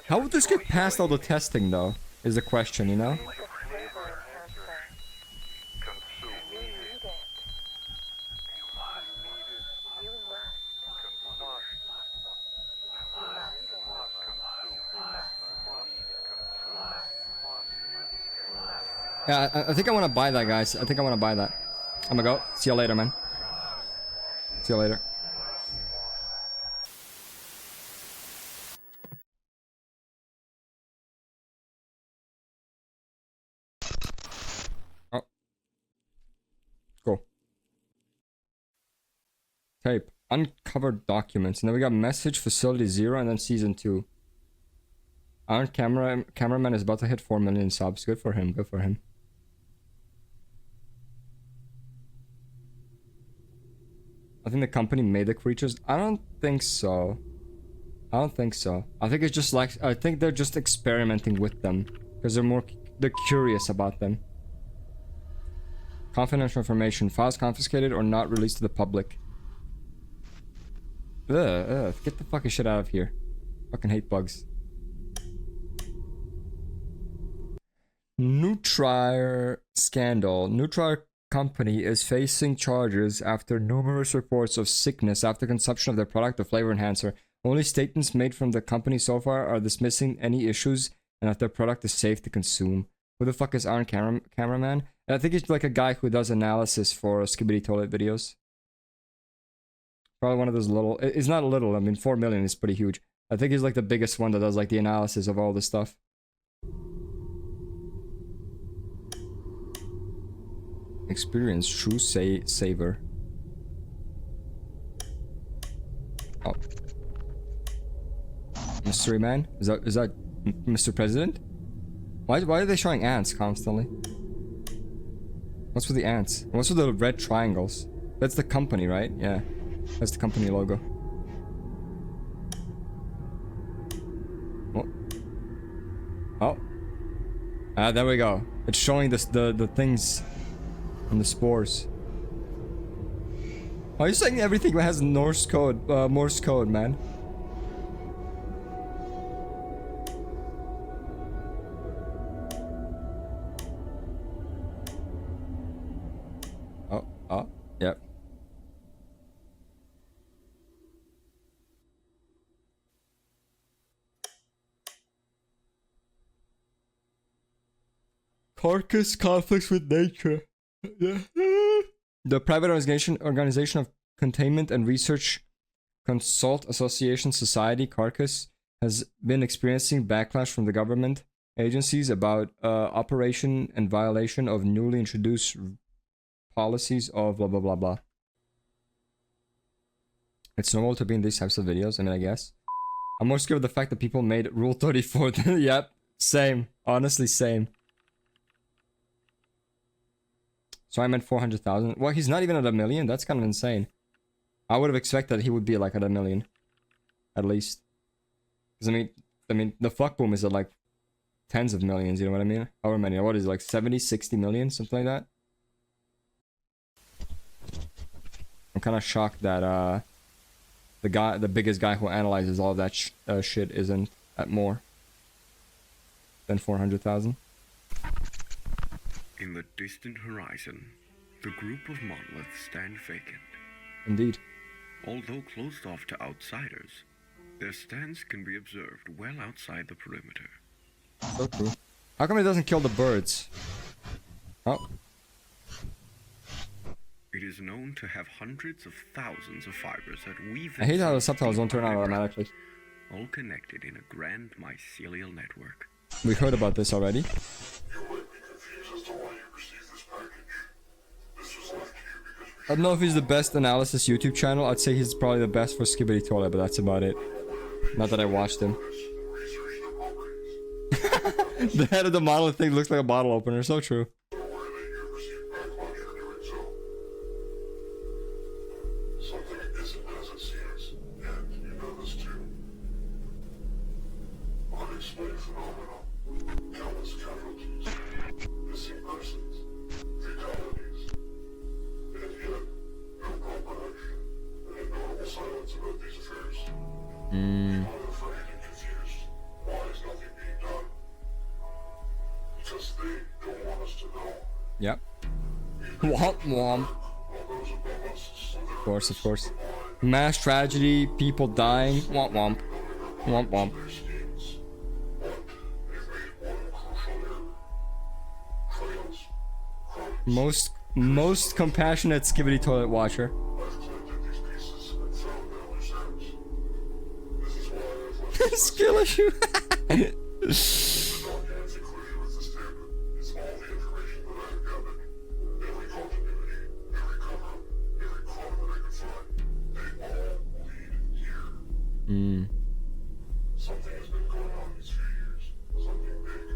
How would this get past all the testing, though? Is the question, you know? Yeah, I think I want to buy that, guys. I think I want to buy that. I'm gonna go. See you later, man. See you later. Oh. Cool. Tape. Uncovered documents. And then we got message facility 0 and then season 2. Our cameraman is about to hit 4 million subs. Good for him. Good for him. I think the company made the creatures. I don't think so. I don't think so. I think it's just like, I think they're just experimenting with them because they're curious about them. Confidential information. Files confiscated or not released to the public. Ugh, get the fucking shit out of here. Fucking hate bugs. Nutrier scandal. Nutrier company is facing charges after numerous reports of sickness after consumption of their product, the flavor enhancer. Only statements made from the company so far are dismissing any issues and that their product is safe to consume. Who the fuck is Iron Cameraman? I think he's like a guy who does analysis for Skibidi Toilet videos. Probably one of those little... It's not little, I mean 4 million is pretty huge. I think he's like the biggest one that does like the analysis of all this stuff. Experience true savor. Oh. Mystery man? Is that Mr. President? Why are they showing ants constantly? What's with the ants? What's with the red triangles? That's the company, right? Yeah. That's the company logo. Oh. Oh. Ah, there we go. It's showing the things and the spores. Are you saying everything has Morse code, man? Oh, yep. Carcass conflicts with nature. The private organization of containment and research Consult Association Society, Carcass, has been experiencing backlash from the government agencies about operation and violation of newly introduced policies of blah blah blah blah. It's normal to be in these types of videos, I mean, I guess. I'm more scared of the fact that people made Rule 34. Yep, same. Honestly, same. So I meant 400,000. Well, he's not even at 1 million. That's kind of insane. I would have expected he would be like at 1 million, at least. Because I mean, the fuck boom is at like tens of millions. You know what I mean? However many? What is it, like 70, 60 million, something like that? I'm kind of shocked that the biggest guy who analyzes all that shit isn't at more than 400,000. In the distant horizon, the group of monoliths stand vacant. Indeed. Although closed off to outsiders, their stance can be observed well outside the perimeter. So true. How come it doesn't kill the birds? Oh. It is known to have hundreds of thousands of fibers that weave. I hate how the subtitles don't turn on automatically. All connected in a grand mycelial network. We heard about this already. I don't know if he's the best analysis YouTube channel. I'd say he's probably the best for Skibidi Toilet, but that's about it. Not that I watched him. The head of the model thing looks like a bottle opener. So true. Yep. Womp womp. Of course, of course. Mass tragedy, people dying. Womp womp. Womp womp. Most compassionate Skibidi Toilet watcher. Skill issue. Something has been going on these few years. Something big.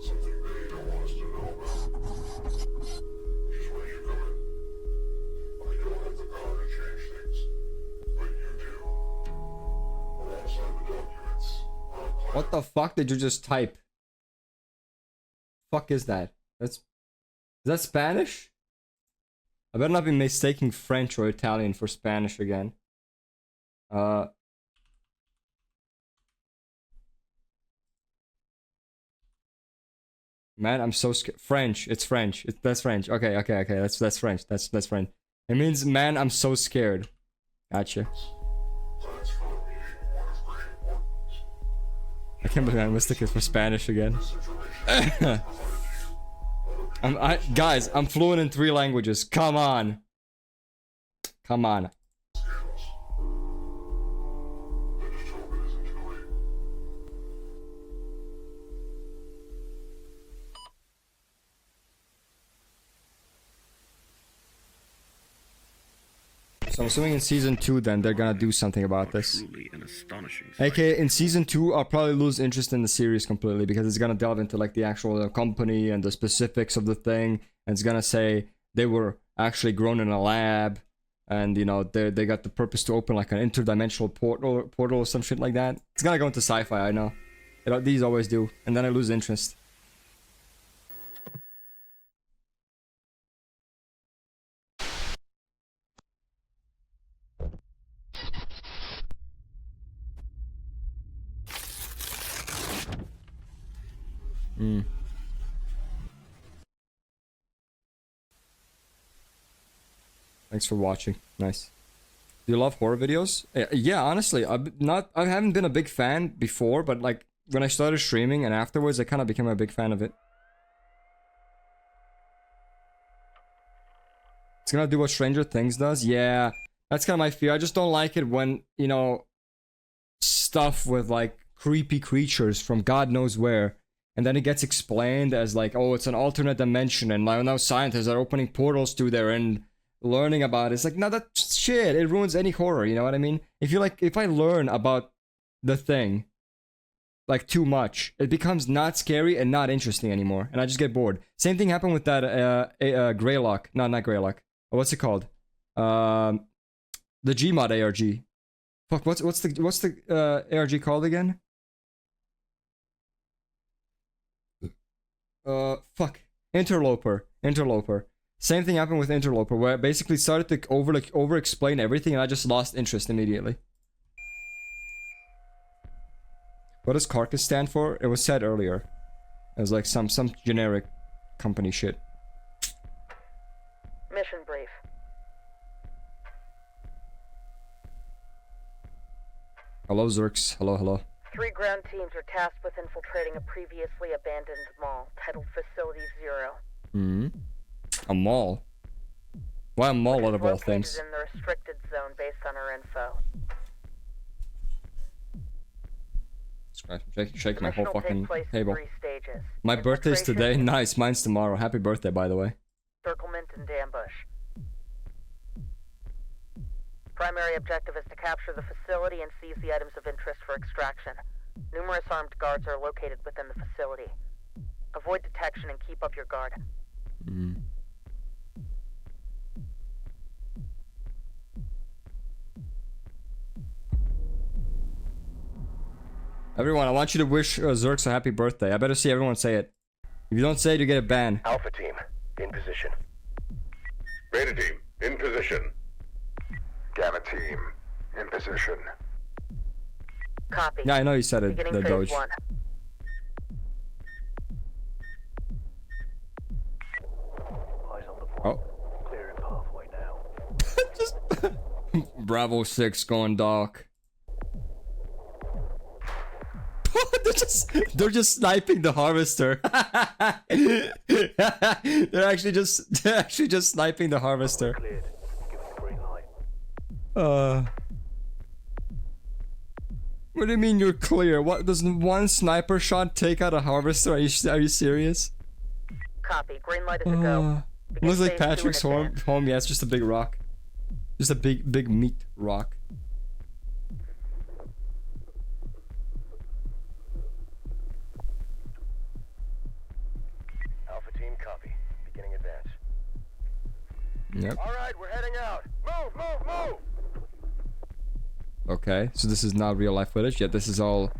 Something they don't want us to know about. Just when you come in. I don't have the power to change things. But you do. Alongside the documents. What the fuck did you just type? Fuck is that? Is that Spanish? I better not be mistaking French or Italian for Spanish again. Man, I'm so scared. French. It's French. That's French. Okay. That's French. That's French. It means, man, I'm so scared. Gotcha. I can't believe I mistook it for Spanish again. Guys, I'm fluent in 3 languages. Come on. Come on. So I'm assuming in season 2 then they're gonna do something about this. Truly an astonishing AKA in season 2 I'll probably lose interest in the series completely because it's gonna delve into like the actual company and the specifics of the thing, and it's gonna say they were actually grown in a lab, and you know they got the purpose to open like an interdimensional portal or some shit like that. It's gonna go into sci-fi, I know. These always do, and then I lose interest. Thanks for watching. Nice. Do you love horror videos? Yeah, honestly, I haven't been a big fan before, but like when I started streaming and afterwards, I kind of became a big fan of it. It's gonna do what Stranger Things does. Yeah, that's kind of my fear. I just don't like it when, you know, stuff with like creepy creatures from God knows where, and then it gets explained as like, oh, it's an alternate dimension, and now scientists are opening portals to there and learning about it. It's like, no, that shit, it ruins any horror, you know what I mean? If I learn about the thing like too much, it becomes not scary and not interesting anymore, and I just get bored. Same thing happened with that Greylock. No, not Greylock. What's it called? The Gmod ARG. Fuck, what's the ARG called again? Fuck. Interloper. Same thing happened with Interloper, where I basically started to over-explain everything, and I just lost interest immediately. What does Carcass stand for? It was said earlier. It was like some generic company shit. Mission brief. Hello, Zerx. Hello. 3 ground teams are tasked with infiltrating a previously abandoned mall titled Facility Zero. A mall? Why a mall out of all things? In the restricted zone based on our info. Shake my whole fucking table. 3 stages. My birthday's today. Nice. Mine's tomorrow. Happy birthday, by the way. Circlement and ambush. Primary objective is to capture the facility and seize the items of interest for extraction. Numerous armed guards are located within the facility. Avoid detection and keep up your guard. Everyone, I want you to wish Zerx a happy birthday. I better see everyone say it. If you don't say it, you get a ban. Alpha team, in position. Beta team, in position. Gamma team, in position. Copy. Yeah, I know you said it, Beginning the phase Doge. 1. Eyes on the point. Oh. Clearing pathway now. Bravo 6 going dark. they're just sniping the harvester. they're actually just sniping the harvester. Cleared. Give us the green light. What do you mean you're clear? What does one sniper shot take out a harvester? Are you serious? Copy. Green light is a go. Begin Looks like phase 2 in Patrick's advance. home. Yeah, it's just a big rock. Just a big meat rock. Alpha team, copy. Beginning advance. Yep. All right, we're heading out. Move, move, move! Okay, so this is not real life footage yet. This is all.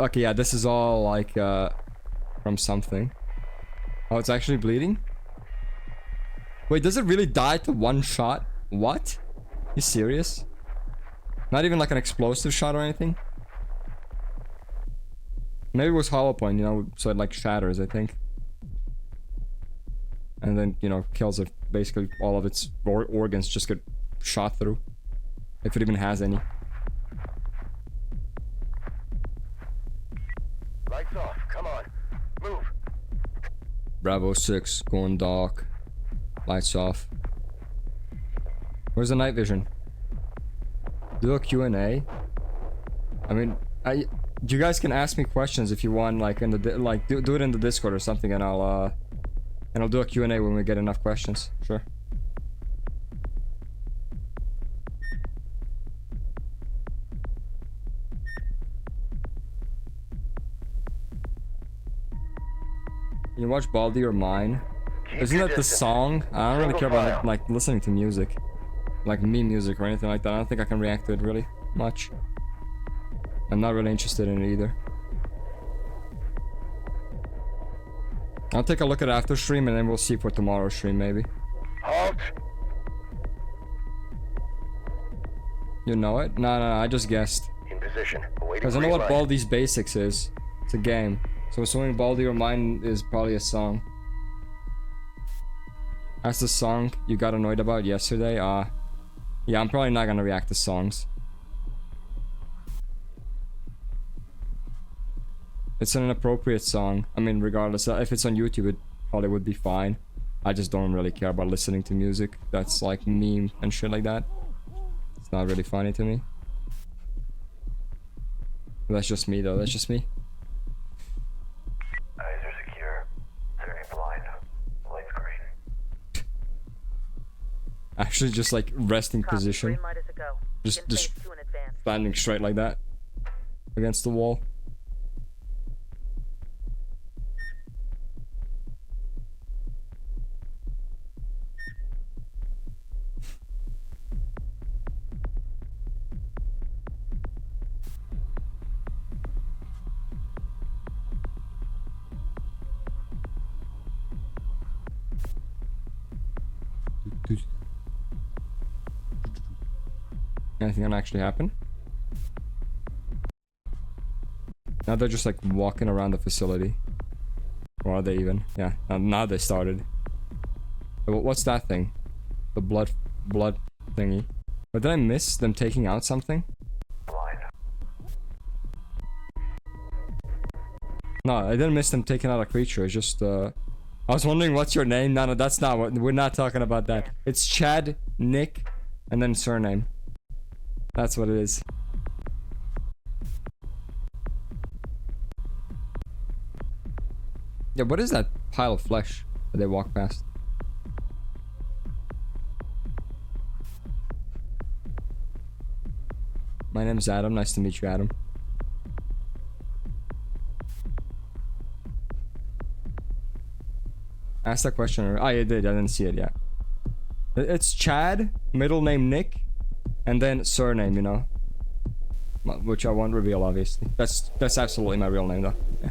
Okay, yeah, this is all like from something. Oh, it's actually bleeding? Wait, does it really die to one shot? What? You serious? Not even like an explosive shot or anything? Maybe it was hollow point, you know, so it like shatters, I think. And then, you know, kills it. Basically, all of its organs just get shot through. If it even has any. Lights off, come on. Move. Bravo 6, going dark. Lights off. Where's the night vision? Do a Q&A? I mean, you guys can ask me questions if you want, like in the do it in the Discord or something, and I'll do a Q&A when we get enough questions. Sure. You watch Baldi or Mine? Isn't that the song? I don't really care about like listening to music, like meme music or anything like that. I don't think I can react to it really much. I'm not really interested in it either. I'll take a look at after stream and then we'll see for tomorrow's stream maybe. Halt! You know it? No, I just guessed. In position, awaiting Because I know green what light. Baldi's Basics is. It's a game. So assuming Baldi or Mine is probably a song. That's the song you got annoyed about yesterday? Yeah, I'm probably not gonna react to songs. It's an inappropriate song. I mean, regardless, if it's on YouTube, it probably would be fine. I just don't really care about listening to music that's like meme and shit like that. It's not really funny to me. That's just me though, that's just me. Eyes are secure. Turning blind. Lights green. Actually just like resting position. Green light is a go. Just Begin phase 2 in advance. standing straight like that. Against the wall. Anything gonna actually happen? Now they're just like walking around the facility. Or are they even? Yeah, now they started. What's that thing? The blood thingy. But did I miss them taking out something? Blind. No, I didn't miss them taking out a creature. It's just I was wondering what's your name? No, that's not what we're not talking about that. It's Chad, Nick, and then surname. That's what it is. Yeah, what is that pile of flesh that they walk past? My name's Adam. Nice to meet you, Adam. Ask that question. Oh, you did. I didn't see it yet. It's Chad, middle name Nick, and then surname, you know. Which I won't reveal, obviously. That's absolutely my real name, though. Yeah.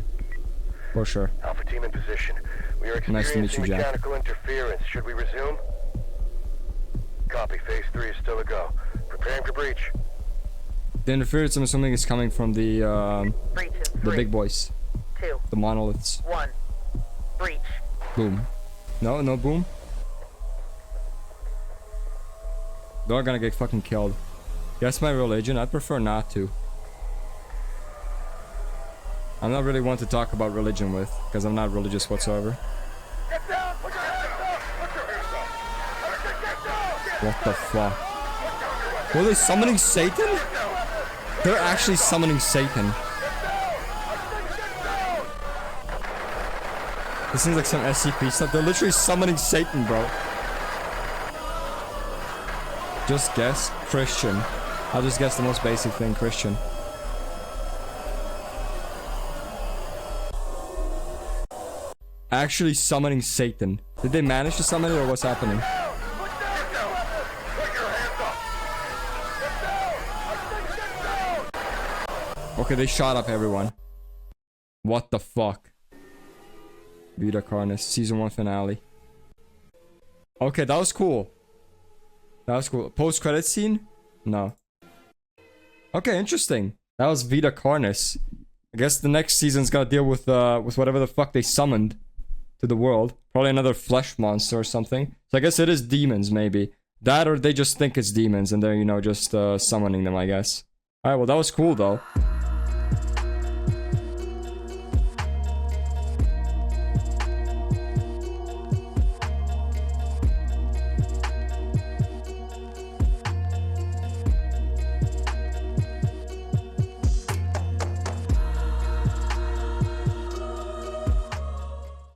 For sure. Alpha team in position. We are Nice to meet experiencing you, Jack. mechanical interference. Should we resume? Copy. Phase 3 is still a go. Preparing for breach. The interference, I'm assuming, is coming from the big boys. 2. The monoliths. 1. Breach. Boom. No boom. They're gonna get fucking killed. Guess my religion? I'd prefer not to. I'm not really one to talk about religion with, because I'm not religious whatsoever. Get down! Put your hands up! Put your hands up! What the fuck? Were they summoning Satan? They're actually summoning Satan. This seems like some SCP stuff. They're literally summoning Satan, bro. Just guess Christian. I'll just guess the most basic thing, Christian. Actually summoning Satan. Did they manage to summon it, or what's happening? Okay, they shot up everyone. What the fuck? Vita Carnis, season 1 finale. Okay, that was cool. That was cool. Post-credit scene? No. Okay, interesting. That was Vita Carnis. I guess the next season's gotta deal with whatever the fuck they summoned to the world. Probably another flesh monster or something. So I guess it is demons, maybe. That, or they just think it's demons and they're, you know, just summoning them, I guess. Alright, well, that was cool, though.